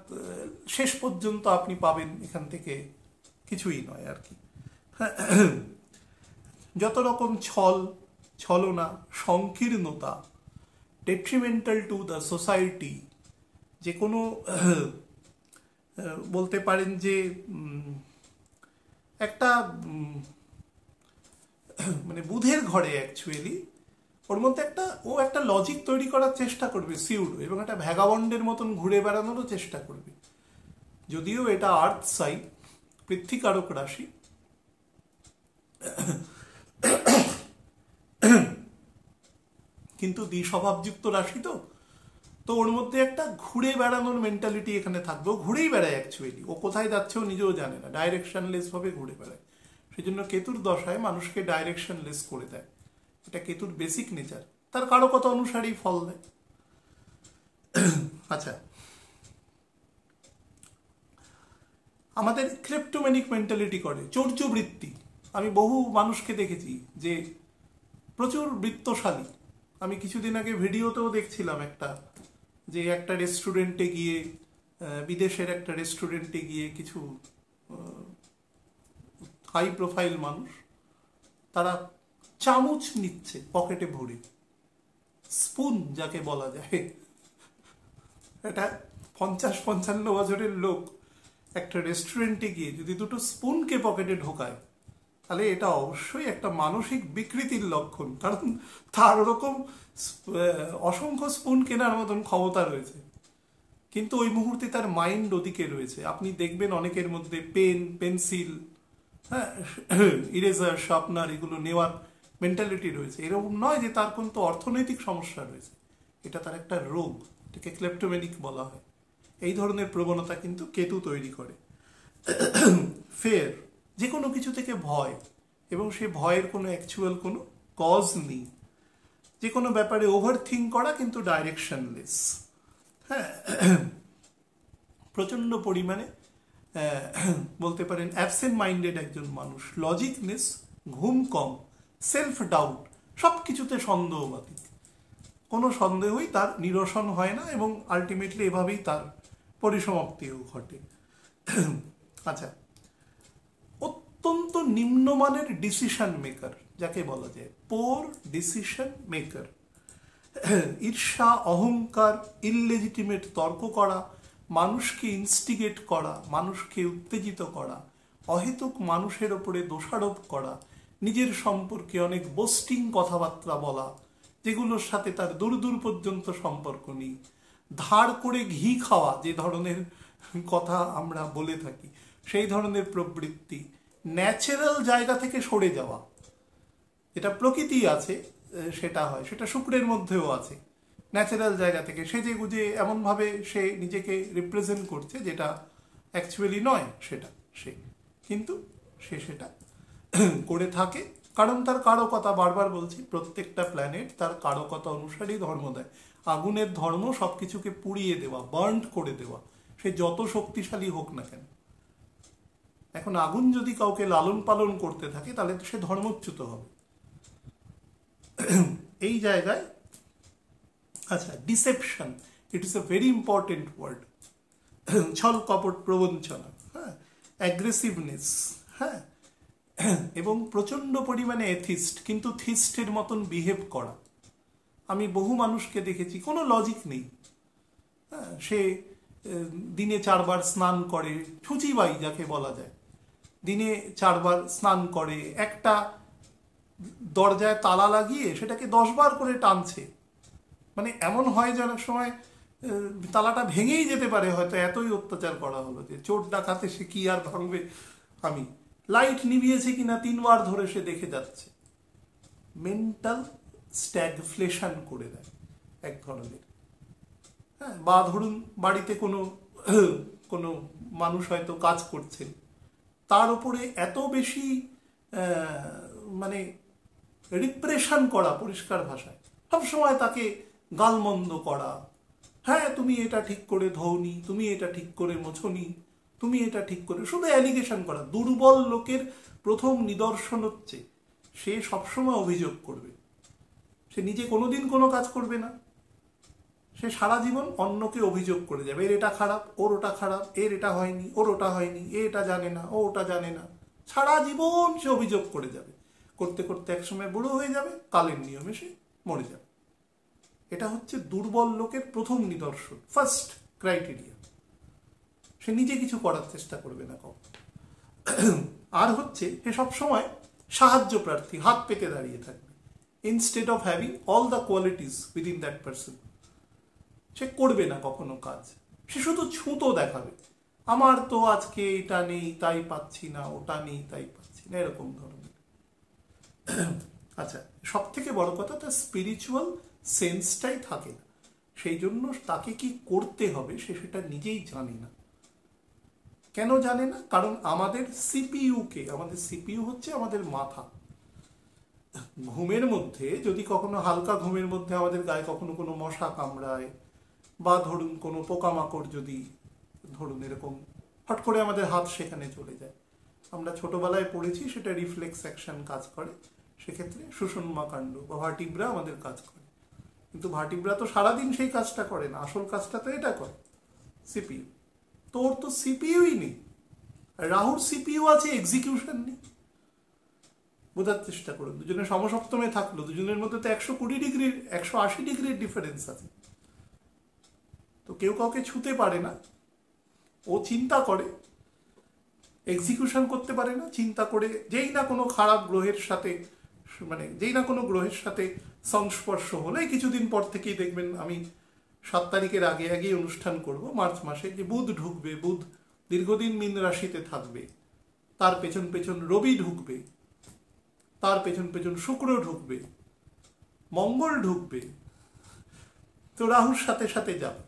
শেষ পর্যন্ত আপনি পাবেন এখান থেকে কিছুই নয় আর কি। যত রকম ছলনা, সংকীর্ণতা, ডেট্রিমেন্টাল টু দ্য সোসাইটি, যে কোনো বলতে পারেন যে একটা মানে বুধের ঘরে অ্যাকচুয়ালি ওর মধ্যে একটা লজিক তৈরি করার চেষ্টা করবে সিউডো, এবং একটা ভ্যাগাবন্ডের মতন ঘুরে বেড়ানোরও চেষ্টা করবে। যদিও এটা আর্থ সাইন, পৃথ্বীকারক রাশি, কিন্তু দ্বিস্বভাবযুক্ত রাশি তো ওর মধ্যে একটা ঘুরে বেড়ানোর মেন্টালিটি এখানে থাকবে। ও ঘুরেই বেড়ায় অ্যাকচুয়ালি, ও কোথায় যাচ্ছে ও নিজেও জানে না, ডাইরেকশনলেস ভাবে ঘুরে বেড়ায়। সেই জন্য কেতুর দশায় মানুষকে ডাইরেকশনলেস করে দেয়, এটা কেতুর বেসিক নেচার। তার কারো কথা অনুসারেই ফল দেয়। আচ্ছা, আমাদের ক্লেপ্টোম্যানিক মেন্টালিটি করে, চৌর্যবৃত্তি। আমি বহু মানুষকে দেখেছি যে প্রচুর বৃত্তশালী। আমি কিছুদিন আগে ভিডিওতেও দেখছিলাম একটা, যে একটা রেস্টুরেন্টে গিয়ে বিদেশের একটা রেস্টুরেন্টে গিয়ে কিছু হাই প্রোফাইল মানুষ তারা চামচ নিচ্ছে পকেটে ভরে, স্পুন যাকে বলা যায়। এটা 50-55 বছরের লোক একটা রেস্টুরেন্টে গিয়ে যদি দুটো স্পুনকে পকেটে ঢোকায়, তাহলে এটা অবশ্যই একটা মানসিক বিকৃতির লক্ষণ, কারণ তার ওরকম অসংখ্য স্পুন কেনার মতন ক্ষমতা রয়েছে, কিন্তু ওই মুহূর্তে তার মাইন্ড ওদিকে রয়েছে। আপনি দেখবেন অনেকের মধ্যে পেন, পেন্সিল, হ্যাঁ, ইরেজার, শার্পনার এগুলো নেওয়ার মেন্টালিটি রয়েছে। এরকম নয় যে তার কিন্তু অর্থনৈতিক সমস্যা রয়েছে, এটা তার একটা রোগ, এটাকে ক্লেপ্টোম্যানিক বলা হয়। এই ধরনের প্রবণতা কিন্তু কেতু তৈরি করে। ফেয়ার, যে কোনো কিছু থেকে ভয়, এবং সে ভয়ের কোনো অ্যাকচুয়াল কোনো কজ নেই। যে কোনো ব্যাপারে ওভার থিঙ্ক করা, কিন্তু ডাইরেকশনলেস। হ্যাঁ, প্রচণ্ড পরিমাণে বলতে পারেন অ্যাবসেন্ট মাইন্ডেড একজন মানুষ। লজিকনেস, ঘুম কম, সেলফ ডাউট, সব কিছুতে সন্দেহবাদী, কোনো সন্দেহই তার নিরসন হয় না, এবং আলটিমেটলি এভাবেই তার পরিসমাপ্তিও ঘটে। আচ্ছা, অত্যন্ত নিম্নমানের ডিসিশন মেকার যাকে বলা যায়, পোর ডিসিশন মেকার। ঈর্ষা, অহংকার, ইললেজিটিমেট তর্ক করা, মানুষকে ইনস্টিগেট করা, মানুষকে উত্তেজিত করা, অহেতুক মানুষের ওপরে দোষারোপ করা, নিজের সম্পর্কে অনেক বোস্টিং কথাবার্তা বলা, যেগুলোর সাথে তার দূর দূর পর্যন্ত সম্পর্ক নেই, ধার করে ঘি খাওয়া, যে ধরনের কথা আমরা বলে থাকি, সেই ধরনের প্রবৃত্তি, ন্যাচারাল জায়গা থেকে সরে যাওয়া, যেটা প্রকৃতি আছে সেটা হয়, সেটা শুক্রের মধ্যেও আছে। ন্যাচারাল জায়গা থেকে সেজে গুজে এমনভাবে সে নিজেকে রিপ্রেজেন্ট করছে যেটা অ্যাকচুয়ালি নয়, সেটা সে, কিন্তু সে সেটা করে থাকে, কারণ তার কারকতা, বারবার বলছি, প্রত্যেকটা প্ল্যানেট তার কারকতা অনুসারেই ধর্ম দেয়। আগুনের ধর্ম সব কিছুকে পুড়িয়ে দেওয়া, বার্ন করে দেওয়া, সে যত শক্তিশালী হোক না কেন। এখন আগুন যদি কাউকে লালন পালন করতে থাকে, তাহলে তো সে ধর্মচ্যুত হবে। এই জায়গায় আচ্ছা, deception, it is a very important word. ছল কপট প্রবঞ্চনা, হ্যাঁ, অ্যাগ্রেসিভনেস, হ্যাঁ, এবং প্রচণ্ড পরিমাণে এথিস্ট, কিন্তু থিস্টের মতন বিহেভ করা। আমি বহু মানুষকে দেখেছি, কোনো লজিক নেই, হ্যাঁ, সে দিনে 4 বার স্নান করে, ছুচিবাই যাকে বলা যায়, দিনে 4 বার স্নান করে, একটা দরজায় তালা লাগিয়ে সেটাকে 10 বার করে টানছে। মানে এমন হয় যে অনেক সময় তালাটা ভেঙেই যেতে পারে, হয়তো এতই অত্যাচার করা হলো, যে চোর ডাকাতে সে কি আর ভাঙবে। আমি লাইট নিভিয়েছে কিনা 3 বার ধরে সে দেখে যাচ্ছে। মেন্টাল স্ট্যাগফ্লেশন করে দেয় এক ধরনের। হ্যাঁ, বা ধরুন বাড়িতে কোনো কোনো মানুষ হয়তো কাজ করছেন, তার উপরে এত বেশি মানে রিপ্রেশন করা, পরিষ্কার ভাষায় সবসময় তাকে গালমন্দ করা, হ্যাঁ তুমি এটা ঠিক করে ধোনি, তুমি এটা ঠিক করে মোছনি, তুমি এটা ঠিক করে, শুধু অ্যালিগেশন করা। দুর্বল লোকের প্রথম নিদর্শন হচ্ছে সে সবসময় অভিযোগ করবে, সে নিজে কোনোদিন কোনো কাজ করবে না, সে সারা জীবন অন্যকে অভিযোগ করে যাবে, এর এটা খারাপ, ওর ওটা খারাপ, এর এটা হয়নি, ওর ওটা হয়নি, এ এটা জানে না, ও ওটা জানে না, সারা জীবন সে অভিযোগ করে যাবে। করতে করতে একসময় বুড়ো হয়ে যাবে, কালের নিয়মে সে মরে যাবে। এটা হচ্ছে দুর্বল লোকের প্রথম নিদর্শন, ফার্স্ট ক্রাইটেরিয়া। সে নিজে কিছু করার চেষ্টা করবে না কখন। আর হচ্ছে সে সবসময় সাহায্য প্রার্থী, হাত পেতে দাঁড়িয়ে থাকবে, instead of having all the qualities within that person. সে করবে না কখনো কাজ, সে শুধু ছুতো দেখাবে, আমার তো আজকে এটা নেই তাই পাচ্ছি না, ওটা নেই তাই পাচ্ছি না, এরকম ধরনের। আচ্ছা, সব থেকে বড় কথা, তার স্পিরিচুয়াল সেন্সটাই থাকে না, সেই জন্য তাকে কি করতে হবে সে সেটা নিজেই জানে না। কেন জানে না? কারণ আমাদের সিপিইউকে, আমাদের সিপিইউ হচ্ছে আমাদের মাথা। ঘুমের মধ্যে যদি কখনো, হালকা ঘুমের মধ্যে আমাদের গায়ে কখনো কোনো মশা কামড়ায়, বা ধরুন কোনো পোকামাকড় যদি ধরুন এরকম হট করে আমাদের হাত সেখানে চলে যায়, আমরা ছোটবেলায় পড়েছি সেটা রিফ্লেক্স অ্যাকশন কাজ করে, সেক্ষেত্রে সুষুম্না কাণ্ড বা ভার্টিব্রা আমাদের কাজ করে। কিন্তু ভার্টিব্রা তো সারাদিন সেই কাজটা করে না, আসল কাজটা তো এটা করে সিপিইউ। তো ওর তো সিপিইউই নেই, রাহুর সিপিইউ আছে, এক্সিকিউশন নেই। বোঝার চেষ্টা করুন, দুজনে সমসপ্তমে থাকলো, দুজনের মধ্যে তো 120 ডিগ্রির 180 ডিগ্রির ডিফারেন্স আছে। তো কেউ কাউকে ছুতে পারে না, ও চিন্তা করে, এক্সিকিউশন করতে পারে না। চিন্তা করে যেই না কোনো খারাপ গ্রহের সাথে, মানে যেই না কোনো গ্রহের সাথে সংস্পর্শ হলে, কিছুদিন পর থেকেই দেখবেন, আমি 7 তারিখের আগে আগেই অনুষ্ঠান করব মার্চ মাসে, যে বুধ ঢুকবে, বুধ দীর্ঘদিন মীন রাশিতে থাকবে, তার পেছন পেছন রবি ঢুকবে, তার পেছন পেছন শুক্র ঢুকবে, মঙ্গল ঢুকবে, তো রাহুর সাথে সাথে যাবে।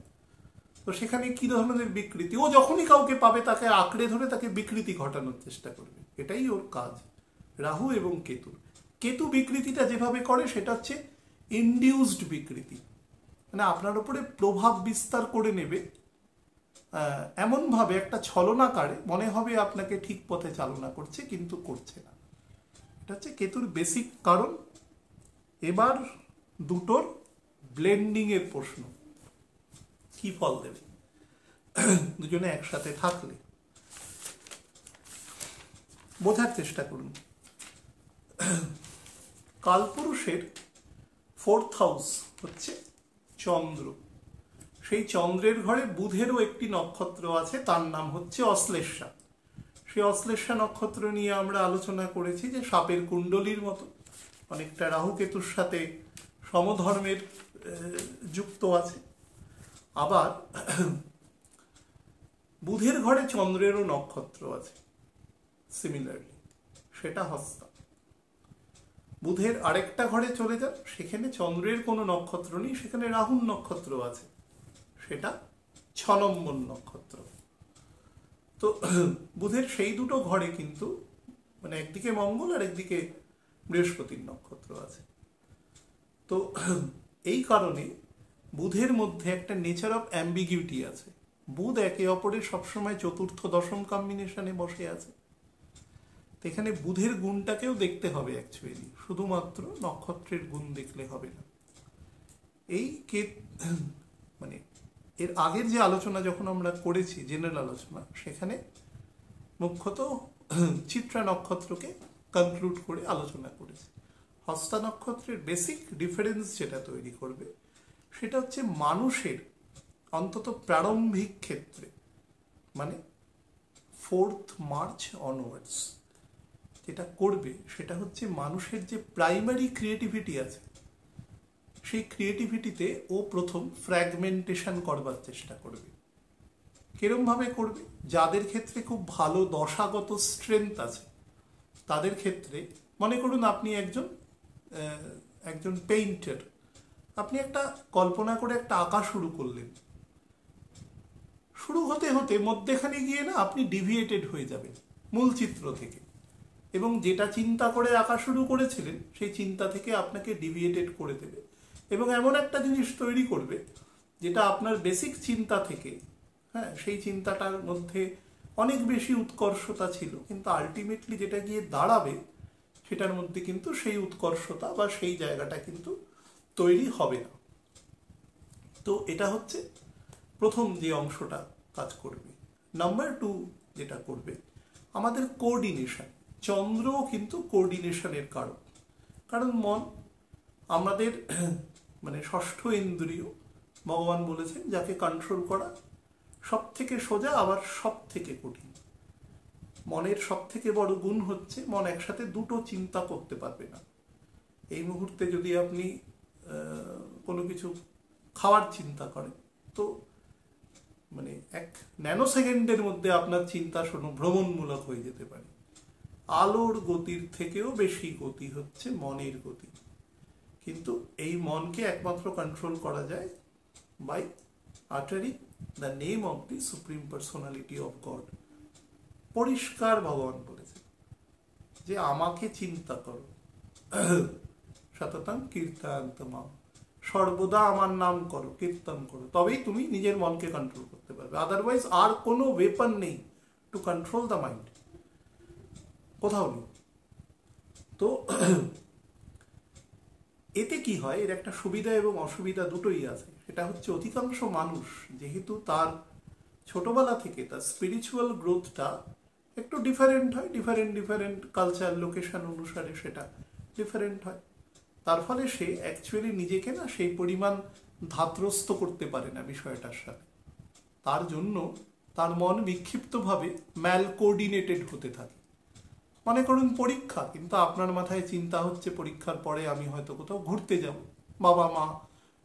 তো সেখানে কি ধরনের বিকৃতি, ও যখনই কাউকে পাবে তাকে আঁকড়ে ধরে তাকে বিকৃতি ঘটানোর চেষ্টা করবে, এটাই ওর কাজ। রাহু এবং কেতু, কেতু বিকৃতিটা যেভাবে করে সেটা হচ্ছে ইনডিউসড বিকৃতি, মানে আপনার উপরে প্রভাব বিস্তার করে নেবে এমনভাবে, একটা ছলনাকারে মনে হবে আপনাকে ঠিক পথে চালনা করছে, কিন্তু করছে না। এটা হচ্ছে কেতুর বেসিক কারণ। এবার দুটোর ব্লেন্ডিং এর প্রশ্ন, কি ফল দেবে দুজনে একসাথে থাকলে, বোঝার চেষ্টা করুন। কালপুরুষের 4th হাউস হচ্ছে চন্দ্র, সেই চন্দ্রের ঘরে বুধেরও একটি নক্ষত্র আছে, তার নাম হচ্ছে অশ্লেষা। সেই অশ্লেষা নক্ষত্র নিয়ে আমরা আলোচনা করেছি যে সাপের কুণ্ডলীর মতো, অনেকটা রাহু কেতুর সাথে সমধর্মের যুক্ত আছে। আবার বুধের ঘরে চন্দ্রেরও নক্ষত্র আছে সিমিলারলি, সেটা হস্তা। বুধের আরেকটা ঘরে চলে যান, সেখানে চন্দ্রের কোনো নক্ষত্র নেই, সেখানে রাহুর নক্ষত্র আছে, সেটা 6 নম্বর নক্ষত্র। তো বুধের সেই দুটো ঘরে কিন্তু, মানে একদিকে মঙ্গল আর একদিকে বৃহস্পতির নক্ষত্র আছে। তো এই কারণে বুধের মধ্যে একটা নেচার অফ অ্যাম্বিগিউটি আছে। বুধ একে অপরের সবসময় চতুর্থ দশম কম্বিনেশনে বসে আছে। তো এখানে বুধের গুণটাকেও দেখতে হবে অ্যাকচুয়ালি, শুধুমাত্র নক্ষত্রের গুণ দেখলে হবে না। এই মানে এর আগের যে আলোচনা যখন আমরা করেছি, জেনারেল আলোচনা, সেখানে মুখ্যত চিত্রা নক্ষত্রকে কনক্লুড করে আলোচনা করেছি। হস্তা নক্ষত্রের বেসিক ডিফারেন্স যেটা তৈরি করবে সেটা হচ্ছে মানুষের অন্তত প্রারম্ভিক ক্ষেত্রে, মানে 4th মার্চ অনওয়ার্ডস যেটা করবে সেটা হচ্ছে মানুষের যে প্রাইমারি ক্রিয়েটিভিটি আছে, সেই ক্রিয়েটিভিটিতে ও প্রথম ফ্র্যাগমেন্টেশন করবার চেষ্টা করবে। কিরমভাবে করবে? যাদের ক্ষেত্রে খুব ভালো দশাগত স্ট্রেংথ আছে তাদের ক্ষেত্রে, মনে করুন আপনি একজন পেইন্টার, আপনি একটা কল্পনা করে একটা আঁকা শুরু করলেন, শুরু হতে হতে মধ্যেখানে গিয়ে না আপনি ডিভিয়েটেড হয়ে যাবেন মূল চিত্র থেকে, এবং যেটা চিন্তা করে আঁকা শুরু করেছিলেন সেই চিন্তা থেকে আপনাকে ডিভিয়েটেড করে দেবে, এবং এমন একটা জিনিস তৈরি করবে যেটা আপনার বেসিক চিন্তা থেকে, হ্যাঁ, সেই চিন্তাটার মধ্যে অনেক বেশি উৎকর্ষতা ছিল, কিন্তু আলটিমেটলি যেটা গিয়ে দাঁড়াবে সেটার মধ্যে কিন্তু সেই উৎকর্ষতা বা সেই জায়গাটা কিন্তু তৈরি হবে না। তো এটা হচ্ছে প্রথম যে অংশটা কাজ করবে। নাম্বার 2 যেটা করবে, আমাদের কোঅর্ডিনেশন। চন্দ্রও কিন্তু কোঅর্ডিনেশনের কারণ, কারণ মন আমাদের মানে ষষ্ঠ ইন্দ্রিয়, ভগবান বলেছেন যাকে কন্ট্রোল করা সব থেকে সোজা আবার সব থেকে কঠিন। মনের সব থেকে বড় গুণ হচ্ছে মন একসাথে দুটো চিন্তা করতে পারবে না। এই মুহূর্তে যদি আপনি কোনো কিছু খাওয়ার চিন্তা করেন, তো মানে 1 ন্যানো সেকেন্ডের মধ্যে আপনার চিন্তা ভ্রমণমূলক হয়ে যেতে পারে। আলোর গতির থেকেও বেশি গতি হচ্ছে মনের গতি, কিন্তু এই মনকে একমাত্র কন্ট্রোল করা যায় by uttering the name of the Supreme Personality of God. পরিষ্কার ভগবান বলেছেন যে আমাকে চিন্তা করো, সততং কীর্তয়ন্তমাম, সর্বদা আমার নাম করো, কীর্তন করো, তবেই তুমি নিজের মনকে কন্ট্রোল করতে পারবে। আদারওয়াইজ আর কোনো ওয়েপন নেই টু কন্ট্রোল দ্য মাইন্ড, কোথাও নেই। তো এতে কি হয়, এর একটা সুবিধা এবং অসুবিধা দুটোই আছে। সেটা হচ্ছে অধিকাংশ মানুষ যেহেতু তার ছোটবেলা থেকে তার স্পিরিচুয়াল গ্রোথটা একটু ডিফারেন্ট হয়, ডিফারেন্ট কালচার লোকেশন অনুসারে সেটা ডিফারেন্ট হয়। তার ফলে সে অ্যাকচুয়ালি নিজেকে না সেই পরিমাণ ধাত্রস্থ করতে পারে না বিষয়টার সাথে। তার জন্য তার মন বিক্ষিপ্তভাবে ম্যাল কোঅর্ডিনেটেড হতে থাকে। মনে করুন পরীক্ষা, কিন্তু আপনার মাথায় চিন্তা হচ্ছে পরীক্ষার পরে আমি হয়তো কোথাও ঘুরতে যাব, বাবা মা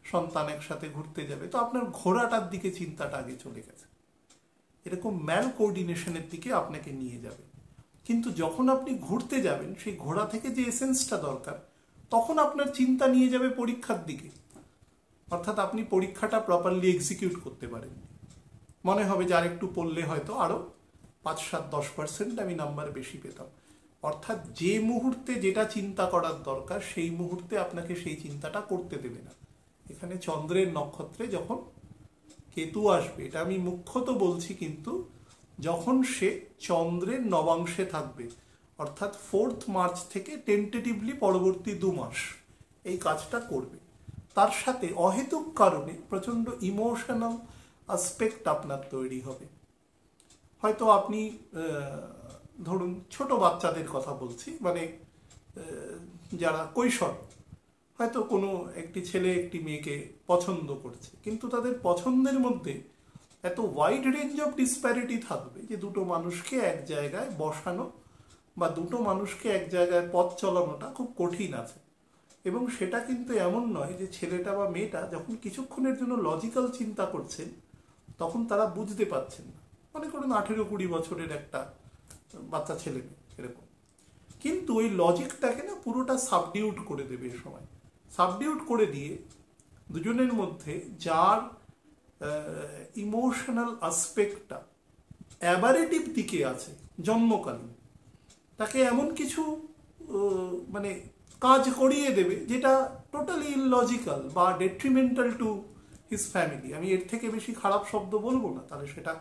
সন্তান একসাথে ঘুরতে যাবে, তো আপনার ঘোরাটার দিকে চিন্তাটা আগে চলে গেছে। এরকম ম্যাল কোঅর্ডিনেশনের দিকে আপনাকে নিয়ে যাবে। কিন্তু যখন আপনি ঘুরতে যাবেন, সেই ঘোরা থেকে যে এসেন্সটা দরকার, তখন আপনার চিন্তা নিয়ে যাবে পরীক্ষার দিকে। অর্থাৎ আপনি পরীক্ষাটা প্রপারলি এক্সিকিউট করতে পারেন। মনে হবে যে আর একটু পড়লে হয়তো আরও 5-7-10% আমি নাম্বার বেশি পেতাম। অর্থাৎ যে মুহূর্তে যেটা চিন্তা করার দরকার, সেই মুহূর্তে আপনাকে সেই চিন্তাটা করতে দেবে না। এখানে চন্দ্রের নক্ষত্রে যখন কেতু আসবে, এটা আমি মুখ্যত বলছি, কিন্তু যখন সে চন্দ্রের নবাংশে থাকবে, অর্থাৎ 4 মার্চ থেকে টেন্টেটিভলি পরবর্তী 2 মাস এই কাজটা করবে। তার সাথে অহেতুক কারণে প্রচণ্ড ইমোশনাল অ্যাসপেক্ট আপনার তৈরি হবে। হয়তো আপনি ধরুন ছোট বাচ্চাদের কথা বলছি, মানে যারা কৈশোর, হয়তো কোনো একটি ছেলে একটি মেয়েকে পছন্দ করছে, কিন্তু তাদের পছন্দের মধ্যে এত ওয়াইড রেঞ্জ অফ ডিসপ্যারিটি থাকবে যে দুটো মানুষকে এক জায়গায় বসানো বা দুটো মানুষকে এক জায়গায় পথ চলানোটা খুব কঠিন আছে। এবং সেটা কিন্তু এমন নয় যে ছেলেটা বা মেয়েটা যখন কিছুক্ষণের জন্য লজিক্যাল চিন্তা করছেন, তখন তারা বুঝতে পারছেন না। মনে করুন 18-20 বছরের একটা বাচ্চা ছেলে মেয়ে এরকম, কিন্তু ওই লজিকটাকে না পুরোটা সাবডিউট করে দেবে এ সময়। সাবডিউট করে দিয়ে দুজনের মধ্যে যার ইমোশনাল অ্যাসপেক্টটা অ্যাবারেটিভ দিকে আছে জন্মকালীন, তাকে এমন কিছু মানে কাজ করিয়ে দেবে যেটা টোটালি ইললজিক্যাল বা ডেট্রিমেন্টাল টু হিজ ফ্যামিলি। আমি এর থেকে বেশি খারাপ শব্দ বলবো না, তাহলে সেটা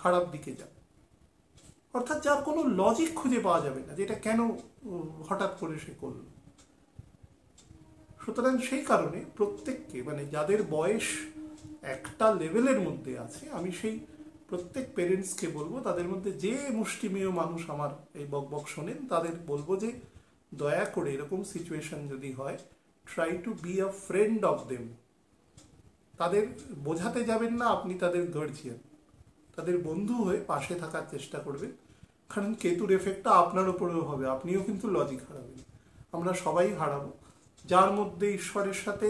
খারাপ দিকে যাবে। অর্থাৎ যার কোনো লজিক খুঁজে পাওয়া যাবে না, যেটা কেন হঠাৎ করে সে করল। সুতরাং সেই কারণে প্রত্যেককে, মানে যাদের বয়স একটা লেভেলের মধ্যে আছে, আমি সেই প্রত্যেক পেরেন্টসকে বলবো, তাদের মধ্যে যে মুষ্টিমেয় মানুষ আমার এই বকবক শোনেন, তাদের বলবো যে দয়া করে এরকম সিচুয়েশন যদি হয়, try to be a friend of them. তাদের বোঝাতে যাবেন না আপনি তাদের গার্জিয়ান, তাদের বন্ধু হয়ে পাশে থাকার চেষ্টা করবেন। কারণ কেতুর এফেক্টটা আপনার উপরেও হবে, আপনিও কিন্তু লজিক হারাবেন, আমরা সবাই হারাবো। যার মধ্যে ঈশ্বরের সাথে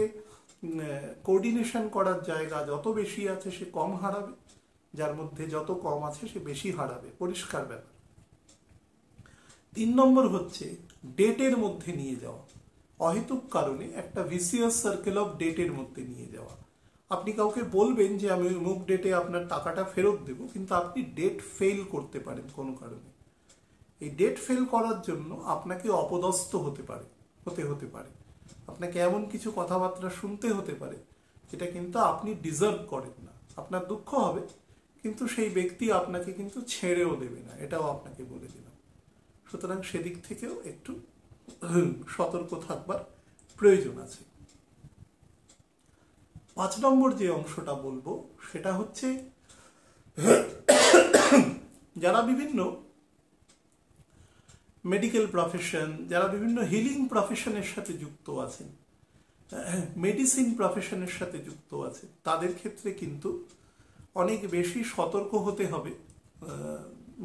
কোঅর্ডিনেশন করার জায়গা যত বেশি আছে সে কম হারাবে, যার মধ্যে যত কম আছে সে বেশি হারাবে, পরিষ্কার ব্যাপার। 3 নম্বর হচ্ছে ডেটের মধ্যে নিয়ে যাওয়া। অহেতুক কারণে একটা ভিসিয়াস সার্কেল অফ ডেটের মধ্যে নিয়ে যাওয়া। আপনি কাউকে বলবেন যে আমি অমুক ডেটে আপনার টাকাটা ফেরত দেব, কিন্তু আপনি ডেট ফেল করতে পারেন কোনো কারণে। এই ডেট ফেল করার জন্য আপনাকে অপদস্থ হতে পারে, আপনাকে এমন কিছু কথাবার্তা শুনতে হতে পারে যেটা কিন্তু আপনি ডিজার্ভ করেন না। আপনার দুঃখ হবে, কিন্তু সেই ব্যক্তি আপনাকে কিন্তু ছেড়েও দেবে না, এটাও আপনাকে বলে দিলাম। সুতরাং সেদিক থেকেও একটু সতর্ক থাকবার প্রয়োজন আছে। 5 নম্বর যে অংশটা বলবো সেটা হচ্ছে যারা বিভিন্ন মেডিকেল প্রফেশন, যারা বিভিন্ন হিলিং প্রফেশনের সাথে যুক্ত আছেন, মেডিসিন প্রফেশনের সাথে যুক্ত আছেন, তাদের ক্ষেত্রে কিন্তু অনেক বেশি সতর্ক হতে হবে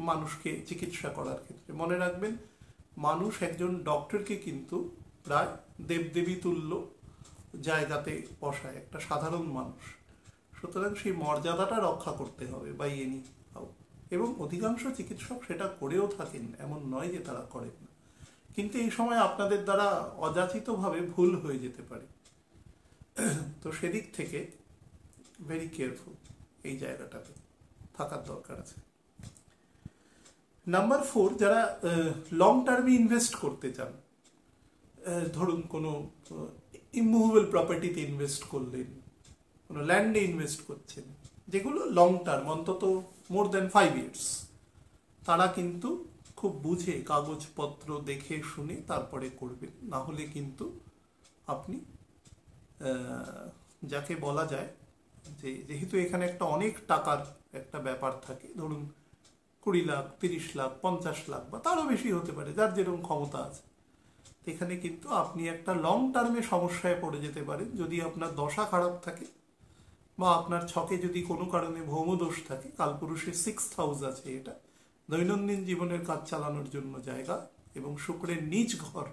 মানুষকে চিকিৎসা করার ক্ষেত্রে। মনে রাখবেন, মানুষ একজন ডক্টরকে কিন্তু প্রায় দেবদেবী তুল্য জায়গাতে বসায়, একটা সাধারণ মানুষ। সুতরাং সেই মর্যাদাটা রক্ষা করতে হবে বাই এনি হাউ। এবং অধিকাংশ চিকিৎসক সেটা করেও থাকেন, এমন নয় যে তারা করেন না, কিন্তু এই সময় আপনাদের দ্বারা অযাচিতভাবে ভুল হয়ে যেতে পারে। তো সেদিক থেকে ভেরি কেয়ারফুল, এই জায়গাটাতে থাকার দরকার আছে। নাম্বার 4, যারা লং টার্মে ইনভেস্ট করতে চান, ধরুন কোনো ইমুভেবল প্রপার্টিতে ইনভেস্ট করলেন, কোনো ল্যান্ডে ইনভেস্ট করছেন, যেগুলো লং টার্ম, অন্তত মোর দ্যান 5 years, তারা কিন্তু খুব বুঝে কাগজপত্র দেখে শুনে তারপরে করবেন। না হলে কিন্তু আপনি যাকে বলা যায় যে যেহেতু এখানে একটা অনেক টাকার একটা ব্যাপার থাকে, ধরুন 20 লাখ, 30 লাখ, 50 লাখ বা তারও বেশি হতে পারে, যার যেরকম ক্ষমতা আছে, এখানে কিন্তু আপনি একটা লং টার্মে সমস্যায় পড়ে যেতে পারেন যদি আপনার দশা খারাপ থাকে বা আপনার ছকে যদি কোনো কারণে ভৌমদোষ থাকে। কালপুরুষের 6th হাউস আছে, এটা দৈনন্দিন জীবনের কাজ চালানোর জন্য জায়গা এবং শুক্রের নিজ ঘর।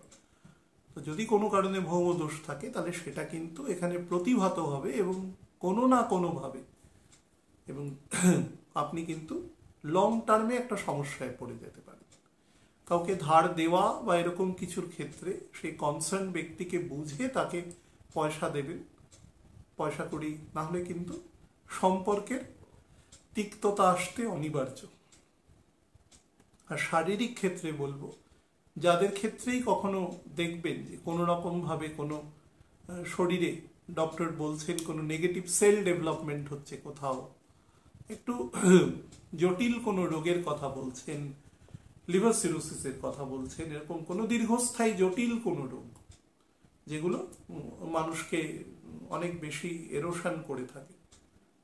তো যদি কোনো কারণে ভৌমদোষ থাকে তাহলে সেটা কিন্তু এখানে প্রতিভাত হবে এবং কোনো না কোনোভাবে, এবং আপনি কিন্তু লং টার্মে একটা সমস্যায় পড়ে যেতে পারেন। কাউকে ধার দেওয়া বা এরকম কিছুর ক্ষেত্রে সেই কনসার্ন ব্যক্তিকে বুঝে তাকে পয়সা দেবেন, পয়সা করি, না হলে কিন্তু সম্পর্কের তিক্ততা আসতে অনিবার্য। আর শারীরিক ক্ষেত্রে বলবো, যাদের ক্ষেত্রেই কখনো দেখবেন যে কোনো রকমভাবে কোনো শরীরে ডক্টর বলছেন কোনো নেগেটিভ সেল ডেভেলপমেন্ট হচ্ছে, কোথাও একটু জটিল কোনো রোগের কথা বলছেন, লিভার সিরোসিসের কথা বলছেন, এরকম কোনো দীর্ঘস্থায়ী জটিল কোনো রোগ যেগুলো মানুষকে অনেক বেশি এরোশন করে থাকে,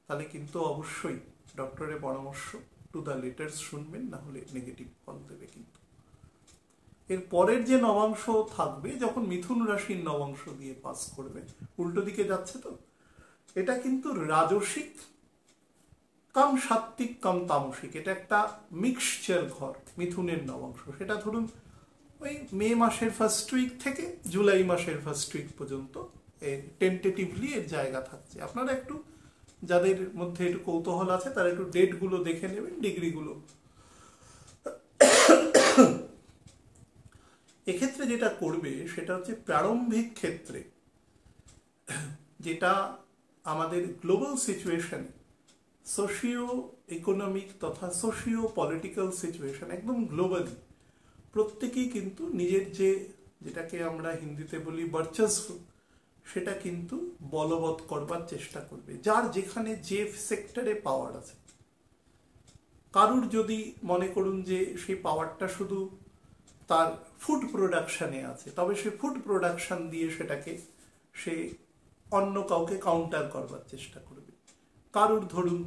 তাহলে কিন্তু অবশ্যই ডক্টরের পরামর্শ টু দ্য লেটার্স শুনবেন, না হলে নেগেটিভ ফল দেবে। কিন্তু এর পরের যে নবাংশ থাকবে, যখন মিথুন রাশির নবাংশ দিয়ে পাস করবে, উল্টো দিকে যাচ্ছে, তো এটা কিন্তু রাজসিক কাম সাত্ত্বিক কাম তামসিক, এটা একটা মিক্সচার ঘর মিথুনের নবাংশ। সেটা ধরুন ওই মে মাসের ফার্স্ট উইক থেকে জুলাই মাসের ফার্স্ট উইক পর্যন্ত টেন্টেটিভলি এর জায়গা থাকছে। আপনারা একটু, যাদের মধ্যে একটু কৌতূহল আছে, তারা একটু ডেটগুলো দেখে নেবেন, ডিগ্রিগুলো। এক্ষেত্রে যেটা করবে সেটা হচ্ছে প্রারম্ভিক ক্ষেত্রে, যেটা আমাদের গ্লোবাল সিচুয়েশন, সোশিও ইকোনমিক তথা সোশিও পলিটিক্যাল সিচুয়েশন একদম গ্লোবালি, প্রত্যেকেই কিন্তু নিজের যেটাকে আমরা হিন্দিতে বলি বর্চস্ব, সেটা কিন্তু বলবৎ করবার চেষ্টা করবে, যার যেখানে যে সেক্টরে পাওয়ার আছে। কারুর যদি মনে করুন যে সেই পাওয়ারটা শুধু তার ফুড প্রোডাকশানে আছে, তবে সে ফুড প্রোডাকশান দিয়ে সেটাকে সে অন্য কাউকে কাউন্টার করবার চেষ্টা করবে। কারুর ধরুন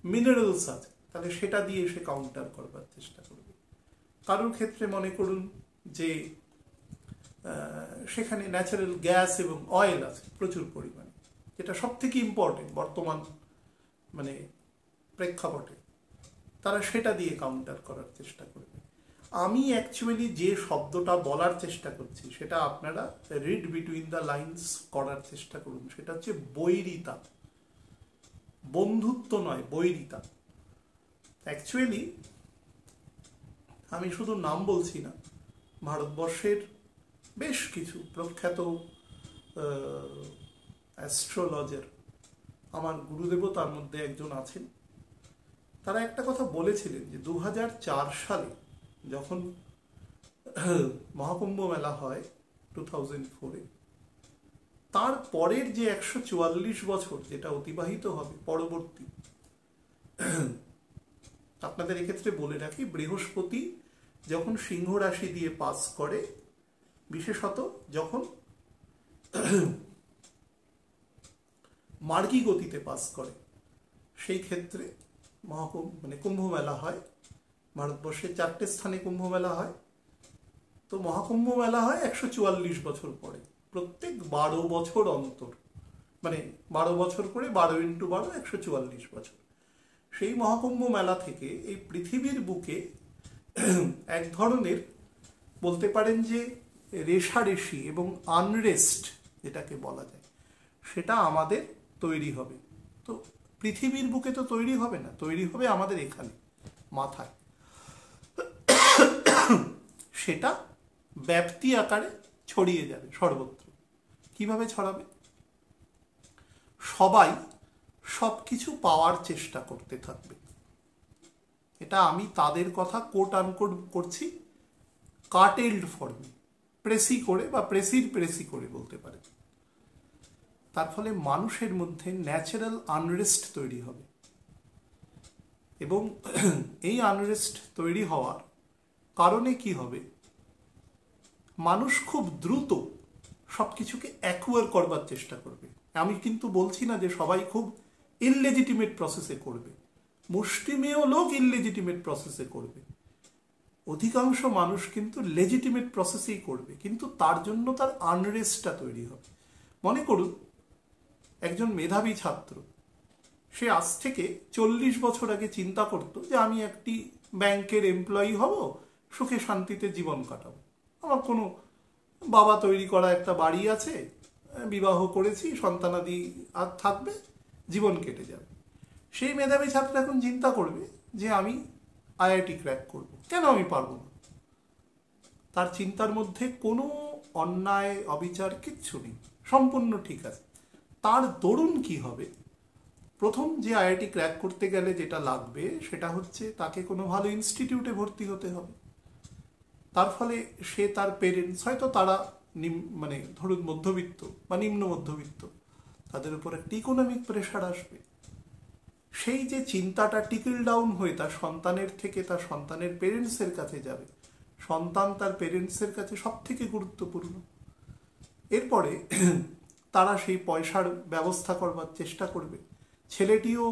মিনারেলস আছে, তাহলে সেটা দিয়ে সে কাউন্টার করবার চেষ্টা করবে। কারুর ক্ষেত্রে মনে করুন যে সেখানে ন্যাচারাল গ্যাস এবং অয়েল আছে প্রচুর পরিমাণে, যেটা সব থেকে ইম্পর্টেন্ট বর্তমান মানে প্রেক্ষাপটে, তারা সেটা দিয়ে কাউন্টার করার চেষ্টা করবে। আমি অ্যাকচুয়ালি যে শব্দটা বলার চেষ্টা করছি সেটা আপনারা রিড বিটুইন দ্য লাইন্স করার চেষ্টা করুন। সেটা হচ্ছে বৈরিতা, বন্ধুত্ব নয়, বৈরিতা। অ্যাকচুয়ালি আমি শুধু নাম বলছি না, ভারতবর্ষের বেশ কিছু প্রখ্যাত অ্যাস্ট্রোলজার, আমার গুরুদেবও তার মধ্যে একজন আছেন, তারা একটা কথা বলেছিলেন যে 2004 সালে যখন মহাকুম্ভ মেলা হয় 2004-এ, তার পরের যে 144 বছর যেটা অতিবাহিত হবে পরবর্তী, আপনাদের এক্ষেত্রে বলে রাখি, বৃহস্পতি যখন সিংহ রাশি দিয়ে পাস করে, বিশেষত যখন মার্গী গতিতে পাস করে, সেই ক্ষেত্রে কুম্ভ মেলা হয়। ভারতবর্ষে 4টে স্থানে কুম্ভ মেলা হয়, তো মহাকুম্ভ মেলা হয় 144 বছর পরে, প্রত্যেক 12 বছর অন্তর, 12 বছর করে 12 × 12 144 বছর। সেই মহাকুম্ভ মেলা থেকে এই পৃথিবীর বুকে এক ধরনের বলতে পারেন যে রেশারেশি এবং আনরেস্ট যেটাকে বলা যায়, সেটা আমাদের তৈরি হবে। তো পৃথিবীর বুকে তো তৈরি হবে না, তৈরি হবে আমাদের এখানে মাথায়। সেটা ব্যাপ্তি আকারে ছড়িয়ে যাবে সর্বত্র। কিভাবে ছড়াবে? সবাই সবকিছু পাওয়ার চেষ্টা করতে থাকবে। এটা আমি তাদের কথা কোট আনকোট করছি, কাটেলড ফর্মে, প্রেসি করে বা প্রেসি করে বলতে পারে। তার ফলে মানুষের মধ্যে ন্যাচারাল আনরেস্ট তৈরি হবে, এবং এই আনরেস্ট তৈরি হওয়ার কারণে কি হবে, মানুষ খুব দ্রুত সবকিছুকে অ্যাকুয়ার করবার চেষ্টা করবে। আমি কিন্তু বলছি না যে সবাই খুব ইললেজিটিমেট প্রসেসে করবে, মুষ্টিমেয় লোক ইললেজিটিমেট প্রসেসে করবে। অধিকাংশ মানুষ কিন্তু লেজিটিমেট প্রসেসেই করবে, কিন্তু তার জন্য তার আনরেস্টটা তৈরি হবে। মনে করুন একজন মেধাবী ছাত্র, সে আজ থেকে 40 বছর আগে চিন্তা করত যে আমি একটি ব্যাংকের এমপ্লয়ি হব, সুখে শান্তিতে জীবন কাটাবো, আমার কোনো বাবা তৈরি করা একটা বাড়ি আছে, বিবাহ করেছি, সন্তানাদি আর থাকবে, জীবন কেটে যাবে। সেই মেধাবী ছাত্র এখন চিন্তা করবে যে আমি আইআইটি ক্র্যাক করব, কেন আমি পারবো না? তার চিন্তার মধ্যে কোনো অন্যায় অবিচার কিচ্ছু নেই, সম্পূর্ণ ঠিক আছে। তার দরুন কি হবে? প্রথম যে আইআইটি ক্র্যাক করতে গেলে যেটা লাগবে সেটা হচ্ছে তাকে কোনো ভালো ইনস্টিটিউটে ভর্তি হতে হবে। তার ফলে সে তার পেরেন্টস, হয়তো তারা মানে ধরুন মধ্যবিত্ত বা নিম্ন মধ্যবিত্ত, তাদের উপর একটা ইকোনমিক প্রেশার আসবে। সেই যে চিন্তাটা টিকল ডাউন হয়ে তার সন্তানের থেকে তার সন্তানের পেরেন্টসের কাছে যাবে, সন্তান তার পেরেন্টসের কাছে সব থেকে গুরুত্বপূর্ণ। এরপরে তারা সেই পয়সার ব্যবস্থা করবার চেষ্টা করবে। ছেলেটিও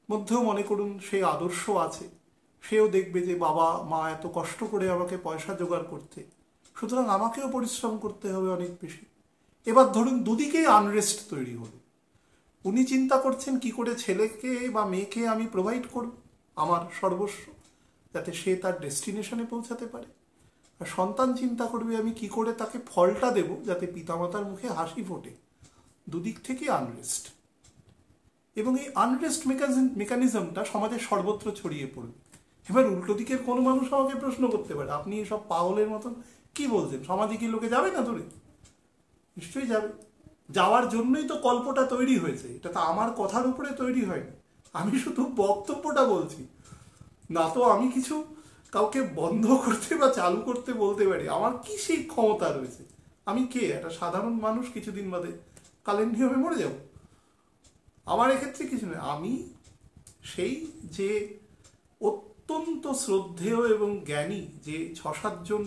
মধ্যেও মনে করুন সেই আদর্শ আছে, সেও দেখবে যে বাবা মা এত কষ্ট করে আমাকে পয়সা জোগাড় করতে, সুতরাং আমাকেও পরিশ্রম করতে হবে অনেক বেশি। এবার ধরুন দুদিকেই আনরেস্ট তৈরি হলো। উনি চিন্তা করছেন কি করে ছেলেকে বা মেয়েকে আমি প্রোভাইড করব আমার সর্বস্ব, যাতে সে তার ডেস্টিনেশনে পৌঁছাতে পারে। আর সন্তান চিন্তা করবে আমি কি করে তাকে ফলটা দেব যাতে পিতামাতার মুখে হাসি ফোটে। দুদিক থেকে আনরেস্ট, এবং এই আনরেস্ট মেকানিজমটা সমাজের সর্বত্র ছড়িয়ে পড়বে। এবার উল্টো দিকের কোনো মানুষ আমাকে প্রশ্ন করতে পারে, আপনি সব পাগলের মতন কি বলছেন, সমাজে কি লোকে যাবে না ধরে? নিশ্চয়ই যাবে। যাওয়ার জন্যই তো গল্পটা তৈরি হয়েছে, এটা তো আমার কথার উপরে তৈরি হয়নি, আমি শুধু বক্তব্যটা বলছি। না তো আমি কিছু কাউকে বন্ধ করতে বা চালু করতে বলতে পারি, আমার কি সেই ক্ষমতা রয়েছে? আমি কে? একটা সাধারণ মানুষ, কিছুদিন বাদে কালের নিয়মে মরে যাব। আমার এক্ষেত্রে কিছু নেই। আমি সেই যে অত্যন্ত শ্রদ্ধেয় এবং জ্ঞানী যে 6-7 জন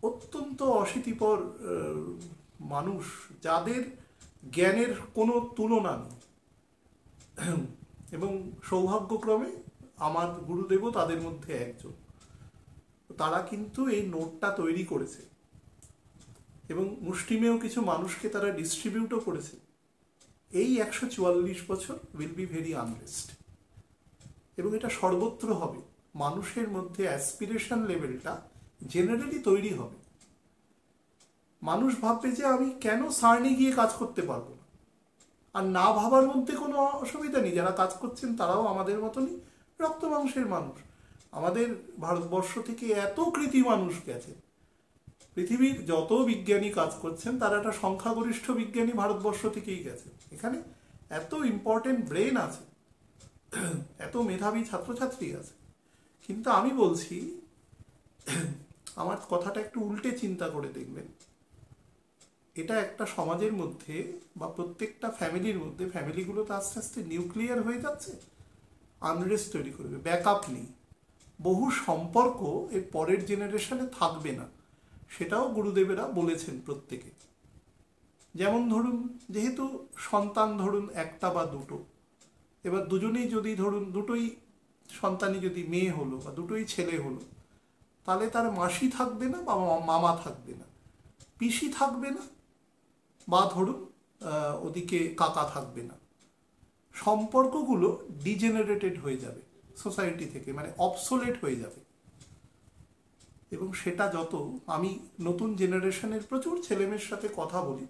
অত্যন্ত অশীতিপর মানুষ, যাদের জ্ঞানের কোনো তুলনা নেই, এবং সৌভাগ্যক্রমে আমার গুরুদেবও তাদের মধ্যে একজন, তারা কিন্তু এই নোটটা তৈরি করেছে এবং মুষ্টিমেয় কিছু মানুষকে তারা ডিস্ট্রিবিউটও করেছে। এই 144 বছর উইল বি ভেরি আনরেস্ট, এবং এটা সর্বত্র হবে। মানুষের মধ্যে অ্যাসপিরেশন লেভেলটা জেনারেলি তৈরি হবে। মানুষ ভাববে যে আমি কেন সার্নে গিয়ে কাজ করতে পারবো না, আর না ভাবার মধ্যে কোনো অসুবিধা নেই। যারা কাজ করছেন তারাও আমাদের মতনই রক্ত মাংসের মানুষ। আমাদের ভারতবর্ষ থেকে এত কৃতি মানুষ গেছে, পৃথিবীর যত বিজ্ঞানী কাজ করছেন তারা একটা সংখ্যাগরিষ্ঠ বিজ্ঞানী ভারতবর্ষ থেকেই গেছে। এখানে এত ইম্পর্টেন্ট ব্রেন আছে, এত মেধাবী ছাত্রছাত্রী আছে। কিন্তু আমি বলছি, আমার কথাটা একটু উল্টে চিন্তা করে দেখবেন, এটা একটা সমাজের মধ্যে বা প্রত্যেকটা ফ্যামিলির মধ্যে, ফ্যামিলিগুলো তো আস্তে আস্তে নিউক্লিয়ার হয়ে যাচ্ছে, আনরেস্ট তৈরি করবে। ব্যাকআপ নেই, বহু সম্পর্ক এর পরের জেনারেশনে থাকবে না, সেটাও গুরুদেবেরা বলেছেন প্রত্যেকে। যেমন ধরুন, যেহেতু সন্তান ধরুন একটা বা দুটো, এবার দুজনেই যদি ধরুন দুটোই সন্তানই যদি মেয়ে হলো বা দুটোই ছেলে হলো, তাহলে তার মাসি থাকবে না বা মামা থাকবে না, পিসি থাকবে না, বা ধরুন ওদিকে কাকা থাকবে না। সম্পর্কগুলো ডিজেনারেটেড হয়ে যাবে সোসাইটি থেকে, মানে অবসোলেট হয়ে যাবে। এবং সেটা যত, আমি নতুন জেনারেশনের প্রচুর ছেলেমেয়ের সাথে কথা বলি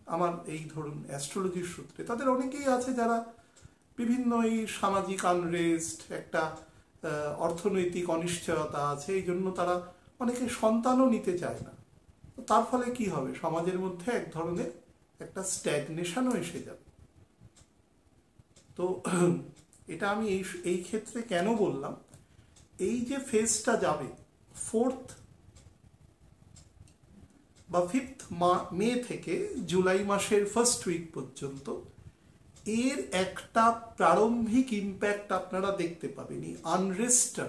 আমার এই ধরুন অ্যাস্ট্রোলজির সূত্রে, তাদের অনেকেই আছে যারা বিভিন্ন এই সামাজিক আনরেস্ট, একটা অর্থনৈতিক অনিশ্চয়তা আছে, এই জন্য তারা অনেকে সন্তানও নিতে চায় না। তার ফলে কি হবে, সমাজের মধ্যে এক ধরনের একটা স্ট্যাগনেশনও এসে যাবে। তো এটা আমি এই ক্ষেত্রে কেন বললাম, এই যে ফেজটা যাবে 4th বা 5th মে থেকে জুলাই মাসের ফার্স্ট উইক পর্যন্ত, এর একটা প্রারম্ভিক ইম্প্যাক্ট আপনারা দেখতে পাবেন। এই আনরেস্টটা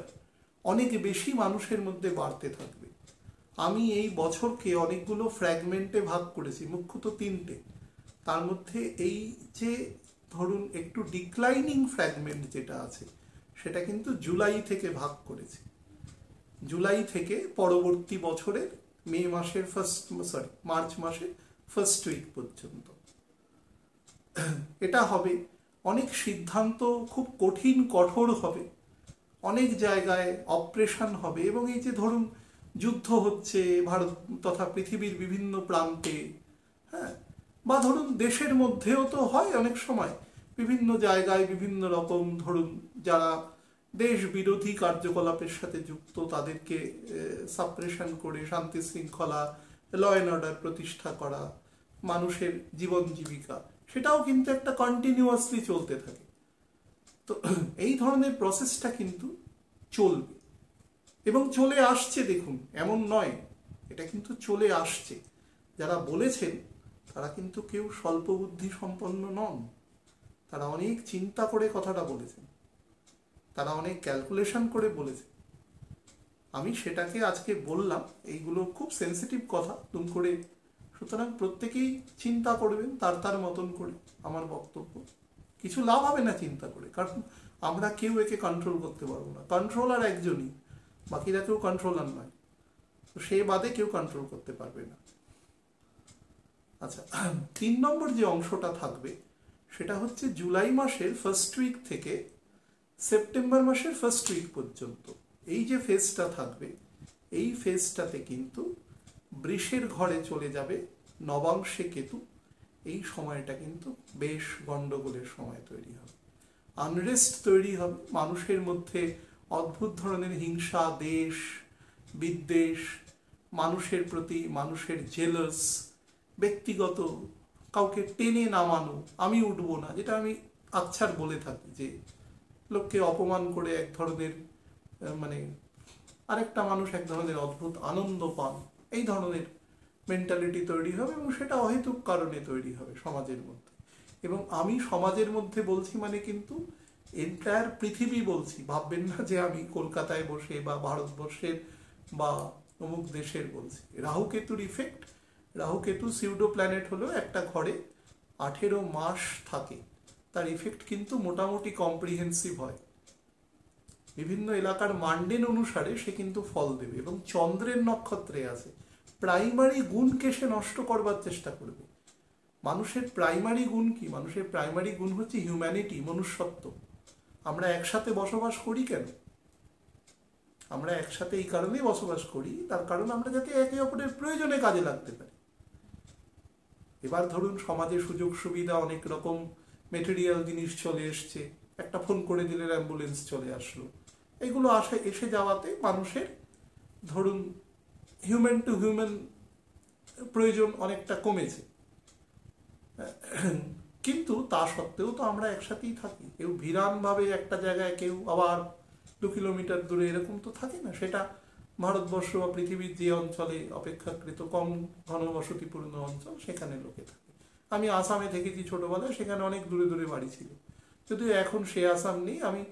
অনেক বেশি মানুষের মধ্যে বাড়তে থাকবে। আমি এই বছরকে অনেকগুলো ফ্র্যাগমেন্টে ভাগ করেছি, মুখ্যত 3টে। তার মধ্যে এই যে ধরুন একটু ডিক্লাইনিং ফ্র্যাগমেন্ট যেটা আছে সেটা কিন্তু জুলাই থেকে ভাগ করেছে। জুলাই থেকে পরবর্তী বছরের মার্চ মাসের ফার্স্ট উইক পর্যন্ত এটা হবে। অনেক সিদ্ধান্ত খুব কঠিন কঠোর হবে, অনেক জায়গায় অপারেশন হবে, এবং এই যে ধরুন যুদ্ধ হচ্ছে ভারত তথা পৃথিবীর বিভিন্ন প্রান্তে, হ্যাঁ, বা ধরুন দেশের মধ্যেও তো হয় অনেক সময় বিভিন্ন জায়গায় বিভিন্ন রকম, ধরুন যারা দেশ বিরোধী কার্যকলাপের সাথে যুক্ত তাদেরকে সাপ্রেশন করে শান্তি শৃঙ্খলা, ল অ্যান্ড অর্ডার প্রতিষ্ঠা করা, মানুষের জীবন জীবিকা, সেটাও কিন্তু একটা কন্টিনিউয়াসলি চলতে থাকে। তো এই ধরনের প্রসেসটা কিন্তু চলবে এবং চলে আসছে। দেখুন, এমন নয়, এটা কিন্তু চলে আসছে। যারা বলেছেন তারা কিন্তু কেউ স্বল্প বুদ্ধি সম্পন্ন নন, তারা অনেক চিন্তা করে কথাটা বলেছেন, তারা অনেক ক্যালকুলেশন করে বলেছেন। আমি সেটাকে আজকে বললাম, এইগুলো খুব সেন্সিটিভ কথা তুম করে, সুতরাং প্রত্যেকেই চিন্তা করবেন তার তার মতন করে। আমার বক্তব্য, কিছু লাভ হবে না চিন্তা করে, কারণ আমরা কেউ একে কন্ট্রোল করতে পারবো না। কন্ট্রোলার একজনই, বাকিরা কেউ কন্ট্রোলার নয়, তো সে বাদে কেউ কন্ট্রোল করতে পারবে না। আচ্ছা, 3 নম্বর যে অংশটা থাকবে সেটা হচ্ছে জুলাই মাসের ফার্স্ট উইক থেকে সেপ্টেম্বর মাসের ফার্স্ট উইক পর্যন্ত। এই যে ফেজটা থাকবে, এই ফেজটাতে কিন্তু বৃষের ঘরে চলে যাবে নবাংশে কেতু। এই সময়টা কিন্তু বেশ গন্ডগোলের সময় তৈরি হবে, আনরেস্ট তৈরি হবে, মানুষের মধ্যে অদ্ভুত ধরনের হিংসা, দেশ বিদ্বেষ, মানুষের প্রতি মানুষের জেলাস, ব্যক্তিগত কাউকে টেনে নামানো, আমি উঠবো না, যেটা আমি আচ্ছার বলে থাকি, যে লোককে অপমান করে এক ধরনের মানে আরেকটা মানুষ এক ধরনের অদ্ভুত আনন্দ পান, এই ধরনের মেন্টালিটি তৈরি হবে, এবং সেটা অহেতুক কারণে তৈরি হবে সমাজের মধ্যে। এবং আমি সমাজের মধ্যে বলছি মানে কিন্তু এন্টায়ার পৃথিবী বলছি, ভাববেন না যে আমি কলকাতায় বসে বা ভারতবর্ষের বা অমুক দেশের বলছি। রাহুকেতুর ইফেক্ট, রাহুকেতু সিউডো প্ল্যানেট হলেও একটা ঘরে 18 মাস থাকে, তার ইফেক্ট কিন্তু মোটামুটি কম্প্রিহেন্সিভ হয়। বিভিন্ন এলাকার মান্ডেন অনুসারে সে কিন্তু ফল দেবে, এবং চন্দ্রের নক্ষত্রে আছে। প্রাইমারি গুণকে সে নষ্ট করবার চেষ্টা করবে। মানুষের প্রাইমারি গুণ কি? মানুষের প্রাইমারি গুণ হচ্ছে হিউম্যানিটি, মনুষ্যত্ব। আমরা একসাথে বসবাস করি কেন? আমরা একসাথে এই কারণেই বসবাস করি, তার কারণ আমরা যাতে একে অপরের প্রয়োজনে কাজে লাগতে পারি। এবার ধরুন সমাজে সুযোগ সুবিধা, অনেক রকম মেটেরিয়াল জিনিস চলে এসছে, একটা ফোন করে দিলে অ্যাম্বুলেন্স চলে আসলো, এগুলো এসে যাওয়াতে মানুষের ধরুন হিউম্যান টু হিউম্যান প্রয়োজন অনেকটা কমেছে। কিন্তু তা সত্ত্বেও তো আমরা একসাথেই থাকি, কেউ ভিরানভাবে একটা জায়গায়, কেউ আবার 2 কিলোমিটার দূরে, এরকম তো থাকে না। সেটা ভারতবর্ষ বা পৃথিবীর যে অঞ্চলে অপেক্ষাকৃত কম ঘনবসতিপূর্ণ অঞ্চল, সেখানে লোকে থাকে। আমি আসামে থেকেছি ছোটবেলায়, সেখানে অনেক দূরে দূরে বাড়ি ছিল, যদিও এখন সে আসাম নেই। আমি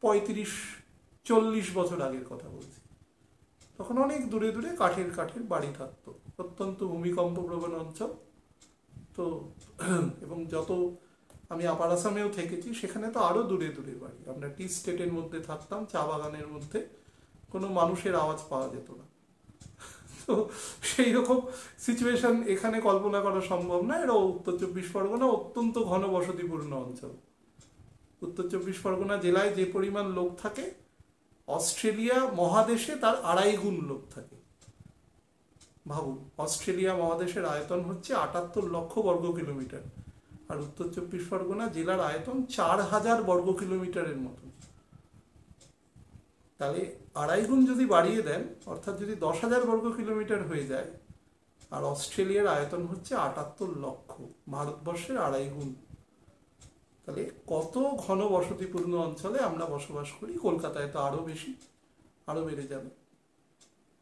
35-40 বছর আগের কথা বলছি, তখন অনেক দূরে দূরে কাঠের বাড়ি থাকতো, অত্যন্ত ভূমিকম্প প্রবণ অঞ্চল। তো এবং যত আমি আপার আসামেও থেকেছি, সেখানে তো আরো দূরে দূরে বাড়ি। আমরা টি স্টেটের মধ্যে থাকতাম, চা বাগানের মধ্যে, কোনো মানুষের আওয়াজ পাওয়া যেত না। তো সেই রকম সিচুয়েশন এখানে কল্পনা করা সম্ভব না। এরা উত্তর 24 পরগনা অত্যন্ত ঘনবসতিপূর্ণ অঞ্চল। উত্তর 24 পরগনা জেলায় যে পরিমাণ লোক থাকে, অস্ট্রেলিয়া মহাদেশে তার 2.5 গুণ লোক থাকে। ভাবুন, অস্ট্রেলিয়া মহাদেশের আয়তন হচ্ছে 78 লক্ষ বর্গ কিলোমিটার, আর উত্তর 24 পরগনা জেলার আয়তন 4000 বর্গ কিলোমিটারের মতো। তাহলে 2.5 গুণ যদি বাড়িয়ে দেন, অর্থাৎ যদি 10,000 বর্গ কিলোমিটার হয়ে যায়, আর অস্ট্রেলিয়ার আয়তন হচ্ছে 78 লক্ষ, ভারতবর্ষের 2.5 গুণ, তাহলে কত ঘন বসতিপূর্ণ অঞ্চলে আমরা বসবাস করি। কলকাতায় তো আরো বেশি, আরো বেড়ে যাবে।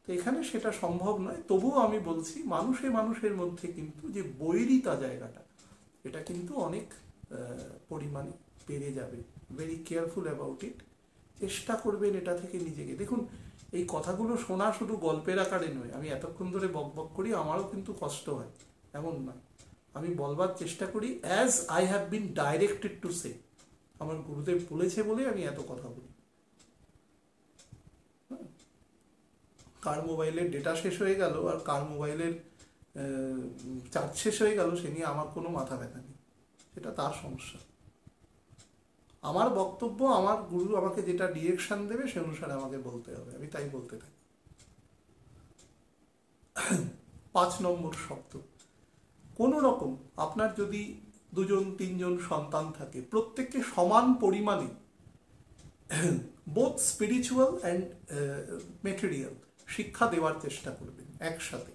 তো এখানে সেটা সম্ভব নয়। তবুও আমি বলছি, মানুষের মধ্যে কিন্তু যে বৈরিতা জায়গাটা, এটা কিন্তু অনেক পরিমাণে বেড়ে যাবে। Very careful about it. চেষ্টা করবেন এটা থেকে নিজেকে। দেখুন, এই কথাগুলো শোনা শুধু গল্পের আকারে নয়, আমি এতক্ষণ ধরে বক বক করি, আমারও কিন্তু কষ্ট হয়, এমন নয়। আমি বলবার চেষ্টা করি as I have been directed to say. আমার গুরুদেব বলেছে বলে আমি এত কথা বলি। কার মোবাইলের ডেটা শেষ হয়ে গেল আর কার মোবাইলের চার্জ শেষ হয়ে গেল সে নিয়ে আমার কোনো মাথা ব্যথা নেই, সেটা তার সমস্যা। আমার বক্তব্য, আমার গুরু আমাকে যেটা ডিরেকশন দেবে সে অনুসারে আমাকে বলতে হবে, আমি তাই বলতে থাকি। 5 নম্বর শব্দ, কোনো রকম আপনার যদি 2-3 সন্তান থাকে, প্রত্যেককে সমান পরিমাণে বোথ স্পিরিচুয়াল অ্যান্ড মেটেরিয়াল শিক্ষা দেওয়ার চেষ্টা করবেন একসাথে,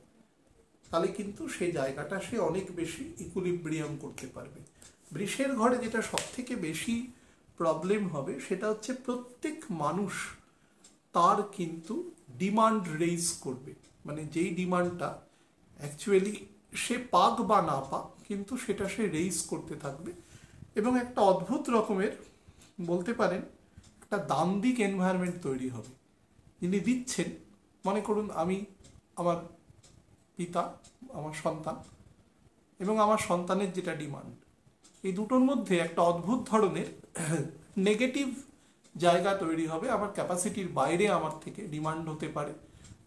তাহলে কিন্তু সেই জায়গাটা সে অনেক বেশি ইকুইলিব্রিয়াম করতে পারবে। বৃষের ঘরে যেটা সব থেকে বেশি প্রবলেম হবে সেটা হচ্ছে প্রত্যেক মানুষ তার কিন্তু ডিমান্ড রেইজ করবে, মানে যেই ডিমান্ডটা অ্যাকচুয়ালি সে পাক বা না পাক কিন্তু সেটা সে রেইজ করতে থাকবে, এবং একটা অদ্ভুত রকমের বলতে পারেন একটা দান্দিক এনভায়রনমেন্ট তৈরি হবে। যিনি দিচ্ছেন, মনে করুন আমি আমার পিতা, আমার সন্তান এবং আমার সন্তানের যেটা ডিমান্ড, এই দুটোর মধ্যে একটা অদ্ভুত ধরনের নেগেটিভ জায়গা তৈরি হবে। আমার ক্যাপাসিটির বাইরে আমার থেকে ডিমান্ড হতে পারে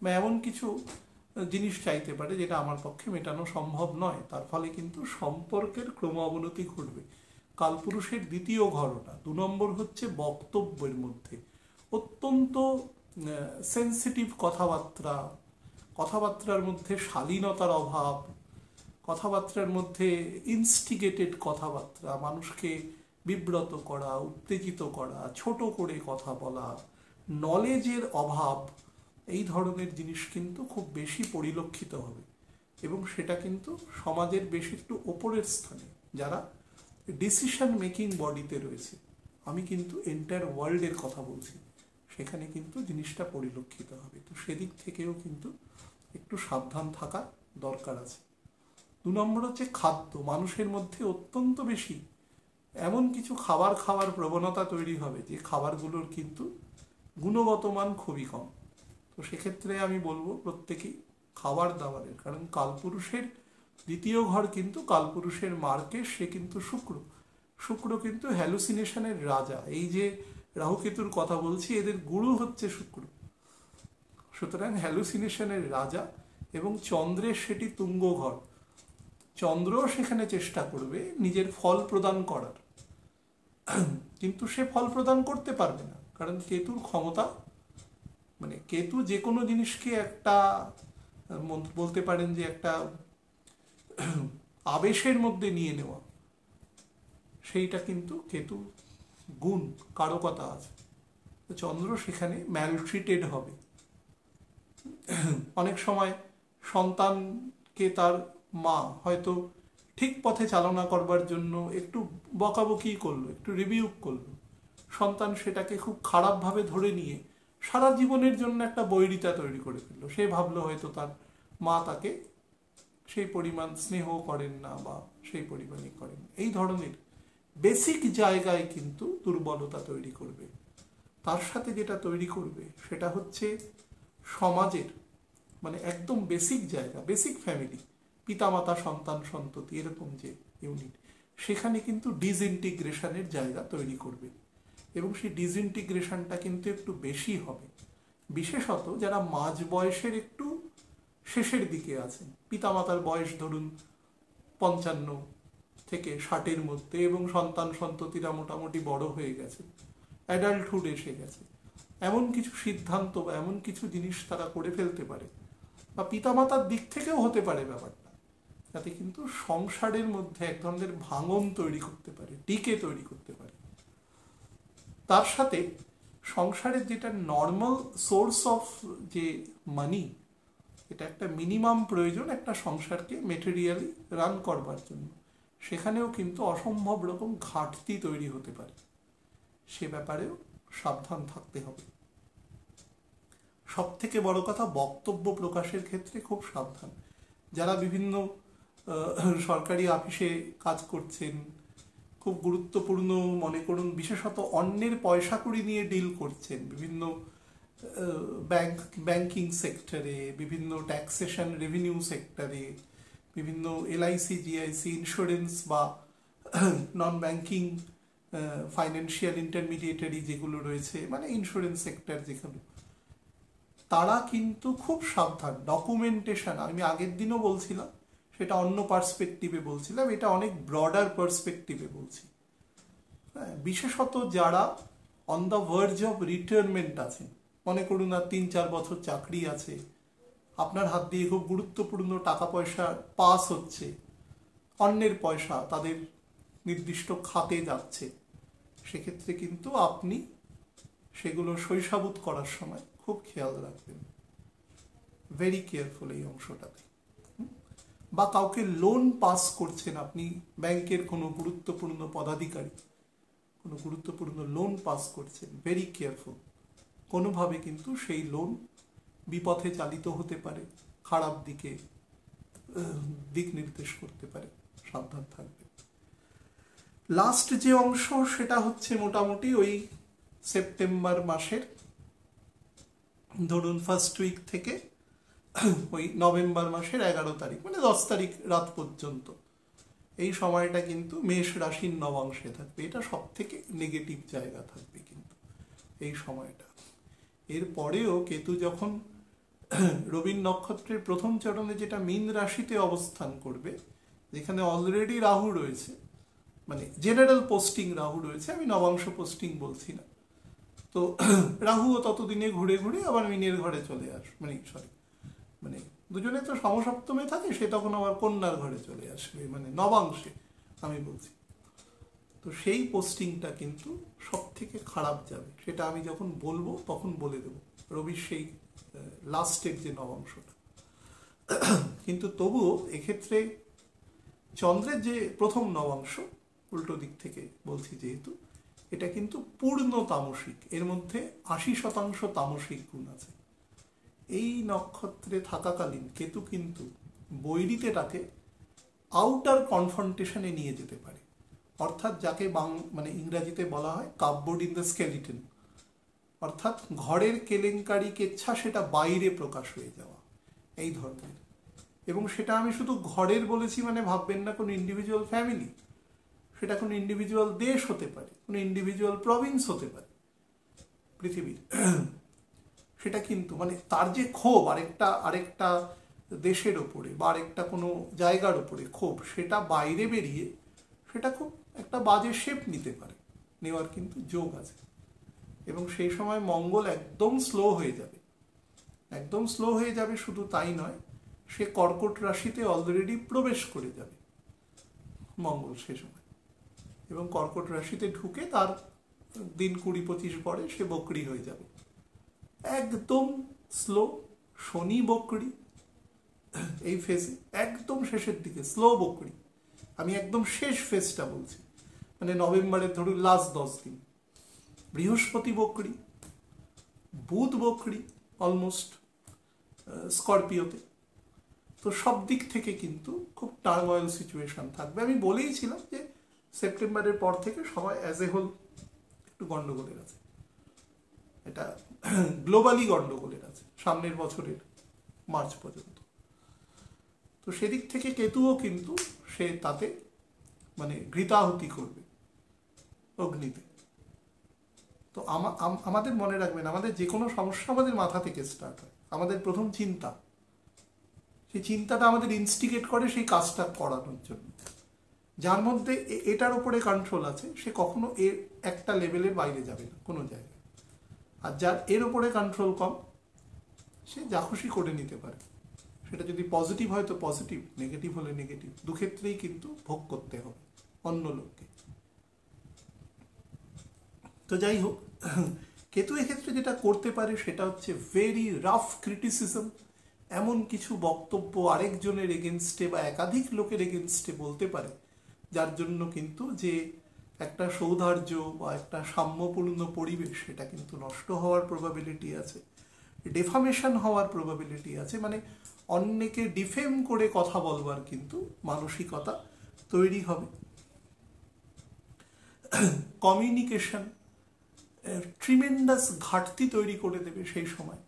বা এমন কিছু জিনিস চাইতে পারে যেটা আমার পক্ষে মেটানো সম্ভব নয়। তার ফলে কিন্তু সম্পর্কের ক্রম অবনতি ঘটবে। কালপুরুষের দ্বিতীয় ঘরটা 2 নম্বর হচ্ছে বক্তব্যের মধ্যে অত্যন্ত সেন্সিটিভ কথাবার্তার মধ্যে শালীনতার অভাব, কথাবার্তার মধ্যে ইনস্টিগেটেড কথাবার্তা, মানুষকে বিব্রত করা, উত্তেজিত করা, ছোট করে কথা বলা, নলেজের অভাব, এই ধরনের জিনিস কিন্তু খুব বেশি পরিলক্ষিত হবে। এবং সেটা কিন্তু সমাজের বেশ একটু ওপরের স্থানে যারা ডিসিশন মেকিং বডিতে রয়েছে, আমি কিন্তু এন্টায়ার ওয়ার্ল্ডের কথা বলছি, সেখানে কিন্তু জিনিসটা পরিলক্ষিত হবে। তো সেদিক থেকেও কিন্তু একটু সাবধান থাকা দরকার আছে। 2 নম্বর হচ্ছে খাদ্য। মানুষের মধ্যে অত্যন্ত বেশি এমন কিছু খাবার খাওয়ার প্রবণতা তৈরি হবে যে খাবারগুলোর কিন্তু গুণগত মান খুবই কম। তো সেক্ষেত্রে আমি বলবো প্রত্যেকেই খাবার দাবারের, কারণ কালপুরুষের দ্বিতীয় ঘর কিন্তু কালপুরুষের মার্কেশ, সে কিন্তু শুক্র কিন্তু হ্যালুসিনেশনের রাজা। এই যে রাহুকেতুর কথা বলছি, এদের গুরু হচ্ছে শুক্র, সুতরাং হ্যালুসিনেশনের রাজা। এবং চন্দ্রের সেটি তুঙ্গ ঘর, চন্দ্র সেখানে চেষ্টা করবে নিজের ফল প্রদান করার, কিন্তু সে ফল প্রদান করতে পারবে না, কারণ কেতুর ক্ষমতা, মানে কেতু যে কোনো জিনিসকে একটা বলতে পারেন যে একটা আবেশের মধ্যে নিয়ে নেওয়া, সেইটা কিন্তু কেতু গুণ কারকতা আছে। চন্দ্র সেখানে ম্যালট্রিটেড হবে। অনেক সময় সন্তানকে তার মা হয়তো ঠিক পথে চালনা করবার জন্য একটু বকাবকি করলো, একটু রিভিউ করলো, সন্তান সেটাকে খুব খারাপভাবে ধরে নিয়ে সারা জীবনের জন্য একটা বৈরিতা তৈরি করে ফেললো। সে ভাবলো হয়তো তার মা তাকে সেই পরিমাণ স্নেহ করেন না বা সেই পরিমাণই করেন। এই ধরনের বেসিক জায়গায় কিন্তু দুর্বলতা তৈরি করবে। তার সাথে যেটা তৈরি করবে সেটা হচ্ছে সমাজের, মানে একদম বেসিক জায়গা, বেসিক ফ্যামিলি, পিতামাতা সন্তান সন্ততি এরকম যে ইউনিট, সেখানে কিন্তু ডিসইন্টিগ্রেশনের জায়গা তৈরি করবে। এবং সেই ডিসইন্টিগ্রেশনটা কিন্তু একটু বেশি হবে, বিশেষত যারা মাঝ বয়সের একটু শেষের দিকে আছেন। পিতামাতার বয়স ধরুন 55 থেকে 60-এর মধ্যে, এবং সন্তান সন্ততিরা মোটামুটি বড় হয়ে গেছে, অ্যাডাল্টহুড এসে গেছে, এমন কিছু সিদ্ধান্ত বা এমন কিছু জিনিস তারা করে ফেলতে পারে, বা পিতামাতার দিক থেকেও হতে পারে ব্যাপারটা, যাতে কিন্তু সংসারের মধ্যে এক ধরনের ভাঙন তৈরি করতে পারে, ডিকে তৈরি করতে পারে। তার সাথে সংসারের যেটা নর্মাল সোর্স অফ যে মানি, এটা একটা মিনিমাম প্রয়োজন একটা সংসারকে মেটেরিয়ালি রান করবার জন্য, সেখানেও কিন্তু অসম্ভব রকম ঘাটতি তৈরি হতে পারে। সে ব্যাপারেও সাবধান থাকতে হবে। সব থেকে বড় কথা, বক্তব্য প্রকাশের ক্ষেত্রে খুব সাবধান। যারা বিভিন্ন সরকারি অফিসে কাজ করছেন, খুব গুরুত্বপূর্ণ মনে করুন, বিশেষত অন্যের পয়সা কড়ি নিয়ে ডিল করছেন, বিভিন্ন ব্যাংকিং সেক্টরে, বিভিন্ন ট্যাক্সেশন রেভিনিউ সেক্টরে, বিভিন্ন এলআইসি, জিআইসি, ইন্স্যুরেন্স বা নন ব্যাংকিং ফাইন্যান্সিয়াল ইন্টারমিডিয়েটারি যেগুলো রয়েছে, মানে ইন্স্যুরেন্স সেক্টর যেগুলো, তারা কিন্তু খুব সাবধান। ডকুমেন্টেশন, আমি আগের দিনও বলছিলাম, সেটা অন্য পার্সপেক্টিভে বলছিলাম, এটা অনেক ব্রডার পার্সপেক্টিভে বলছি। হ্যাঁ, বিশেষত যারা on the verge of retirement আছেন, মনে করুন আর 3-4 বছর চাকরি আছে, আপনার হাত দিয়ে খুব গুরুত্বপূর্ণ টাকা পয়সা পাস হচ্ছে, অন্যের পয়সা তাদের নির্দিষ্ট খাতে যাচ্ছে, সেক্ষেত্রে কিন্তু আপনি সেগুলো শৈশাবুত করার সময় খুব খেয়াল রাখবেন, ভেরি কেয়ারফুল এই অংশটাতে। বা কাউকে লোন পাস করছেন আপনি, ব্যাংকের কোনো গুরুত্বপূর্ণ পদাধিকারী কোনো গুরুত্বপূর্ণ লোন পাস করছেন, ভেরি কেয়ারফুল। কোনোভাবে কিন্তু সেই লোন বিপথে চালিত হতে পারে, খারাপ দিকে দিক নির্দেশ করতে পারে, সাবধান থাকবে। লাস্ট যে অংশ সেটা হচ্ছে মোটামুটি ওই সেপ্টেম্বর মাসের ধরুন ফার্স্ট উইক থেকে ওই নভেম্বর মাসের 11 তারিখ, মানে 10 তারিখ রাত পর্যন্ত, এই সময়টা কিন্তু মেষ রাশির নবাংশে থাকবে। এটা সব থেকে নেগেটিভ জায়গা থাকবে কিন্তু এই সময়টা। এরপরেও কেতু যখন রবির নক্ষত্রের প্রথম চরণে, যেটা মীন রাশিতে অবস্থান করবে, যেখানে অলরেডি রাহু রয়েছে, মানে জেনারেল পোস্টিং রাহু রয়েছে, আমি নবাংশ পোস্টিং বলছি না, তো রাহুও ততদিনে ঘুরে ঘুরে আবার মীনের ঘরে চলে আসবে, মানে দুজনে তো সমসপ্তমে থাকে, সে তখন আবার কন্যার ঘরে চলে আসবে, মানে নবাংশে আমি বলছি। তো সেই পোস্টিংটা কিন্তু সব থেকে খারাপ যাবে, সেটা আমি যখন বলবো তখন বলে দেবো, রবির সেই লাস্টের যে নবাংশটা। কিন্তু তবুও এক্ষেত্রে চন্দ্রের যে প্রথম নবাংশ, উল্টো দিক থেকে বলছি যেহেতু, এটা কিন্তু পূর্ণ তামসিক, এর মধ্যে 80% তামসিক গুণ আছে। এই নক্ষত্রে থাকাকালীন কেতু কিন্তু বৈরিতেটাকে আউটার কনফ্রন্টেশনে নিয়ে যেতে পারে, অর্থাৎ যাকে মানে ইংরাজিতে বলা হয় কাপবোর্ড ইন দ্য স্কেলিটন, অর্থাৎ ঘরের কেলেঙ্কারি কেচ্ছা সেটা বাইরে প্রকাশ হয়ে যাওয়া, এই ধরনের। এবং সেটা আমি শুধু ঘরের বলেছি মানে ভাববেন না কোনো ইন্ডিভিজুয়াল ফ্যামিলি, সেটা কোনো ইন্ডিভিজুয়াল দেশ হতে পারে, কোনো ইন্ডিভিজুয়াল প্রভিন্স হতে পারে পৃথিবীর। সেটা কিন্তু মানে তার যে ক্ষোভ আরেকটা দেশের ওপরে বা আরেকটা কোনো জায়গার ওপরে ক্ষোভ, সেটা বাইরে বেরিয়ে সেটা খুব একটা বাজে শেপ নিতে পারে, নেওয়ার কিন্তু যোগ আছে। এবং সেই সময় মঙ্গল একদম স্লো হয়ে যাবে, একদম স্লো হয়ে যাবে। শুধু তাই নয়, সে কর্কট রাশিতে অলরেডি প্রবেশ করে যাবে মঙ্গল সে সময়, এবং কর্কট রাশিতে ঢুকে তার দিন 20-25 পরে সে বকরি হয়ে যাবে, একদম স্লো। শনি বকরি এই ফেজে একদম শেষের দিকে, স্লো বকরি। আমি একদম শেষ ফেজটা বলছি, মানে নভেম্বরের ধরুন লাস্ট 10 দিন। বৃহস্পতি বকরি, বুধ বকরি অলমোস্ট স্করপিওতে। তো সব দিক থেকে কিন্তু খুব টার্ময়েল সিচুয়েশন থাকবে। আমি বলেইছিলাম যে সেপ্টেম্বরের পর থেকে সবাই অ্যাজ এ হোল একটু গন্ডগোলের আছে, এটা গ্লোবালি গন্ডগোলের আছে সামনের বছরের মার্চ পর্যন্ত। তো সেদিক থেকে কেতুও কিন্তু সে তাতে মানে ঘৃতাহুতি করবে অগ্নিতে। তো আমাদের মনে রাখবেন, আমাদের যে কোনো সমস্যা আমাদের মাথা থেকে স্টার্ট হয়। আমাদের প্রথম চিন্তা, সেই চিন্তাটা আমাদের ইনস্টিগেট করে সেই কাজটা করানোর জন্য। যার মধ্যে এটার উপরে কন্ট্রোল আছে, সে কখনো এর একটা লেভেলের বাইরে যাবে না কোনো জায়গায়। আর যার এর উপরে কন্ট্রোল কম, সে যা খুশি করে নিতে পারে। সেটা যদি পজিটিভ হয় তো পজিটিভ, নেগেটিভ হলে নেগেটিভ, দুক্ষেত্রেই কিন্তু ভোগ করতে হবে অন্য লোককে। তো যাই হোক, কেতু এক্ষেত্রে যেটা করতে পারে সেটা হচ্ছে ভেরি রাফ ক্রিটিসিজম, এমন কিছু বক্তব্য আরেকজনের এগেনস্টে বা একাধিক লোকের এগেনস্টে বলতে পারে, যার জন্য কিন্তু যে একটা সৌহার্দ্য বা একটা সাম্যপূর্ণ পরিবেশ সেটা কিন্তু নষ্ট হওয়ার প্রবাবিলিটি আছে, ডেফামেশন হওয়ার প্রবাবিলিটি আছে। মানে অন্যকে ডিফেম করে কথা বলবার কিন্তু মানসিকতা তৈরি হবে। কমিউনিকেশন ট্রিমেন্ডাস ঘাটতি তৈরি করে দেবে সেই সময়।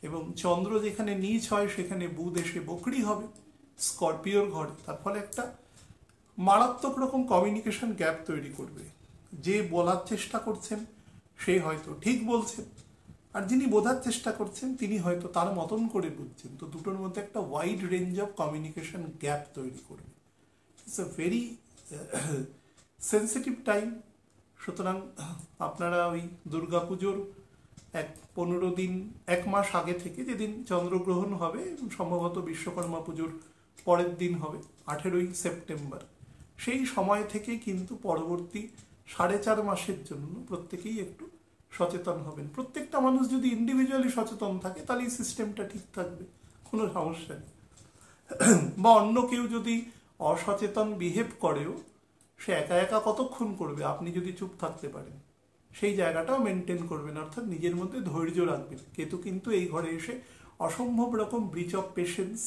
এবং চন্দ্র যেখানে নীচ হয় সেখানে বুধ এসে বকরি হবে, স্করপিওর ঘরে, তার ফলে একটা মারাত্মক রকম কমিউনিকেশন গ্যাপ তৈরি করবে। যে বলার চেষ্টা করছেন সে হয়তো ঠিক বলছেন, আর যিনি বোঝার চেষ্টা করছেন তিনি হয়তো তার মতন করে বুঝছেন। তো দুটোর মধ্যে একটা wide range of communication gap তৈরি করবে। It's a very sensitive time. সুতরাং আপনারা ওই দুর্গাপুজোর 15 দিন 1 মাস আগে থেকে, যেদিন চন্দ্রগ্রহণ হবে, সম্ভবত বিশ্বকর্মা পুজোর পরের দিন হবে 18ই সেপ্টেম্বর, সেই সময় থেকে কিন্তু পরবর্তী 4.5 মাসের জন্য প্রত্যেকেই একটু সচেতন হবেন। প্রত্যেকটা মানুষ যদি ইন্ডিভিজুয়ালি সচেতন থাকে তাহলে এই সিস্টেমটা ঠিক থাকবে, কোনো সমস্যা নেই। বা অন্য কেউ যদি অসচেতন বিহেভ করেও, সে একা একা কতক্ষণ করবে, আপনি যদি চুপ থাকতে পারেন সেই জায়গাটাও মেনটেন করবেন, অর্থাৎ নিজের মধ্যে ধৈর্য রাখবেন। কেতু কিন্তু এই ঘরে এসে অসম্ভব রকম ব্রিচ অফ পেশেন্স,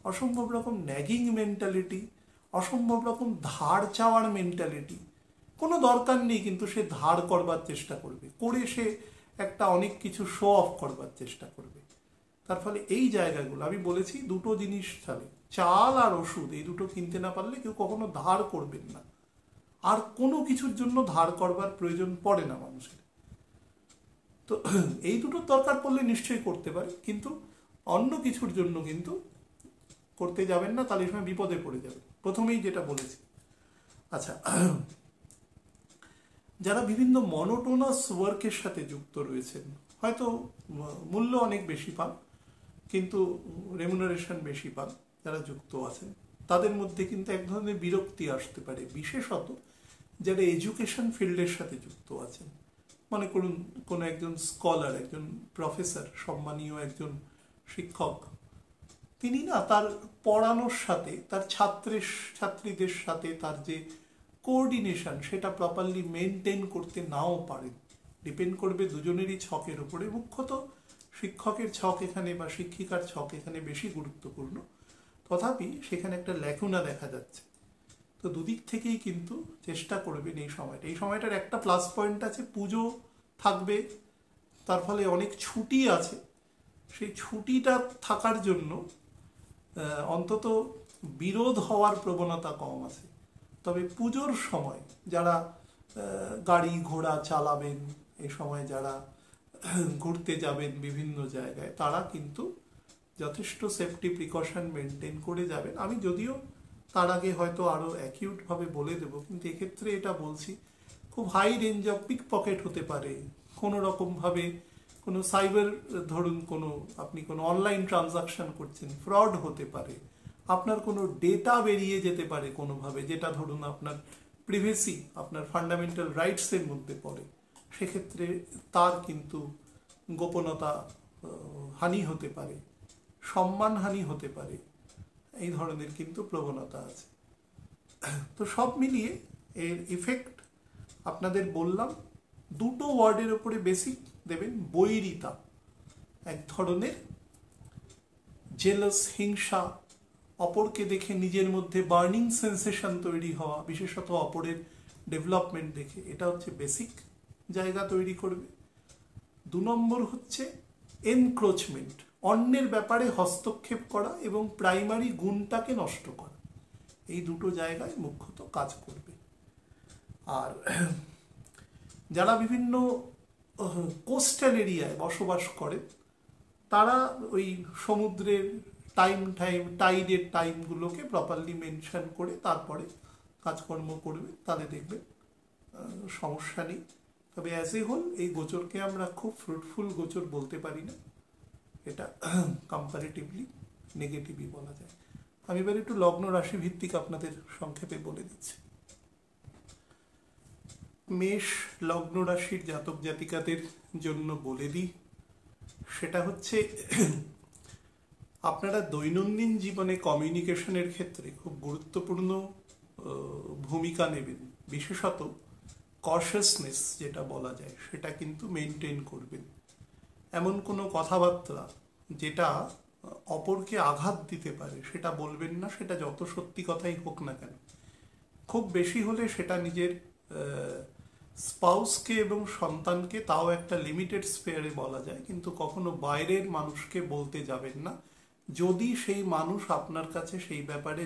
অসম্ভব রকম ন্যাগিং মেন্টালিটি, অসম্ভব রকম ধার চাওয়ার মেন্টালিটি, কোনো দরকার নেই কিন্তু সে ধার করবার চেষ্টা করবে, করে সে একটা অনেক কিছু শো অফ করবার চেষ্টা করবে। তার ফলে এই জায়গাগুলো আমি বলেছি, দুটো জিনিস চলে, চাল আর ওষুধ, এই দুটো কিনতে না পারলে কেউ কখনো ধার করবেন না। আর কোনো কিছুর জন্য ধার করবার প্রয়োজন পড়ে না মানুষের। তো এই দুটোর দরকার পড়লে নিশ্চয়ই করতে পারে, কিন্তু অন্য কিছুর জন্য কিন্তু করতে যাবেন না, তাহলে এই সময় বিপদে পড়ে যাবে, প্রথমেই যেটা বলেছি। আচ্ছা, যারা বিভিন্ন মনোটোনাস ওয়ার্কের সাথে যুক্ত রয়েছেন, হয়তো মূল্য অনেক বেশি পান কিন্তু রেমুনারেশন বেশি পান, যারা যুক্ত আছেন তাদের মধ্যে কিন্তু এক ধরনের বিরক্তি আসতে পারে, বিশেষত যারা এডুকেশন ফিল্ডের সাথে যুক্ত আছেন। মনে করুন কোনো একজন স্কলার, একজন প্রফেসর, সম্মানীয় একজন শিক্ষক, তিনি না তার পড়ানোর সাথে, তার ছাত্রীদের সাথে তার যে কোঅর্ডিনেশন সেটা প্রপারলি মেনটেন করতে নাও পারেন। ডিপেন্ড করবে দুজনেরই ছকের উপরে। মুখ্যত শিক্ষকের ছক এখানে বা শিক্ষিকার ছক এখানে বেশি গুরুত্বপূর্ণ, তথাপি সেখানে একটা ল্যাকুনা দেখা যাচ্ছে। তো দুদিক থেকেই কিন্তু চেষ্টা করবেন এই সময়টা। এই সময়টার একটা প্লাস পয়েন্ট আছে, পুজো থাকবে, তার ফলে অনেক ছুটি আছে। সেই ছুটিটা থাকার জন্য অন্তত বিরোধ হওয়ার প্রবণতা কম আছে। তবে পুজোর সময় যারা গাড়ি ঘোড়া চালাবেন, এই সময় যারা ঘুরতে যাবেন বিভিন্ন জায়গায়, তারা কিন্তু যথেষ্ট সেফটি প্রিকশন মেনটেন করে যাবেন। আমি যদিও তার আগে হয়তো আরও অ্যাকিউটভাবে বলে দেব, কিন্তু এক্ষেত্রে এটা বলছি, খুব high range of pick pocket হতে পারে, কোনো রকমভাবে কোনো সাইবার, ধরুন কোনো আপনি কোনো অনলাইন ট্রানজাকশন করছেন, ফ্রড হতে পারে, আপনার কোনো ডেটা বেরিয়ে যেতে পারে কোনোভাবে, যেটা ধরুন আপনার প্রিভেসি, আপনার ফান্ডামেন্টাল রাইটসের মধ্যে পড়ে, সেক্ষেত্রে তার কিন্তু গোপনতা হানি হতে পারে, সম্মানহানি হতে পারে, এই ধরনের কিন্তু প্রবণতা আছে। তো সব মিলিয়ে এর ইফেক্ট আপনাদের বললাম, দুটো ওয়ার্ডের উপরে বেসিক দেবেন। বৈরিতা, এক ধরনের জেলাস, হিংসা, অপরকে দেখে নিজের মধ্যে বার্নিং সেন্সেশন তৈরি হওয়া, বিশেষত অপরের ডেভেলপমেন্ট দেখে, এটা হচ্ছে বেসিক জায়গা তৈরি করবে। 2 নম্বর হচ্ছে এনক্রোচমেন্ট, অন্যের ব্যাপারে হস্তক্ষেপ করা এবং প্রাইমারি গুণটাকে নষ্ট করা, এই দুটো জায়গায় মুখ্যত কাজ করবে। আর যারা বিভিন্ন কোস্টাল এরিয়ায় বসবাস করে, তারা ওই সমুদ্রের টাইডের টাইমগুলোকে প্রপারলি মেনশন করে তারপরে কাজকর্ম করবে, তাহলে দেখবে সমস্যা নেই। তবে অ্যাজ এ হোল এই গোচরকে আমরা খুব ফ্রুটফুল গোচর বলতে পারি না, এটা কম্পারেটিভলি নেগেটিভই বলা যায়। আমি এবার একটু লগ্ন রাশি ভিত্তিক আপনাদের সংক্ষেপে বলে দিচ্ছি। মেষ লগ্ন রাশির জাতক জাতিকাদের জন্য বলে দিই, সেটা হচ্ছে আপনারা দৈনন্দিন জীবনে কমিউনিকেশনের ক্ষেত্রে খুব গুরুত্বপূর্ণ ভূমিকা নেবেন। বিশেষত কশাসনেস যেটা বলা যায় সেটা কিন্তু মেনটেন করবেন। এমন কোনো কথাবার্তা যেটা অপরকে আঘাত দিতে পারে সেটা বলবেন না, সেটা যত সত্যি কথাই হোক না কেন। খুব বেশি হলে সেটা নিজের স্পাউসকে এবং সন্তানকে, তাও একটা লিমিটেড স্পেয়ারে বলা যায়, কিন্তু কখনো বাইরের মানুষকে বলতে যাবেন না। যদি সেই মানুষ আপনার কাছে সেই ব্যাপারে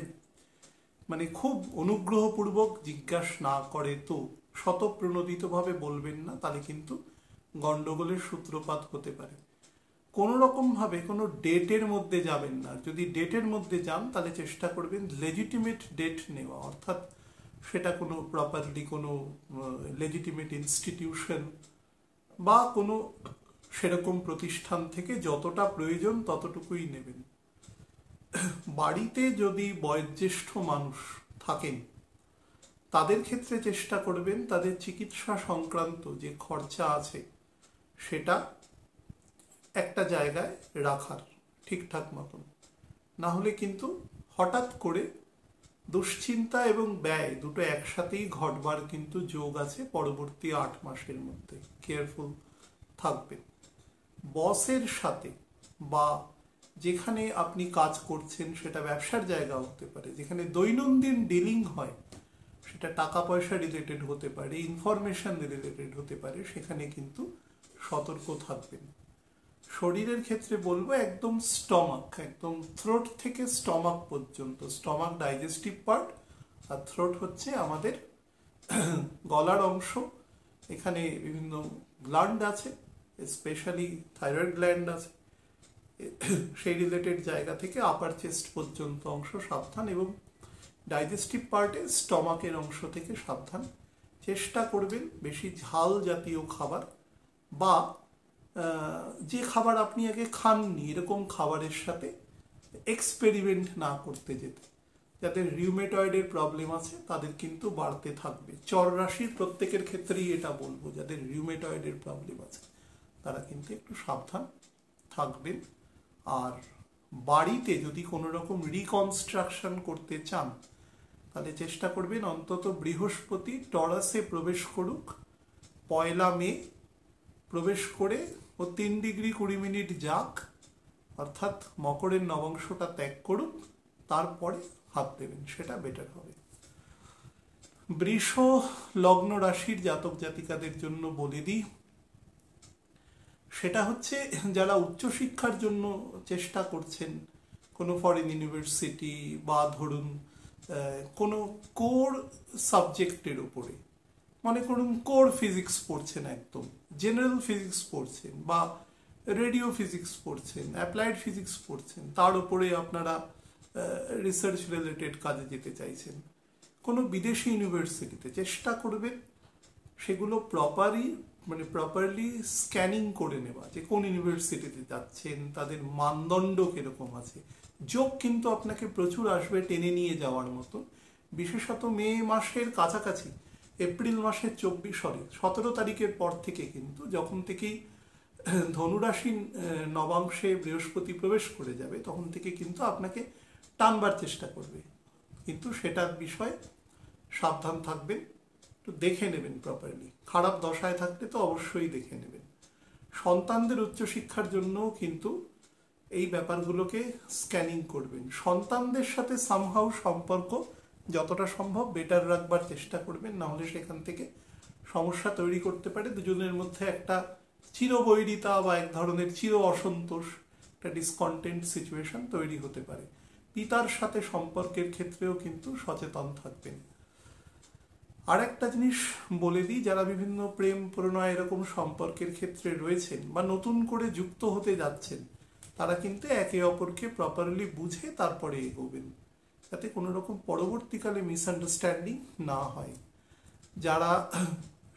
মানে খুব অনুগ্রহপূর্বক জিজ্ঞাসা না করে তো স্বতঃপ্রণোদিতভাবে বলবেন না, তাহলে কিন্তু গন্ডগোলের সূত্রপাত হতে পারে। কোনো রকমভাবে কোনো ডেটের মধ্যে যাবেন না। যদি ডেটের মধ্যে যান তাহলে চেষ্টা করবেন লেজিটিমেট ডেট নেওয়া, অর্থাৎ সেটা কোনো প্রপারলি কোনো লেজিটিমেট ইনস্টিটিউশন বা কোনো সেরকম প্রতিষ্ঠান থেকে যতটা প্রয়োজন ততটুকুই নেবেন। বাড়িতে যদি বয়োজ্যেষ্ঠ মানুষ থাকেন তাদের ক্ষেত্রে চেষ্টা করবেন তাদের চিকিৎসা সংক্রান্ত যে খরচা আছে সেটা একটা জায়গায় রাখার ঠিকঠাক মতন, না হলে কিন্তু হঠাৎ করে দুশ্চিন্তা এবং ব্যয় দুটো একসাথেই ঘটবার কিন্তু যোগ আছে পরবর্তী 8 মাসের মধ্যে। কেয়ারফুল থাকবেন। বসের সাথে বা যেখানে আপনি কাজ করছেন সেটা ব্যবসার জায়গা হতে পারে, যেখানে দৈনন্দিন ডিলিং হয় সেটা টাকা পয়সা রিলেটেড হতে পারে, ইনফরমেশন রিলেটেড হতে পারে, সেখানে কিন্তু সতর্ক থাকবেন। শরীরের ক্ষেত্রে বলবো একদম স্টমাক, একদম থ্রোট থেকে স্টমাক পর্যন্ত, স্টমাক ডাইজেস্টিভ পার্ট আর থ্রোট হচ্ছে আমাদের গলার অংশ। এখানে বিভিন্ন গ্ল্যান্ড আছে, স্পেশালি থাইরয়েড গ্ল্যান্ড আছে, সেই রিলেটেড জায়গা থেকে আপার চেস্ট পর্যন্ত অংশ সাবধান, এবং ডাইজেস্টিভ পার্টে স্টমাকের অংশ থেকে সাবধান। চেষ্টা করবেন বেশি ঝাল জাতীয় খাবার বা যে খাবার আপনি আগে খাননি এরকম খাবারের সাথে এক্সপেরিমেন্ট না করতে যেতে। যাদের রিউমেটয়েডের প্রবলেম আছে তাদের কিন্তু বাড়তে থাকবে। চর রাশির প্রত্যেকের ক্ষেত্রেই এটা বলবো, যাদের রিউমেটয়েডের প্রবলেম আছে তারা কিন্তু একটু সাবধান থাকবেন। আর বাড়িতে যদি কোনো রকম রিকনস্ট্রাকশন করতে চান তাহলে চেষ্টা করবেন অন্তত বৃহস্পতি টরাসে প্রবেশ করুক, 1 মে প্রবেশ করে ও 3 ডিগ্রি 20 মিনিট যাক, অর্থাৎ মকরের নবাংশটা ত্যাগ করুক, তারপরে হাত দেবেন, সেটা বেটার হবে। বৃষ লগ্ন রাশির জাতক জাতিকাদের জন্য বলে দিই, সেটা হচ্ছে যারা উচ্চশিক্ষার জন্য চেষ্টা করছেন কোনো ফরেন ইউনিভার্সিটি বা ধরুন কোনো কোর সাবজেক্টের উপরে, মনে করুন কোর ফিজিক্স পড়ছেন, একদম জেনারেল ফিজিক্স পড়ছেন বা রেডিও ফিজিক্স পড়ছেন, অ্যাপ্লাইড ফিজিক্স পড়ছেন, তার উপরে আপনারা রিসার্চ রিলেটেড কাজে যেতে চাইছেন কোনো বিদেশি ইউনিভার্সিটিতে, চেষ্টা করবেন সেগুলো প্রপারলি স্ক্যানিং করে নেওয়া, যে কোন ইউনিভার্সিটিতে যাচ্ছেন, তাদের মানদণ্ড কিরকম আছে। যোগ কিন্তু আপনাকে প্রচুর আসবে টেনে নিয়ে যাওয়ার মতো, বিশেষত মে মাসের কাছাকাছি, এপ্রিল মাসের 17 তারিখের পর থেকে কিন্তু, যখন থেকেই ধনুরাশি নবাংশে বৃহস্পতি প্রবেশ করে যাবে তখন থেকে কিন্তু আপনাকে টানবার চেষ্টা করবে, কিন্তু সেটার বিষয়ে সাবধান থাকবেন, একটু দেখে নেবেন প্রপারলি। খারাপ দশায় থাকলে তো অবশ্যই দেখে নেবেন। সন্তানদের উচ্চশিক্ষার জন্য কিন্তু এই ব্যাপারগুলোকে স্ক্যানিং করবেন। সন্তানদের সাথে সামহাউ সম্পর্ক যতটা সম্ভব বেটার রাখবার চেষ্টা করবেন, না হলে সেখান থেকে সমস্যা তৈরি করতে পারে। দুজনের মধ্যে একটা চিরবৈরিতা বা এক ধরনের চির অসন্তোষ, একটা ডিসকন্টেন্ট সিচুয়েশন তৈরি হতে পারে। পিতার সাথে সম্পর্কের ক্ষেত্রেও কিন্তু সচেতন থাকবেন। আর একটা জিনিস বলে দিই, যারা বিভিন্ন প্রেম প্রণয় এরকম সম্পর্কের ক্ষেত্রে রয়েছেন বা নতুন করে যুক্ত হতে যাচ্ছেন, তারা কিন্তু একে অপরকে প্রপারলি বুঝে তারপরে এগোবেন, যাতে কোনো রকম পরবর্তীকালে মিসআন্ডারস্ট্যান্ডিং না হয়। যারা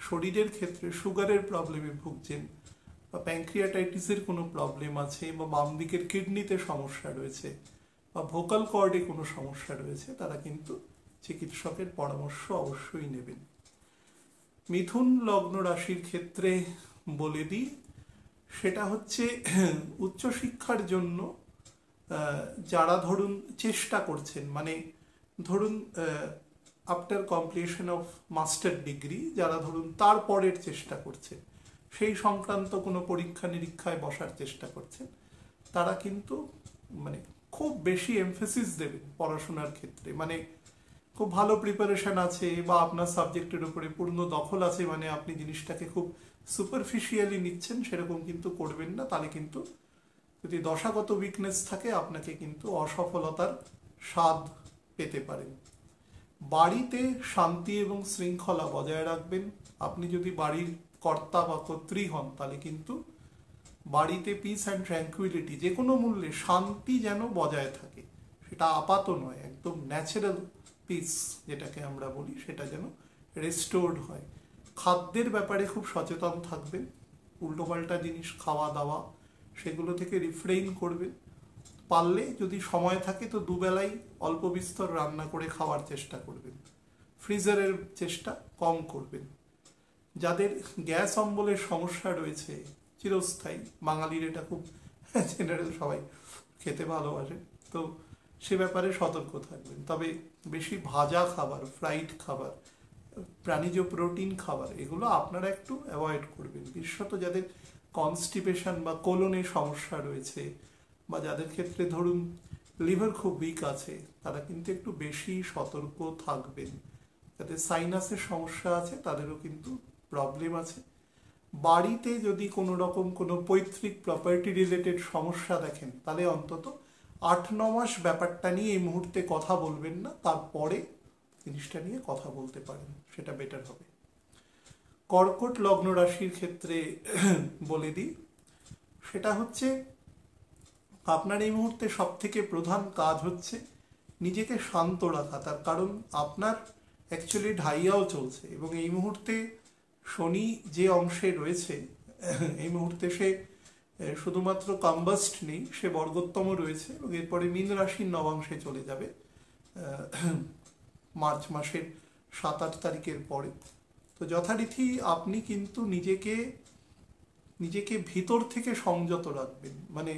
শরীরের ক্ষেত্রে সুগারের প্রবলেমে ভুগছেন বা প্যানক্রিয়াটাইটিসের কোনো প্রবলেম আছে বা বাম দিকের কিডনিতে সমস্যা রয়েছে বা ভোকাল কর্ডে কোনো সমস্যা রয়েছে, তারা কিন্তু চিকিৎসকের পরামর্শ অবশ্যই নেবেন। মিথুন লগ্ন রাশির ক্ষেত্রে বলে দিই, সেটা হচ্ছে উচ্চশিক্ষার জন্য যারা ধরুন চেষ্টা করছেন, মানে ধরুন after completion of master degree যারা ধরুন তারপরের চেষ্টা করছেন, সেই সংক্রান্ত কোনো পরীক্ষা নিরীক্ষায় বসার চেষ্টা করছেন, তারা কিন্তু মানে খুব বেশি এমফেসিস দেবেন পড়াশোনার ক্ষেত্রে, মানে খুব ভালো প্রিপারেশন আছে বা আপনার সাবজেক্টের উপরে পূর্ণ দখল আছে, মানে আপনি জিনিসটাকে খুব সুপারফিশিয়ালি নিচ্ছেন, সেরকম কিন্তু করবেন না, তাহলে কিন্তু যদি দশাগত উইকনেস থাকে আপনাকে কিন্তু অসফলতার স্বাদ পেতে পারেন। বাড়িতে শান্তি এবং শৃঙ্খলা বজায় রাখবেন। আপনি যদি বাড়ির কর্তা বা কর্ত্রী হন তাহলে কিন্তু বাড়িতে পিস অ্যান্ড ট্র্যাঙ্কুইলিটি, যে কোনো মূল্যে শান্তি যেন বজায় থাকে, সেটা আপাত নয়, একদম ন্যাচারাল পিস যেটাকে আমরা বলি, সেটা যেন রেস্টোর্ড হয়। খাদ্যের ব্যাপারে খুব সচেতন থাকবেন। উল্টোপাল্টা জিনিস খাওয়া দাওয়া সেগুলো থেকে রিফ্রেইন করবেন। পারলে যদি সময় থাকে তো দুবেলাই অল্প বিস্তর রান্না করে খাওয়ার চেষ্টা করবেন। ফ্রিজারের চেষ্টা কম করবেন। যাদের গ্যাস অম্বলের সমস্যা রয়েছে চিরস্থায়ী, বাঙালির এটা খুব জেনারেল, সবাই খেতে ভালোবাসে, তো সে ব্যাপারে সতর্ক থাকবেন। তবে বেশি ভাজা খাবার, ফ্রাইড খাবার, প্রাণীজ প্রোটিন খাবার এগুলো আপনারা একটু অ্যাভয়েড করবেন। বিশেষত যাদের কনস্টিপেশন বা কোলনের সমস্যা রয়েছে, বা যাদের ক্ষেত্রে ধরুন লিভার খুব উইক আছে, তারা কিন্তু একটু বেশি সতর্ক থাকবেন। যাদের সাইনাসের সমস্যা আছে তাদেরও কিন্তু প্রবলেম আছে। বাড়িতে যদি কোনো রকম কোনো পৈতৃক প্রপার্টি রিলেটেড সমস্যা দেখেন তাহলে অন্তত 8-9 মাস ব্যাপারটা নিয়ে এই মুহূর্তে কথা বলবেন না, তারপরে জিনিসটা নিয়ে কথা বলতে পারেন, সেটা বেটার হবে। কর্কট লগ্ন রাশির ক্ষেত্রে বলে দিই, সেটা হচ্ছে আপনার এই মুহূর্তে সব থেকে প্রধান কাজ হচ্ছে নিজেকে শান্ত রাখা। তার কারণ আপনার অ্যাকচুয়ালি ঢাইয়াও চলছে, এবং এই মুহূর্তে শনি যে অংশে রয়েছে এই মুহূর্তে সে শুধুমাত্র কম্বাস্ট নেই, সে বর্গোত্তম রয়েছে, এবং এরপরে মীন রাশির নবাংশে চলে যাবে মার্চ মাসের 7-8 তারিখের পরে। তো যথারীতি আপনি কিন্তু নিজেকে ভিতর থেকে সংযত রাখবেন। মানে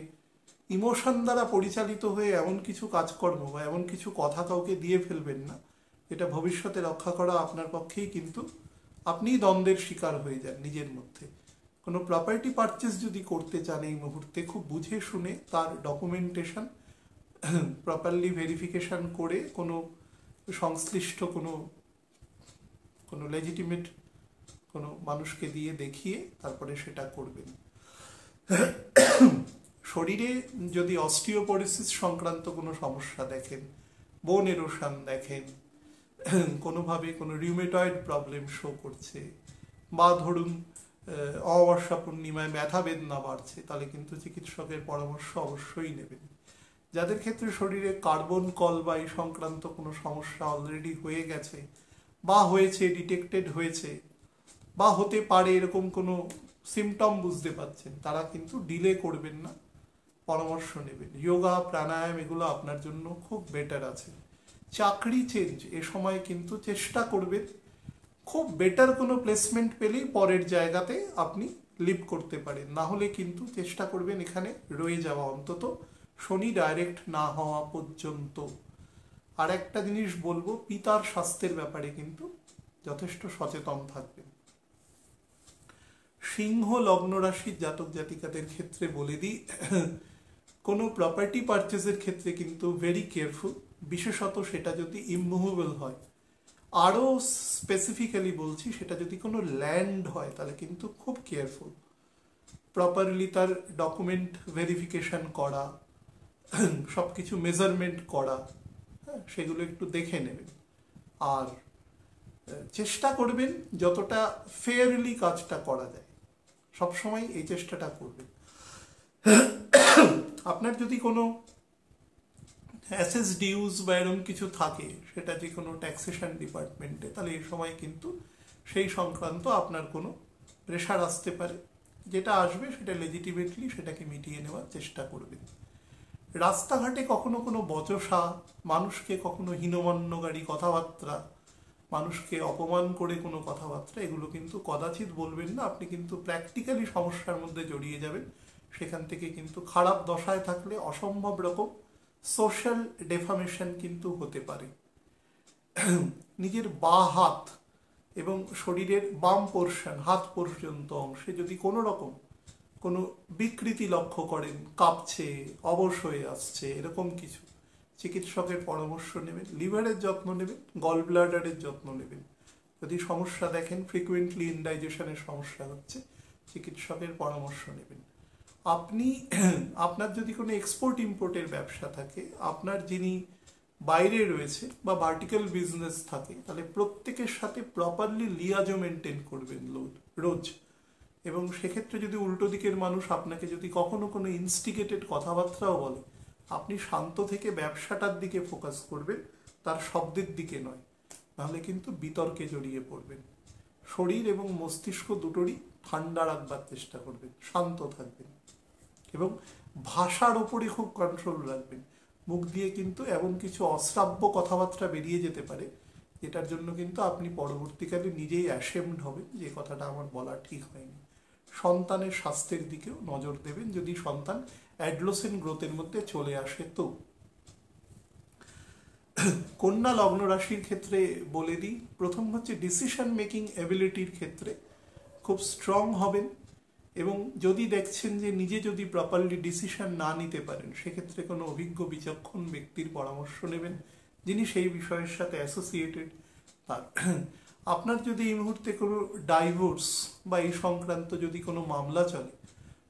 ইমোশন দ্বারা পরিচালিত হয়ে এমন কিছু কাজকর্ম বা এমন কিছু কথা কাউকে দিয়ে ফেলবেন না, এটা ভবিষ্যতে রক্ষা করা আপনার পক্ষেই কিন্তু আপনিই দ্বন্দ্বের শিকার হয়ে যান নিজের মধ্যে। কোনো প্রপার্টি পারচেস যদি করতে চান এই মুহূর্তে, খুব বুঝে শুনে তার ডকুমেন্টেশন প্রপারলি ভেরিফিকেশন করে কোনো সংশ্লিষ্ট কোনো লেজিটিমেট কোনো মানুষকে দিয়ে দেখিয়ে তারপরে সেটা করবেন। শরীরে যদি অস্টিওপোরোসিস সংক্রান্ত কোনো সমস্যা দেখেন, বোন এরোশন দেখেন, কোনোভাবে কোনো রিউমেটয়েড প্রবলেম শো করছে, বা ধরুন অমাবস্যা পূর্ণিমায় ব্যথা বেদনা বাড়ছে, তাহলে কিন্তু চিকিৎসকের পরামর্শ অবশ্যই নেবেন। যাদের ক্ষেত্রে শরীরে কার্বন কল বা এই সংক্রান্ত কোনো সমস্যা অলরেডি হয়ে গেছে বা হয়েছে, ডিটেক্টেড হয়েছে বা হতে পারে, এরকম কোনো সিমটম বুঝতে পাচ্ছেন, তারা কিন্তু ডিলে করবেন না, পরামর্শ নেবেন। যোগা প্রাণায়াম এগুলো আপনার জন্য খুব বেটার আছে। চাকরি চেঞ্জ এ সময় কিন্তু চেষ্টা করবেন, খুব বেটার কোনো প্লেসমেন্ট পেলেই পরের জায়গাতে আপনি লিভ করতে পারেন, না হলে কিন্তু চেষ্টা করবেন এখানে রয়ে যাওয়া, অন্তত শনি ডাইরেক্ট না হওয়া পর্যন্ত। আর একটা জিনিস বলবো, পিতার স্বাস্থ্যের ব্যাপারে কিন্তু যথেষ্ট সচেতন থাকবেন। সিংহ লগ্ন রাশির জাতক জাতিকাদের ক্ষেত্রে বলে দিই, কোনো প্রপার্টি পারচেজের ক্ষেত্রে কিন্তু ভেরি কেয়ারফুল, বিশেষত সেটা যদি ইমুভেবল হয়। আরও স্পেসিফিক্যালি বলছি, সেটা যদি কোনো ল্যান্ড হয় তাহলে কিন্তু খুব কেয়ারফুল। প্রপারলি তার ডকুমেন্ট ভেরিফিকেশন করা, সব কিছু মেজারমেন্ট করা, হ্যাঁ, সেগুলো একটু দেখে নেবেন। আর চেষ্টা করবেন যতটা ফেয়ারলি কাজটা করা যায়, সবসময় এই চেষ্টাটা করবেন। আপনার যদি কোনো অ্যাসেস ডিউজ বা এরকম কিছু থাকে, সেটা যে কোনো ট্যাক্সেশন ডিপার্টমেন্টে, তাহলে এই সময় কিন্তু সেই সংক্রান্ত আপনার কোনো প্রেশার আসতে পারে। যেটা আসবে সেটা লেজিটিমেটলি সেটাকে মিটিয়ে নেওয়ার চেষ্টা করবেন। রাস্তাঘাটে কখনো কোনো বচসা, মানুষকে কখনো হীনমান্যকারী কথাবার্তা, মানুষকে অপমান করে কোনো কথাবার্তা, এগুলো কিন্তু কদাচিৎ বলবেন না। আপনি কিন্তু প্র্যাকটিক্যালি সমস্যার মধ্যে জড়িয়ে যাবেন। সেখান থেকে কিন্তু খারাপ দশায় থাকলে অসম্ভব রকম সোশ্যাল ডেফামেশন কিন্তু হতে পারে। নিজের বা হাত এবং শরীরের বাম পোর্শন, হাত পর্যন্ত অংশে যদি কোনো রকম কোনো বিকৃতি লক্ষ্য করেন, কাঁপছে, অবশ হয়ে আসছে, এরকম কিছু, চিকিৎসকের পরামর্শ নেবেন। লিভারের যত্ন নেবেন, গল ব্লাডারের যত্ন নেবেন। যদি সমস্যা দেখেন ফ্রিকুয়েন্টলি ইনডাইজেশনের সমস্যা হচ্ছে, চিকিৎসকের পরামর্শ নেবেন। আপনি আপনার যদি কোনো এক্সপোর্ট ইম্পোর্টের ব্যবসা থাকে, আপনার যিনি বাইরে রয়েছে বা ভার্টিক্যাল বিজনেস থাকে, তাহলে প্রত্যেকের সাথে প্রপারলি লিয়াজো মেনটেন করবেন রোজ। এবং সেক্ষেত্রে যদি উল্টো দিকের মানুষ আপনাকে যদি কখনো কোনো ইনস্টিগেটেড কথাবার্তাও বলে, আপনি শান্ত থেকে ব্যবসাটার দিকে ফোকাস করবেন, তার শব্দের দিকে নয়, নাহলে কিন্তু বিতর্কে জড়িয়ে পড়বেন। শরীর এবং মস্তিষ্ক দুটোরই ঠান্ডা রাখবার চেষ্টা করবেন, শান্ত থাকবেন এবং ভাষার ওপরে খুব কন্ট্রোল রাখবেন। মুখ দিয়ে কিন্তু এমন কিছু অশ্রাব্য কথাবার্তা বেরিয়ে যেতে পারে যেটার জন্য কিন্তু আপনি পরবর্তীকালে নিজেই অ্যাশেমড হবেন যে কথাটা আমার বলা ঠিক হয়নি। সন্তানের স্বাস্থ্যের দিকেও নজর দেবেন যদি সন্তান অ্যাডলোসেন্ট গ্রোথের মধ্যে চলে আসে। তো কন্যা লগ্ন রাশির ক্ষেত্রে বলে দিই, প্রথম হচ্ছে ডিসিশন মেকিং এবিলিটির ক্ষেত্রে খুব স্ট্রং হবেন এবং যদি দেখছেন যে নিজে যদি প্রপারলি ডিসিশন না নিতে পারেন, সেক্ষেত্রে কোনো অভিজ্ঞ বিচক্ষণ ব্যক্তির পরামর্শ নেবেন যিনি সেই বিষয়ের সাথে অ্যাসোসিয়েটেড। তার আপনার যদি এই মুহূর্তে কোনো ডাইভোর্স বা এই সংক্রান্ত যদি কোনো মামলা চলে,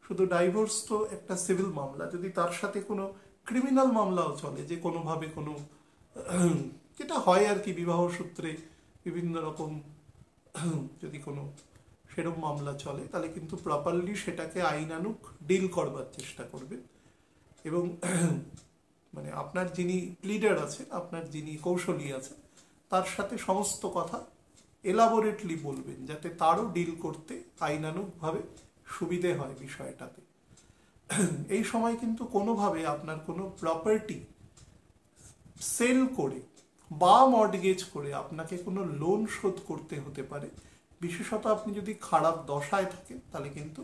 শুধু ডাইভোর্স তো একটা সিভিল মামলা, যদি তার সাথে কোনো ক্রিমিনাল মামলাও চলে, যে কোনোভাবে কোনো যেটা হয় আর কি বিবাহ সূত্রে বিভিন্ন রকম যদি কোনো সেরকম মামলা চলে, তাহলে কিন্তু প্রপারলি সেটাকে আইনানুগ ডিল করবার চেষ্টা করবেন। এবং মানে আপনার যিনি প্লিডার আছেন, আপনার যিনি কৌশলী আছেন, তার সাথে সমস্ত কথা এলাবোরেটলি বলবেন, যাতে তারও ডিল করতে আইনানুগভাবে সুবিধে হয় বিষয়টাতে। এই সময় কিন্তু কোনোভাবে আপনার কোনো প্রপার্টি সেল করে বা মর্টগেজ করে আপনাকে কোনো লোন শোধ করতে হতে পারে। বিশেষত আপনি যদি খারাপ দশায় থাকেন তাহলে কিন্তু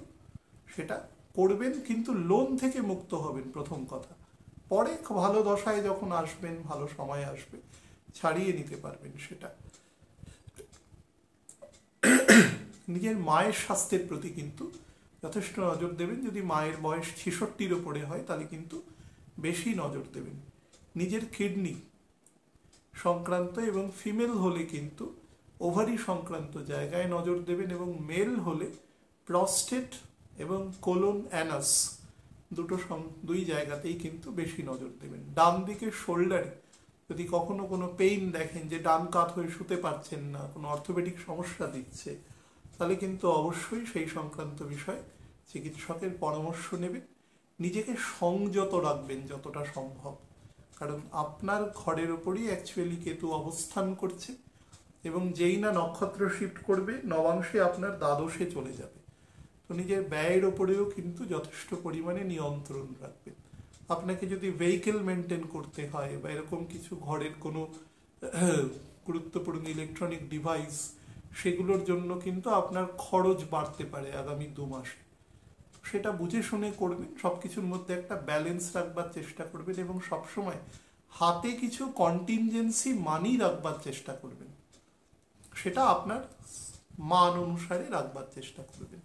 সেটা করবেন, কিন্তু লোন থেকে মুক্ত হবেন প্রথম কথা। পরে ভালো দশায় যখন আসবেন, ভালো সময় আসবে, ছাড়িয়ে নিতে পারবেন সেটা। নিজের মায়ের স্বাস্থ্যের প্রতি কিন্তু যথেষ্ট নজর দেবেন। যদি মায়ের বয়স 66-র ওপরে হয় তাহলে কিন্তু বেশি নজর দেবেন। নিজের কিডনি সংক্রান্ত এবং ফিমেল হলে কিন্তু ওভারি সংক্রান্ত জায়গায় নজর দেবেন, এবং মেল হলে প্রস্টেট এবং কোলন অ্যানাস দুই জায়গাতেই কিন্তু বেশি নজর দেবেন। ডান দিকের শোল্ডারে যদি কখনো কোনো পেইন দেখেন, যে ডান কাত হয়ে শুতে পারছেন না, কোনো অর্থোপেডিক সমস্যা দিচ্ছে, তাহলে কিন্তু অবশ্যই সেই সংক্রান্ত বিষয়ে চিকিৎসকের পরামর্শ নেবেন। নিজেকে সংযত রাখবেন যতটা সম্ভব, কারণ আপনার ঘরের ওপরই অ্যাকচুয়ালি কেতু অবস্থান করছে, এবং যেই না নক্ষত্র শিফট করবে নবাংশে আপনার দ্বাদশে চলে যাবে। তো নিজের ব্যয়ের ওপরেও কিন্তু যথেষ্ট পরিমাণে নিয়ন্ত্রণ রাখবেন। আপনাকে যদি ভেহিকেল মেনটেন করতে হয় বা এরকম কিছু ঘরের কোনো গুরুত্বপূর্ণ ইলেকট্রনিক ডিভাইস, সেগুলোর জন্য কিন্তু আপনার খরচ বাড়তে পারে আগামী 2 মাসে। সেটা বুঝে শুনে করবেন, সব কিছুর মধ্যে একটা ব্যালেন্স রাখবার চেষ্টা করবেন, এবং সবসময় হাতে কিছু কন্টিনজেন্সি মানি রাখবার চেষ্টা করবেন, সেটা আপনার মান অনুসারে রাখবার চেষ্টা করবেন।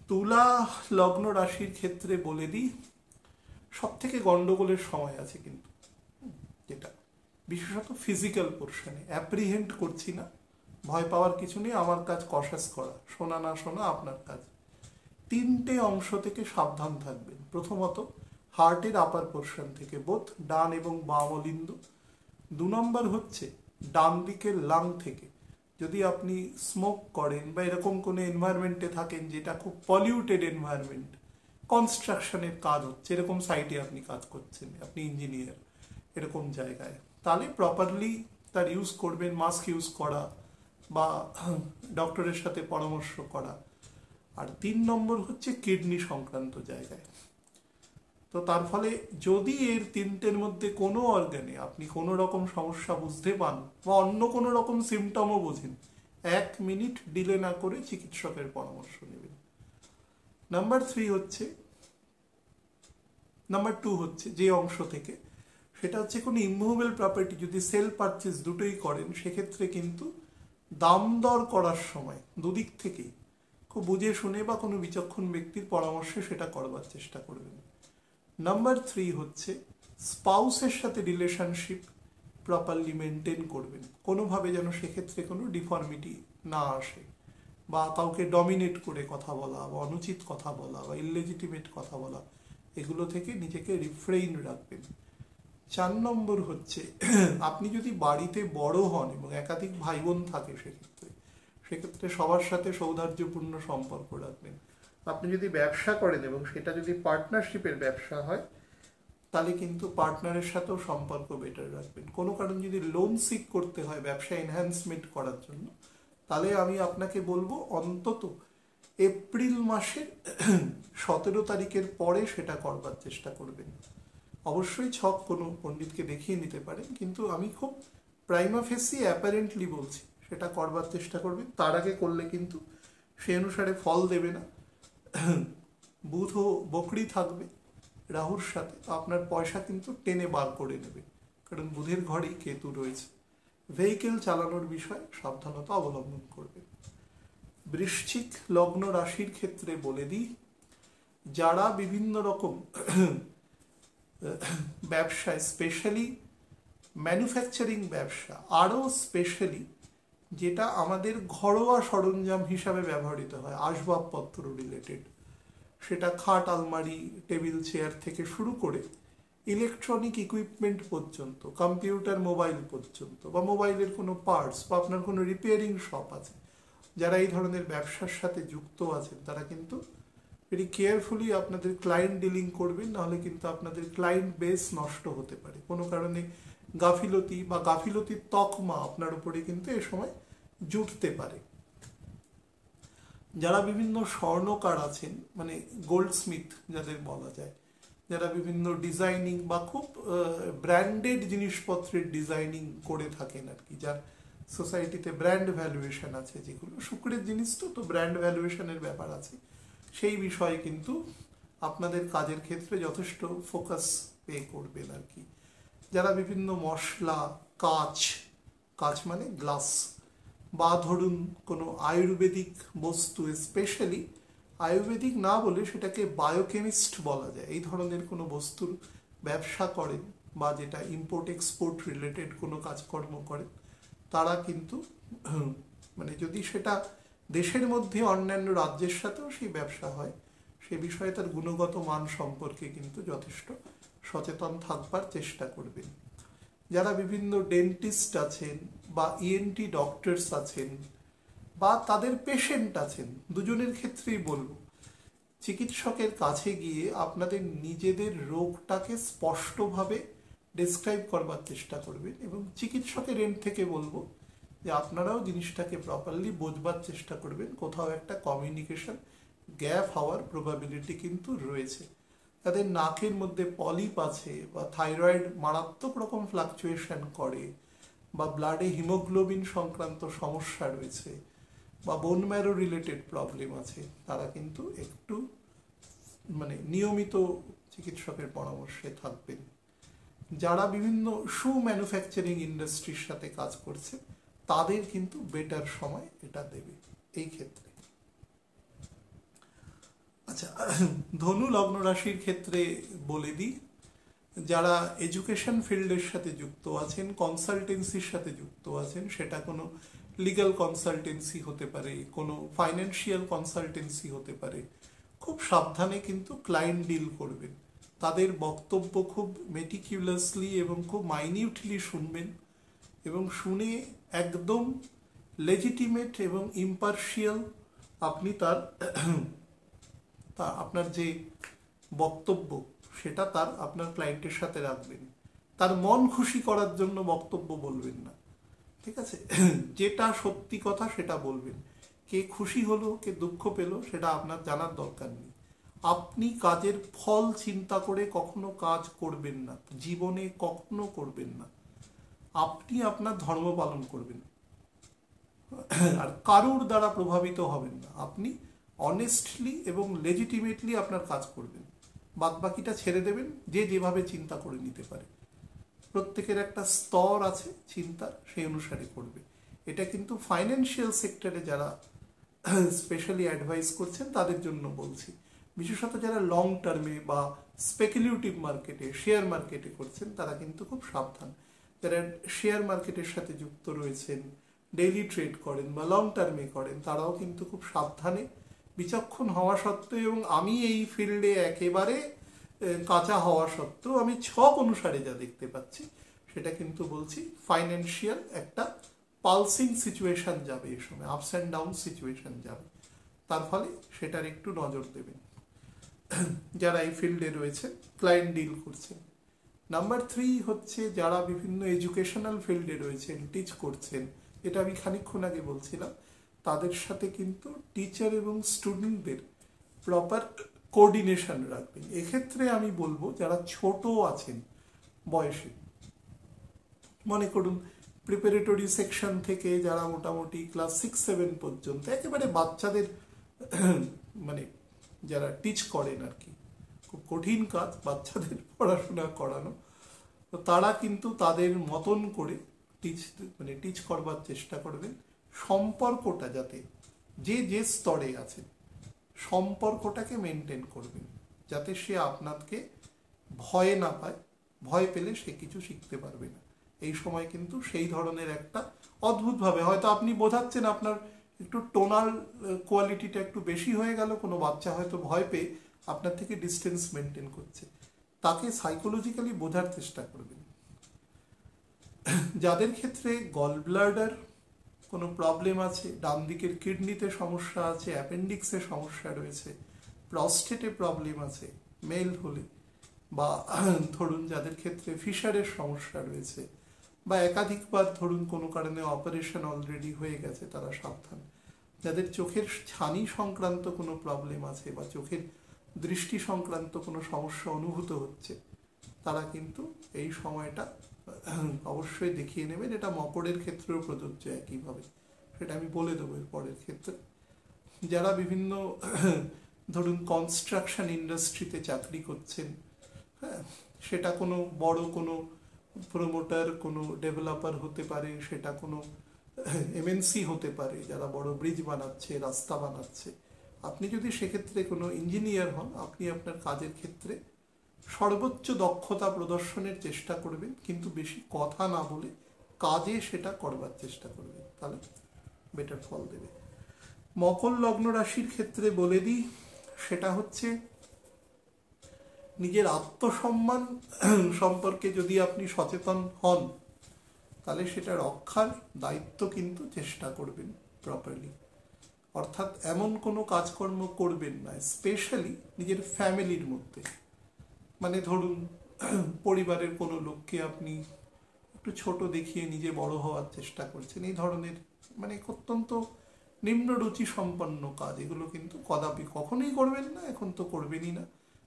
তুলা লগ্ন রাশির ক্ষেত্রে বলে দিই, সব থেকে গন্ডগোলের সময় আছে কিন্তু, যেটা বিশেষত ফিজিক্যাল পোর্শনে। অ্যাপ্রিহেন্ড করছি না, ভয় পাওয়ার কিছু নেই, আমার কাজ কশাস করা, শোনা না শোনা আপনার কাজ। 3টে অংশ থেকে সাবধান থাকবেন। প্রথমত হার্টের আপার পোর্শন থেকে, বোথ ডান এবং বাম অলিন্দ। 2 নম্বর হচ্ছে ডান দিকের লাং থেকে। যদি আপনি স্মোক করেন বা এরকম কোনো এনভায়রনমেন্টে থাকেন যেটা খুব পলিউটেড এনভায়রনমেন্ট, কনস্ট্রাকশনের কাজ হচ্ছে, এরকম সাইটে আপনি কাজ করছেন, আপনি ইঞ্জিনিয়ার, এরকম জায়গায়, তাহলে প্রপারলি তার ইউজ করবেন, মাস্ক ইউজ করা বা ডক্টরের সাথে পরামর্শ করা। আর 3 নম্বর হচ্ছে কিডনি সংক্রান্ত জায়গায়। তো তার ফলে যদি এর 3টের মধ্যে কোনো অর্গানে আপনি কোনো রকম সমস্যা বুঝতে পান বা অন্য কোনো রকম সিমটমও বোঝেন, 1 মিনিট ডিলে না করে চিকিৎসকের পরামর্শ নেবেন। নাম্বার 2 হচ্ছে যে অংশ থেকে, সেটা হচ্ছে কোনো ইমুভেবল প্রপার্টি যদি সেল পারচেজ দুটোই করেন, সেক্ষেত্রে কিন্তু দাম দর করার সময় দুদিক থেকেই খুব বুঝে শুনে বা কোনো বিচক্ষণ ব্যক্তির পরামর্শে সেটা করবার চেষ্টা করবেন। নাম্বার 3 হচ্ছে স্পাউসের সাথে রিলেশনশিপ প্রপারলি মেনটেন করবেন, কোনোভাবে যেন সেক্ষেত্রে কোনো ডিফর্মিটি না আসে বা কাউকে ডমিনেট করে কথা বলা বা অনুচিত কথা বলা বা ইললেজিটিমেট কথা বলা, এগুলো থেকে নিজেকে রিফ্রেইন রাখবেন। 4 নম্বর হচ্ছে আপনি যদি বাড়িতে বড় হন এবং একাধিক ভাই বোন থাকে সেক্ষেত্রে সবার সাথে সৌহার্দ্যপূর্ণ সম্পর্ক রাখবেন। আপনি যদি ব্যবসা করেন এবং সেটা যদি পার্টনারশিপের ব্যবসা হয় তাহলে কিন্তু পার্টনারের সাথেও সম্পর্ক বেটার রাখবেন। কোনো কারণ যদি লোন সিক করতে হয় ব্যবসা এনহ্যান্সমেন্ট করার জন্য, তাহলে আমি আপনাকে বলবো অন্তত এপ্রিল মাসের 17 তারিখের পরে সেটা করবার চেষ্টা করবেন। অবশ্যই ছক কোনো পণ্ডিতকে দেখিয়ে নিতে পারেন, কিন্তু আমি খুব প্রাইমা ফেসি অ্যাপারেন্টলি বলছি সেটা করবার চেষ্টা করবেন। তার আগে করলে কিন্তু সেই অনুসারে ফল দেবে না। বুধও বকরি থাকবে রাহুর সাথে, তো আপনার পয়সা কিন্তু টেনে বার করে নেবে, কারণ বুধের ঘরেই কেতু রয়েছে। ভেহিকেল চালানোর বিষয়ে সাবধানতা অবলম্বন করবে। বৃশ্চিক লগ্ন রাশির ক্ষেত্রে বলে দিই, যারা বিভিন্ন রকম ব্যবসায়, স্পেশালি ম্যানুফ্যাকচারিং ব্যবসা, আরও স্পেশালি যেটা আমাদের ঘরোয়া সরঞ্জাম হিসাবে ব্যবহৃত হয়, আসবাবপত্র রিলেটেড, সেটা খাট, আলমারি, টেবিল, চেয়ার থেকে শুরু করে ইলেকট্রনিক ইকুইপমেন্ট পর্যন্ত, কম্পিউটার, মোবাইল পর্যন্ত, বা মোবাইলের কোনো পার্টস, বা আপনার কোনো রিপেয়ারিং শপ আছে, যারা এই ধরনের ব্যবসার সাথে যুক্ত আছেন তারা কিন্তু ভেরি কেয়ারফুলি আপনাদের ক্লায়েন্ট ডিলিং করবেন, নাহলে কিন্তু আপনাদের ক্লায়েন্ট বেস নষ্ট হতে পারে। কোনো কারণে গাফিলতি বা গাফিলতির তকমা আপনার উপরে কিন্তু এ সময় জুটতে পারে। যারা বিভিন্ন স্বর্ণকার আছেন, মানে গোল্ডস্মিথ যাদের বলা যায়, যারা বিভিন্ন ডিজাইনিং বা খুব ব্র্যান্ডেড জিনিসপত্রের ডিজাইনিং করে থাকেন আর কি, যার সোসাইটিতে ব্র্যান্ড ভ্যালুয়েশন আছে, যেগুলো শুক্রের জিনিস তো ব্র্যান্ড ভ্যালুয়েশনের ব্যাপার আছে, সেই বিষয়ে কিন্তু আপনাদের কাজের ক্ষেত্রে যথেষ্ট ফোকাস পে করবেন আর কি। যারা বিভিন্ন মশলা, কাঁচ মানে গ্লাস, বা ধরুন কোনো আয়ুর্বেদিক বস্তু, স্পেশালি আয়ুর্বেদিক না বলে সেটাকে বায়োকেমিস্ট বলা যায়, এই ধরনের কোনো বস্তুর ব্যবসা করেন বা যেটা ইম্পোর্ট এক্সপোর্ট রিলেটেড কোনো কাজকর্ম করেন, তারা কিন্তু মানে যদি সেটা দেশের মধ্যে অন্যান্য রাজ্যের সাথেও সেই ব্যবসা হয়, সে বিষয়ে তার গুণগত মান সম্পর্কে কিন্তু যথেষ্ট সচেতন থাকবার চেষ্টা করবেন। যারা বিভিন্ন ডেন্টিস্ট আছেন বা ইএনটি ডক্টরস আছেন বা তাদের পেশেন্ট আছেন, দুজনের ক্ষেত্রেই বলবো, চিকিৎসকের কাছে গিয়ে আপনাদের নিজেদের রোগটাকে স্পষ্টভাবে ডেসক্রাইব করবার চেষ্টা করবেন, এবং চিকিৎসকের এন্ড থেকে বলবো যে আপনারাও জিনিসটাকে প্রপারলি বোঝবার চেষ্টা করবেন। কোথাও একটা কমিউনিকেশন গ্যাপ হওয়ার প্রবাবিলিটি কিন্তু রয়েছে। তাদের নাকের মধ্যে পলিপ আছে, বা থাইরয়েড মারাত্মক রকম ফ্লাকচুয়েশন করে, বা ব্লাডে হিমোগ্লোবিন সংক্রান্ত সমস্যা রয়েছে, বা বোন ম্যারো রিলেটেড প্রবলেম আছে, তারা কিন্তু একটু মানে নিয়মিত চিকিৎসকের পরামর্শে থাকবেন। যারা বিভিন্ন শু ম্যানুফ্যাকচারিং ইন্ডাস্ট্রির সাথে কাজ করছে তাদের কিন্তু বেটার সময় এটা দেবে এই ক্ষেত্রে। আচ্ছা, ধনু লগ্ন রাশির ক্ষেত্রে বলে দিই, যারা এডুকেশন ফিল্ডের সাথে যুক্ত আছেন, কনসালটেন্সির সাথে যুক্ত আছেন, সেটা কোনো লিগ্যাল কনসালটেন্সি হতে পারে, কোনো ফাইন্যান্সিয়াল কনসালটেন্সি হতে পারে, খুব সাবধানে কিন্তু ক্লায়েন্ট ডিল করবেন। তাদের বক্তব্য খুব মেটিকিউলাসলি এবং খুব মাইনিউটলি শুনবেন, এবং শুনে একদম লেজিটিমেট এবং ইম্পার্শিয়াল আপনি আপনার যে বক্তব্য সেটা আপনার ক্লায়েন্টের সাথে রাখবেন। তার মন খুশি করার জন্য বক্তব্য বলবেন না, ঠিক আছে? যেটা সত্যি কথা সেটা বলবেন। কে খুশি হলো, কে দুঃখ পেল, সেটা আপনার জানার দরকার নেই। আপনি কাজের ফল চিন্তা করে কখনো কাজ করবেন না, জীবনে কখনো করবেন না। আপনি আপনার ধর্ম পালন করবেন আর কারুর দ্বারা প্রভাবিত হবেন না। আপনি অনেস্টলি এবং লেজিটিমেটলি আপনার কাজ করবেন, বাদ বাকিটা ছেড়ে দেবেন যে যেভাবে চিন্তা করে নিতে পারে। প্রত্যেকের একটা স্তর আছে চিন্তার, সেই অনুসারে করবে। এটা কিন্তু ফাইন্যান্সিয়াল সেক্টরে যারা স্পেশালি অ্যাডভাইস করছেন তাদের জন্য বলছি, বিশেষত যারা লং টার্মে বা স্পেকুলেটিভ মার্কেটে, শেয়ার মার্কেটে করছেন তারা কিন্তু খুব সাবধান। যারা শেয়ার মার্কেটের সাথে যুক্ত রয়েছেন, ডেইলি ট্রেড করেন বা লং টার্মে করেন, তারাও কিন্তু খুব সাবধানে বিচক্ষণ হওয়া সত্ত্বেও, এবং আমি এই ফিল্ডে একেবারে কাঁচা হওয়া সত্ত্বেও আমি ছক অনুসারে যা দেখতে পাচ্ছি সেটা কিন্তু বলছি ফাইন্যান্সিয়াল একটা পালসিং সিচুয়েশন যাবে, এই সময় আপস অ্যান্ড ডাউন সিচুয়েশন যাবে, তার ফলে সেটার একটু নজর দেবেন যারা এই ফিল্ডে রয়েছে, ক্লায়েন্ট ডিল করছেন। নাম্বার 3 হচ্ছে যারা বিভিন্ন এডুকেশনাল ফিল্ডে রয়েছেন, টিচ করছেন, এটা আমি খানিকক্ষণ আগে বলছিলাম, তাদের সাথে কিন্তু টিচার এবং স্টুডেন্টদের প্রপার কোঅর্ডিনেশন রাখবেন। এক্ষেত্রে আমি বলবো যারা ছোট আছেন বয়সে, মনে করুন প্রিপারেটরি সেকশন থেকে যারা মোটামুটি ক্লাস 6-7 পর্যন্ত, একেবারে বাচ্চাদের মানে যারা টিচ করেন আর কি, খুব কঠিন কাজ বাচ্চাদের পড়াশোনা করানো, তো তারা কিন্তু তাদের মতন করে টিচ করবার চেষ্টা করবেন। সম্পর্কটা যাতে যে যে স্তরে আছে সম্পর্কটাকে মেনটেন করবেন, যাতে সে আপনাকে ভয় না পায়, ভয় পেলে সে কিছু শিখতে পারবে না। এই সময় কিন্তু সেই ধরনের একটা অদ্ভুতভাবে হয়তো আপনি বোঝাচ্ছেন আপনার একটু টোনাল কোয়ালিটিটা একটু বেশি হয়ে গেল, কোনো বাচ্চা হয়তো ভয় পেয়ে আপনার থেকে ডিস্টেন্স মেনটেন করছে, তাকে সাইকোলজিক্যালি বোঝার চেষ্টা করবেন। যাদের ক্ষেত্রে গল ব্লাডার কোনো প্রবলেম আছে, ডান দিকের কিডনিতে সমস্যা আছে, অ্যাপেন্ডিক্সে সমস্যা রয়েছে, প্রস্টেটে প্রবলেম আছে মেল হলে, বা ধরুন যাদের ক্ষেত্রে ফিশারের সমস্যা রয়েছে, বা একাধিকবার ধরুন কোনো কারণে অপারেশন অলরেডি হয়ে গেছে, তারা সাবধান। যাদের চোখের ছানি সংক্রান্ত কোনো প্রবলেম আছে বা চোখের দৃষ্টি সংক্রান্ত কোনো সমস্যা অনুভূত হচ্ছে, তারা কিন্তু এই সময়টা অবশ্যই দেখিয়ে নেবেন। এটা মকরের ক্ষেত্রেও প্রযোজ্য একইভাবে, সেটা আমি বলে দেবো এর পরের ক্ষেত্রে। যারা বিভিন্ন ধরুন কনস্ট্রাকশন ইন্ডাস্ট্রিতে চাকরি করছেন, হ্যাঁ, সেটা কোনো বড় কোনো প্রমোটার, কোনো ডেভেলপার হতে পারে, সেটা কোনো এমএনসি হতে পারে যারা বড় ব্রিজ বানাচ্ছে, রাস্তা বানাচ্ছে, আপনি যদি সেক্ষেত্রে কোনো ইঞ্জিনিয়ার হন, আপনি আপনার কাজের ক্ষেত্রে সর্বোচ্চ দক্ষতা প্রদর্শনের চেষ্টা করবেন, কিন্তু বেশি কথা না বলে কাজে সেটা করবার চেষ্টা করবেন, তাহলে বেটার ফল দেবে। মকর লগ্ন রাশির ক্ষেত্রে বলে দিই, সেটা হচ্ছে নিজের আত্মসম্মান সম্পর্কে যদি আপনি সচেতন হন, তাহলে সেটা রক্ষার দায়িত্ব কিন্তু চেষ্টা করবেন প্রপারলি। অর্থাৎ এমন কোনো কাজকর্ম করবেন না, স্পেশালি নিজের ফ্যামিলির মধ্যে, মানে ধরুন পরিবারের কোনো লোককে আপনি একটু ছোট দেখিয়ে নিজে বড় হওয়ার চেষ্টা করছেন, এই ধরনের মানে অত্যন্ত নিম্ন রুচি সম্পন্ন কাজ, এগুলো কিন্তু কদাপি কখনোই করবেন না, এখন তো করবেনই না,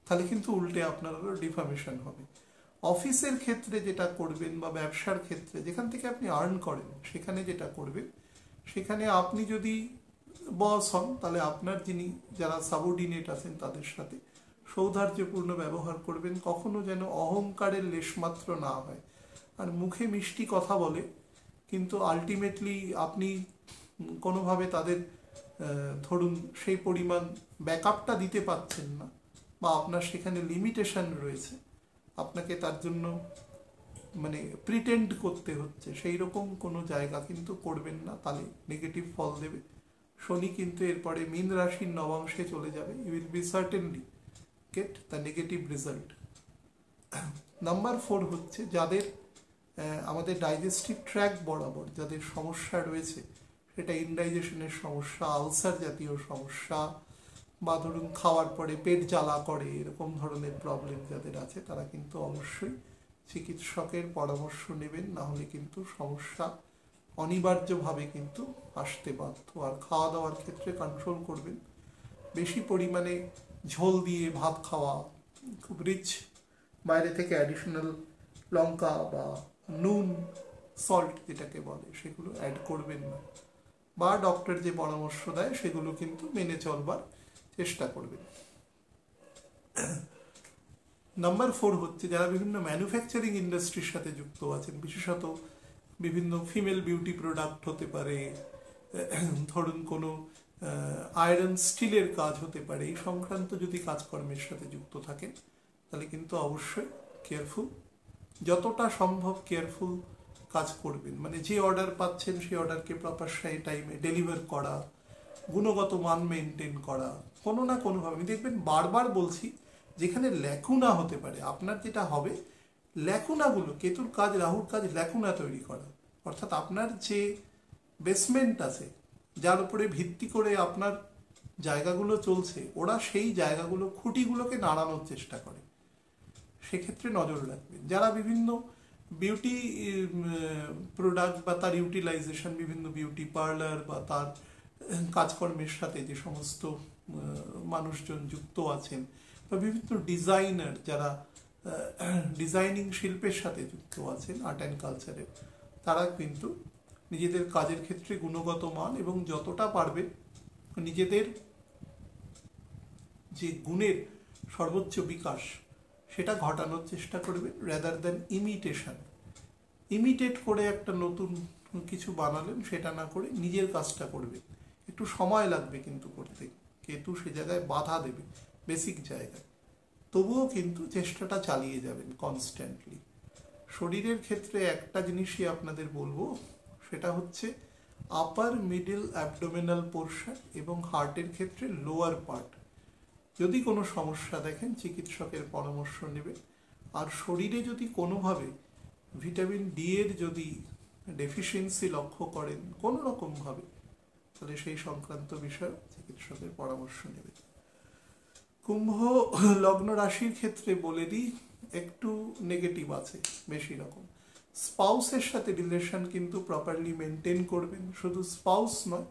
তাহলে কিন্তু উল্টে আপনারও ডিফামেশন হবে। অফিসের ক্ষেত্রে যেটা করবেন বা ব্যবসার ক্ষেত্রে যেখান থেকে আপনি আর্ন করেন, সেখানে যেটা করবেন, সেখানে আপনি যদি বস হন, তাহলে আপনার যিনি যারা সাবঅর্ডিনেট আছেন তাদের সাথে সৌহার্দ্যপূর্ণ ব্যবহার করবেন, কখনো যেন অহংকারের লেশমাত্র না হয়। আর মুখে মিষ্টি কথা বলে কিন্তু আলটিমেটলি আপনি কোনোভাবে তাদের ধরুন সেই পরিমাণ ব্যাকআপটা দিতে পারছেন না, বা আপনার সেখানে লিমিটেশন রয়েছে, আপনাকে তার জন্য মানে প্রিটেন্ড করতে হচ্ছে, সেই রকম কোনো জায়গা কিন্তু করবেন না, তাহলে নেগেটিভ ফল দেবে। শনি কিন্তু এরপরে মীন রাশির নবাংশে চলে যাবে, you will be certainly get the negative result. Number 4 হচ্ছে যাদের আমাদের ডাইজেস্টিভ ট্র্যাক বরাবর যাদের সমস্যা রয়েছে, সেটা ইনডাইজেশনের সমস্যা, আলসার জাতীয় সমস্যা, বা ধরুন খাওয়ার পরে পেট জ্বালা করে, এরকম ধরনের প্রবলেম যাদের আছে, তারা কিন্তু অবশ্যই চিকিৎসকের পরামর্শ নেবেন, না হলে কিন্তু সমস্যা অনিবার্যভাবে কিন্তু আসতে বাধ্য। আর খাওয়া দাওয়ার ক্ষেত্রে কন্ট্রোল করবেন, বেশি পরিমাণে ঝোল দিয়ে ভাত খাওয়া, খুব রিচ বাইরে থেকে অ্যাডিশনাল লঙ্কা বা নুন, সল্ট যেটাকে বলে, সেগুলো অ্যাড করবেন না, বা ডক্টর যে পরামর্শ দেয় সেগুলো কিন্তু মেনে চলবার চেষ্টা করবেন। নাম্বার 4 হচ্ছে যারা বিভিন্ন ম্যানুফ্যাকচারিং ইন্ডাস্ট্রির সাথে যুক্ত আছেন, বিশেষত বিভিন্ন ফিমেল বিউটি প্রোডাক্ট হতে পারে, ধরুন কোনো আয়রন স্টিলের কাজ হতে পারে, এই সংক্রান্ত যদি কাজকর্মের সাথে যুক্ত থাকেন, তাহলে কিন্তু অবশ্যই কেয়ারফুল, যতটা সম্ভব কেয়ারফুল কাজ করবেন, মানে যে অর্ডার পাচ্ছেন সেই অর্ডারকে প্রপার টাইমে ডেলিভার করা, গুণগত মান মেনটেন করা, কোনো না কোনোভাবে। আমি দেখবেন বারবার বলছি, যেখানে ল্যাকুনা হতে পারে আপনার যেটা হবে, ল্যাকুনাগুলো, কেতুর কাজ রাহুর কাজ ল্যাকুনা তৈরি করা, অর্থাৎ আপনার যে বেসমেন্ট আছে যার উপরে ভিত্তি করে আপনার জায়গাগুলো চলছে, ওরা সেই জায়গাগুলো খুঁটিগুলোকে নাড়ানোর চেষ্টা করে, সেক্ষেত্রে নজর রাখবেন। যারা বিভিন্ন বিউটি প্রোডাক্ট বা তার ইউটিলাইজেশন, বিভিন্ন বিউটি পার্লার বা তার কাজকর্মের সাথে যে সমস্ত মানুষজন যুক্ত আছেন, বা বিভিন্ন ডিজাইনার যারা ডিজাইনিং শিল্পের সাথে যুক্ত আছেন, আর্ট অ্যান্ড কালচারের, তারা কিন্তু নিজেদের কাজের ক্ষেত্রে গুণগত মান এবং যতটা পারবে নিজেদের যে গুণের সর্বোচ্চ বিকাশ সেটা ঘটানোর চেষ্টা করবে, রেদার দ্যান ইমিটেট করে একটা নতুন কিছু বানালেন সেটা না করে নিজের কাজটা করবে। একটু সময় লাগবে কিন্তু করতে, কেতু সে জায়গায় বাধা দেবে বেসিক জায়গায়, তবুও কিন্তু চেষ্টাটা চালিয়ে যাবেন কনস্ট্যান্টলি। শরীরের ক্ষেত্রে একটা জিনিসই আপনাদের বলবো, সেটা হচ্ছে আপার মিডল অ্যাবডোমিনাল পোর্শন এবং হার্টের ক্ষেত্রে লোয়ার পার্ট। যদি কোনো সমস্যা দেখেন চিকিৎসকের পরামর্শ নেবেন। আর শরীরে যদি কোনোভাবে ভিটামিন ডি এর যদি ডেফিসিয়েন্সি লক্ষ্য করেন কোনো রকমভাবে, তাহলে সেই সংক্রান্ত বিষয়ে চিকিৎসকের পরামর্শ নেবেন। কুম্ভ লগ্ন রাশির ক্ষেত্রে বলে দিই, একটু নেগেটিভ আছে বেশি রকম। স্পাউসের সাথে রিলেশন কিন্তু প্রপারলি মেনটেন করবেন, শুধু স্পাউস নয়,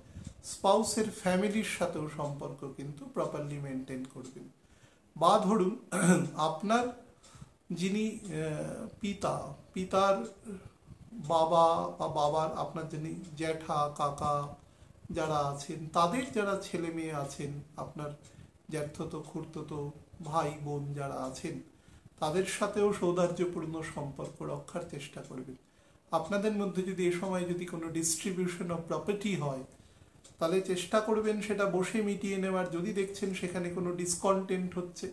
স্পাউসের ফ্যামিলির সাথেও সম্পর্ক কিন্তু প্রপারলি মেনটেন করবেন। বা ধরুন আপনার যিনি পিতার বাবা বা বাবার আপনার যিনি জ্যাঠা কাকা যারা আছেন, তাদের যারা ছেলে মেয়ে আছেন, আপনার জ্যাঠতো খুড়তো ভাই বোন যারা আছেন, তাদের সাথেও সৌহার্দ্যপূর্ণ সম্পর্ক রক্ষার চেষ্টা করবেন। আপনাদের মধ্যে যদি এ সময় যদি কোনো ডিস্ট্রিবিউশন অফ প্রপার্টি হয়, তাহলে চেষ্টা করবেন সেটা বসে মিটিয়ে নেওয়ার। যদি দেখছেন সেখানে কোনো ডিসকন্টেন্ট হচ্ছে,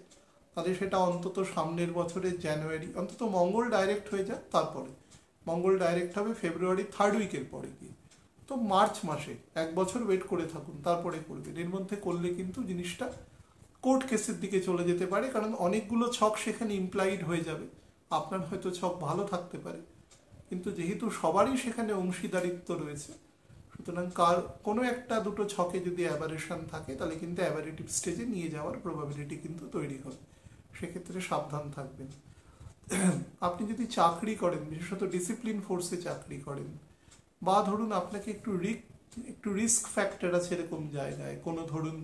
তাহলে সেটা অন্তত সামনের বছরের জানুয়ারি, অন্তত মঙ্গল ডাইরেক্ট হয়ে যাক, তারপরে মঙ্গল ডাইরেক্ট হবে ফেব্রুয়ারি 3rd উইকের পরে গিয়ে, তো মার্চ মাসে 1 বছর ওয়েট করে থাকুন, তারপরে করবেন। এর মধ্যে করলে কিন্তু জিনিসটা কোর্ট কেসের দিকে চলে যেতে পারে, কারণ অনেকগুলো ছক সেখানে ইমপ্লাইড হয়ে যাবে। আপনার হয়তো ছক ভালো থাকতে পারে, কিন্তু যেহেতু সবারই সেখানে অংশীদারিত্ব রয়েছে, সুতরাং কোনো একটা দুটো ছকে যদি অ্যাবারেশন থাকে, তাহলে কিন্তু অ্যাবারেটিভ স্টেজে নিয়ে যাওয়ার প্রবাবিলিটি কিন্তু তৈরি হবে। সেক্ষেত্রে সাবধান থাকবেন। আপনি যদি চাকরি করেন, বিশেষত ডিসিপ্লিন ফোর্সে চাকরি করেন, বা ধরুন আপনাকে একটু রিস্ক ফ্যাক্টর আছে এরকম জায়গায়, কোনো ধরুন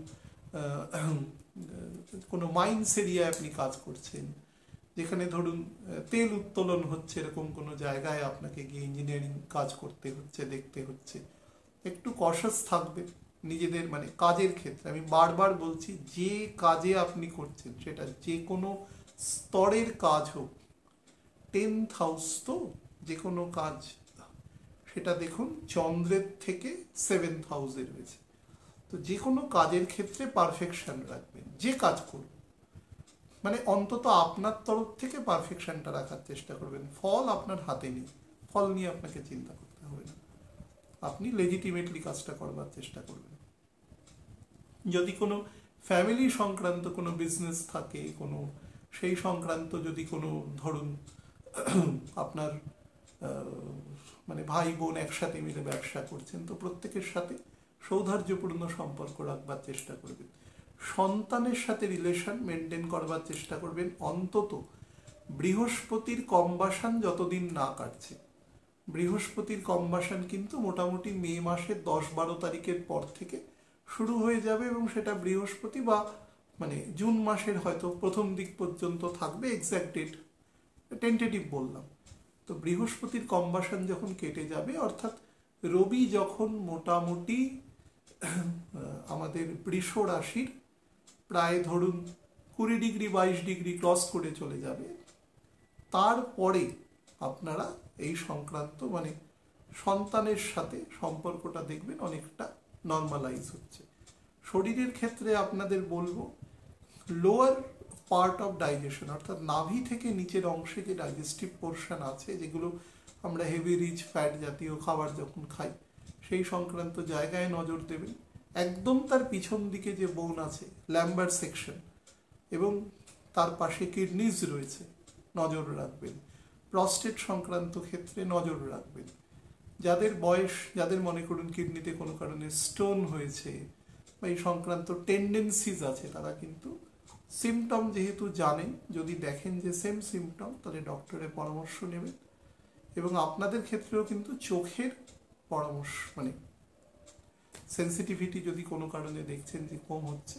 কোনো মাইন্স এরিয়ায় আপনি কাজ করছেন, যেখানে ধরুন তেল উত্তোলন হচ্ছে, এরকম কোনো জায়গায় আপনাকে গিয়ে ইঞ্জিনিয়ারিং কাজ করতে হচ্ছে, দেখতে হচ্ছে, একটু কশাস থাকবে নিজেদের মানে কাজের ক্ষেত্রে। আমি বারবার বলছি, যে কাজে আপনি করছেন সেটা যে কোনো স্তরের কাজ হোক, 10th হাউস তো যে কোনো কাজ, সেটা দেখুন চন্দ্রের থেকে 7th হাউসে রয়েছে। তো যে কোনো কাজের ক্ষেত্রে পারফেকশন রাখবেন, যে কাজ করুন, মানে অন্তত আপনার তরফ থেকে পারফেকশনটা রাখার চেষ্টা করবেন। ফল আপনার হাতে নেই, ফল নিয়ে আপনাকে চিন্তা করতে হবে না, আপনি লেজিটিমেটলি কাজটা করবার চেষ্টা করবেন। যদি কোনো ফ্যামিলি সংক্রান্ত কোনো বিজনেস থাকে, কোনো সেই সংক্রান্ত যদি কোনো ধরুন আপনার মানে ভাই বোন একসাথে মিলে ব্যবসা করছেন, তো প্রত্যেকের সাথে সৌহার্দ্যপূর্ণ সম্পর্ক রাখবার চেষ্টা করবেন। সন্তানের সাথে রিলেশন মেনটেন করবার চেষ্টা করবেন, অন্তত বৃহস্পতির কম্বাসান যতদিন না কাটছে। বৃহস্পতির কম্বাসান কিন্তু মোটামুটি মে মাসের 10-12 তারিখের পর থেকে শুরু হয়ে যাবে, এবং সেটা বৃহস্পতি বা মানে জুন মাসের হয়তো প্রথম দিক পর্যন্ত থাকবে, এক্স্যাক্ট ডেট টেন্টেটিভ বললাম। তো বৃহস্পতির কম্বাসান যখন কেটে যাবে, অর্থাৎ রবি যখন মোটামুটি আমাদের বৃষ রাশির প্রায় ধরুন 20 ডিগ্রি 22 ডিগ্রি ক্রস করে চলে যাবে, তারপরে আপনারা এই সংক্রান্ত মানে সন্তানের সাথে সম্পর্কটা দেখবেন অনেকটা নর্মালাইজ হচ্ছে। শরীরের ক্ষেত্রে আপনাদের বলবো, লোয়ার পার্ট অফ ডাইজেশন, অর্থাৎ নাভি থেকে নিচের অংশে যে ডাইজেস্টিভ পোর্শন আছে, যেগুলো আমরা হেভি রিচ ফ্যাট জাতীয় খাবার যখন খাই সেই সংক্রান্ত জায়গায় নজর দেবেন। একদম তার পিছন দিকে যে বোন আছে ল্যাম্বার সেকশন এবং তার পাশে কিডনিজ রয়েছে, নজর রাখবেন। প্রস্টেট সংক্রান্ত ক্ষেত্রে নজর রাখবেন। যাদের বয়স, যাদের মনে করুন কিডনিতে কোনো কারণে স্টোন হয়েছে বা এই সংক্রান্ত টেন্ডেন্সিজ আছে, তারা কিন্তু সিমটম যেহেতু জানেন, যদি দেখেন যে সেম সিমটম, তাহলে ডক্টরের পরামর্শ নেবেন। এবং আপনাদের ক্ষেত্রেও কিন্তু চোখের পরামর্শ, মানে সেন্সিটিভিটি যদি কোনো কারণে দেখছেন যে কম হচ্ছে,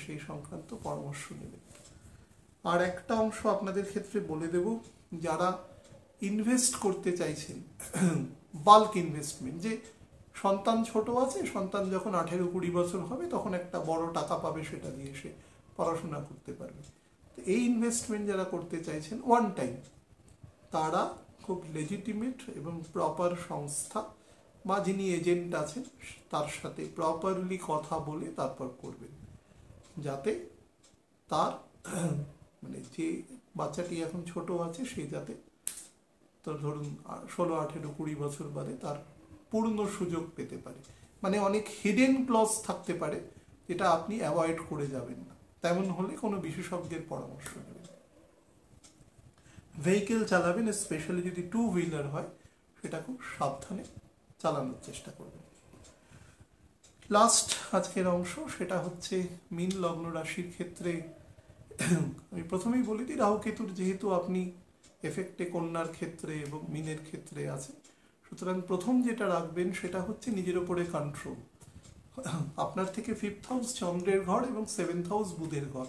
সেই সংক্রান্ত পরামর্শ নেবেন। আর একটা অংশ আপনাদের ক্ষেত্রে বলে দেব, যারা ইনভেস্ট করতে চাইছেন, বাল্ক ইনভেস্টমেন্ট, যে সন্তান ছোট আছে, সন্তান যখন 18-20 বছর হবে তখন একটা বড় টাকা পাবে, সেটা দিয়ে সে পড়াশোনা করতে পারবে। তো এই ইনভেস্টমেন্ট যারা করতে চাইছেন ওয়ান টাইম, তারা খুব লেজিটিমেট এবং প্রপার সংস্থা বা যিনি এজেন্ট আছেন তার সাথে প্রপারলি কথা বলে তারপর করবেন, যাতে তার মানে যে বাচ্চাটি এখন ছোট আছে সে যাতে, তো ধরুন 16, 18, 20 বছর বাদে তার পূর্ণ সুযোগ পেতে পারে। মানে অনেক হিডেন ক্লজ থাকতে পারে যেটা আপনি অ্যাভয়েড করে যাবেন না, তেমন হলে কোনো বিশেষজ্ঞের পরামর্শ নেবেন। ভেহিকেল চালাবেন, স্পেশালি যদি 2 হুইলার হয়, সেটা খুব সাবধানে চালানোর চেষ্টা করবেন। লাস্ট আজকের অংশ, সেটা হচ্ছে মীন লগ্ন রাশির ক্ষেত্রে। আমি প্রথমেই বলে দিই, রাহু কেতুর যেহেতু আপনি এফেক্টে কন্যার ক্ষেত্রে এবং মীনের ক্ষেত্রে আছে, সুতরাং প্রথম যেটা রাখবেন সেটা হচ্ছে নিজের ওপরে কন্ট্রোল। আপনার থেকে 5th হাউস চন্দ্রের ঘর এবং 7th হাউস বুধের ঘর,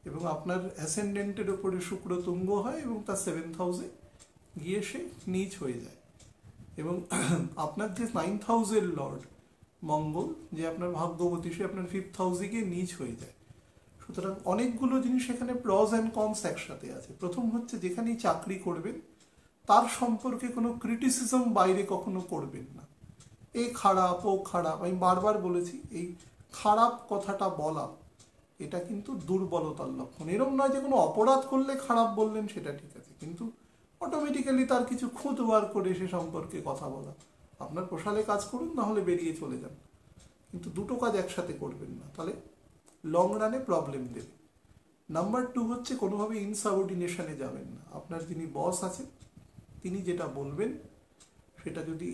এবং আপনার অ্যাসেন্ডেন্টের ওপরে শুক্র তুঙ্গ হয় এবং তার 7th হাউসে গিয়ে সে নীচ হয়ে যায়। এবং আপনার যে 9th হাউসের লর্ড মঙ্গল, যে আপনার ভাগ্যবতী, সে আপনার 5th হাউসে গিয়ে নীচ হয়ে যায়। সুতরাং অনেকগুলো জিনিস এখানে প্রস অ্যান্ড কনস একসাথে আছে। প্রথম হচ্ছে, যেখানেই চাকরি করবেন তার সম্পর্কে কোনো ক্রিটিসিজম বাইরে কখনো করবেন না। এ খারাপ, ও খারাপ, আমি বারবার বলেছি, এই খারাপ কথাটা বলা এটা কিন্তু দুর্বলতার লক্ষণ। এরকম নয় যে কোনো অপরাধ করলে খারাপ বললেন, সেটা ঠিক আছে, কিন্তু অটোমেটিক্যালি তার কিছু খুঁত বার করে সে সম্পর্কে কথা বলা। আপনার পোষালে কাজ করুন, না হলে বেরিয়ে চলে যান, কিন্তু দুটো কাজ একসাথে করবেন না, তাহলে লং রানে প্রবলেম দেবে। নাম্বার 2 হচ্ছে, কোনোভাবে ইনসাবঅর্ডিনেশনে যাবেন না। আপনার যিনি বস আছেন তিনি যেটা বলবেন সেটা যদি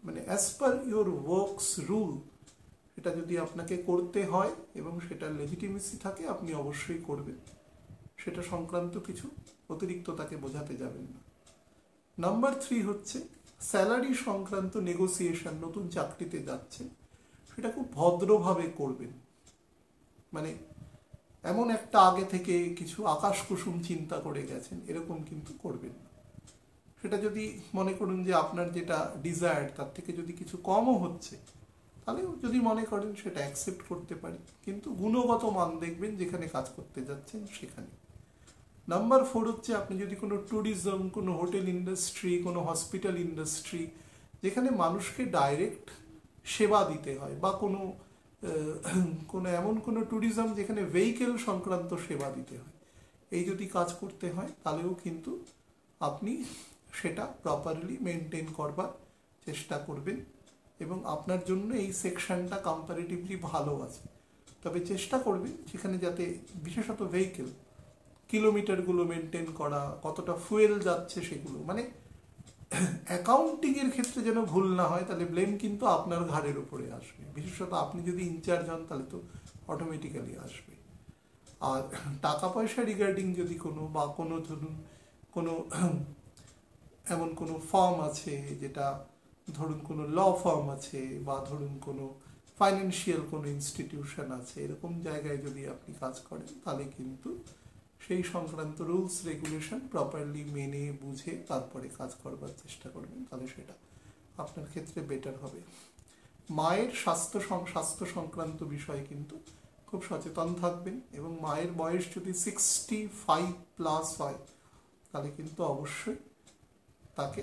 মানে as per your works rule, সেটা যদি আপনাকে করতে হয় এবং সেটা লেজিটিমেসি থাকে, আপনি অবশ্যই করবেন। সেটা সংক্রান্ত কিছু অতিরিক্ত তাকে বোঝাতে যাবেন না। নাম্বার 3 হচ্ছে, স্যালারি সংক্রান্ত নেগোসিয়েশন, নতুন চাকরিতে যাচ্ছেন, সেটা খুব ভদ্রভাবে করবেন। মানে এমন একটা আগে থেকে কিছু আকাশ কুসুম চিন্তা করে গেছেন, এরকম কিন্তু করবেন না। সেটা যদি মনে করুন যে আপনার যেটা ডিজায়ার্ড তার থেকে যদি কিছু কমও হচ্ছে, তাহলে যদি মনে করেন সেটা অ্যাকসেপ্ট করতে পারি, কিন্তু গুণগত মান দেখবেন যেখানে কাজ করতে যাচ্ছেন সেখানে। নাম্বার 4 হচ্ছে, আপনি যদি কোনো ট্যুরিজম, কোনো হোটেল ইন্ডাস্ট্রি, কোনো হসপিটাল ইন্ডাস্ট্রি, যেখানে মানুষকে ডাইরেক্ট সেবা দিতে হয়, বা কোনো এমন কোনো ট্যুরিজম যেখানে ভেহিকেল সংক্রান্ত সেবা দিতে হয়, এই যদি কাজ করতে হয়, তাহলেও কিন্তু আপনি সেটা প্রপারলি মেনটেন করবার চেষ্টা করবেন। এবং আপনার জন্য এই সেকশনটা কম্পারেটিভলি ভালো আছে, তবে চেষ্টা করবেন সেখানে যাতে বিশেষত ভেহিকেল কিলোমিটারগুলো মেনটেন করা, কতটা ফুয়েল যাচ্ছে সেগুলো, মানে অ্যাকাউন্টিংয়ের ক্ষেত্রে যেন ভুল না হয়, তাহলে ব্লেম কিন্তু আপনার ঘাড়ের উপরে আসবে। বিশেষত আপনি যদি ইনচার্জ হন তাহলে তো অটোমেটিক্যালি আসবে। আর টাকা পয়সা রিগার্ডিং যদি কোনো বা কোনো ধরুন কোনো এমন কোনো ফার্ম আছে, যেটা ধরুন কোনো ল ফার্ম আছে, বা ধরুন কোনো ফাইন্যান্সিয়াল কোনো ইনস্টিটিউশন আছে, এরকম জায়গায় যদি আপনি কাজ করেন, তাহলে কিন্তু সেই সংক্রান্ত রুলস রেগুলেশন প্রপারলি মেনে বুঝে তারপরে কাজ করবার চেষ্টা করবেন, তাহলে সেটা আপনার ক্ষেত্রে বেটার হবে। মায়ের স্বাস্থ্য সংক্রান্ত বিষয়ে কিন্তু খুব সচেতন থাকবেন, এবং মায়ের বয়স যদি 65+ হয়, তাহলে কিন্তু অবশ্যই তাকে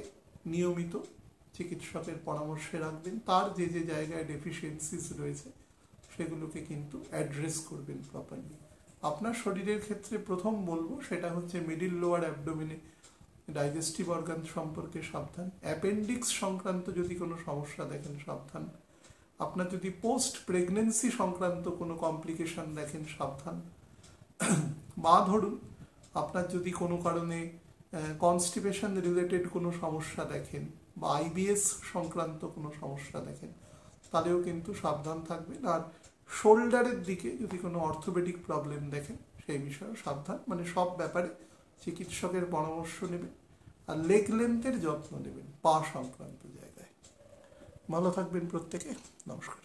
নিয়মিত চিকিৎসকের পরামর্শে রাখবেন। তার যে যে জায়গায় ডেফিসিয়েন্সিস রয়েছে সেগুলোকে কিন্তু অ্যাড্রেস করবেন প্রপারলি। আপনার শরীরের ক্ষেত্রে প্রথম বলবো সেটা হচ্ছে মিডিল লোয়ার অ্যাবডোমেনে ডাইজেস্টিভ অর্গান সম্পর্কে সাবধান, অ্যাপেন্ডিক্স সংক্রান্ত যদি কোনো সমস্যা দেখেন সাবধান, আপনার যদি পোস্ট প্রেগনেন্সি সংক্রান্ত কোনো কমপ্লিকেশন দেখেন সাবধান, বা ধরুন আপনার যদি কোনো কারণে কনস্টিপেশন রিলেটেড কোনো সমস্যা দেখেন বা আইবিএস সংক্রান্ত কোনো সমস্যা দেখেন, তাহলেও কিন্তু সাবধান থাকবেন। আর শোল্ডারের দিকে যদি কোনো অর্থোপেডিক প্রবলেম দেখেন সেই বিষয়েও সাবধান। মানে সব ব্যাপারে চিকিৎসকের পরামর্শ নেবেন আর লেগ লেন্থের যত্ন নেবেন পা সংক্রান্ত জায়গায়। ভালো থাকবেন প্রত্যেকে, নমস্কার।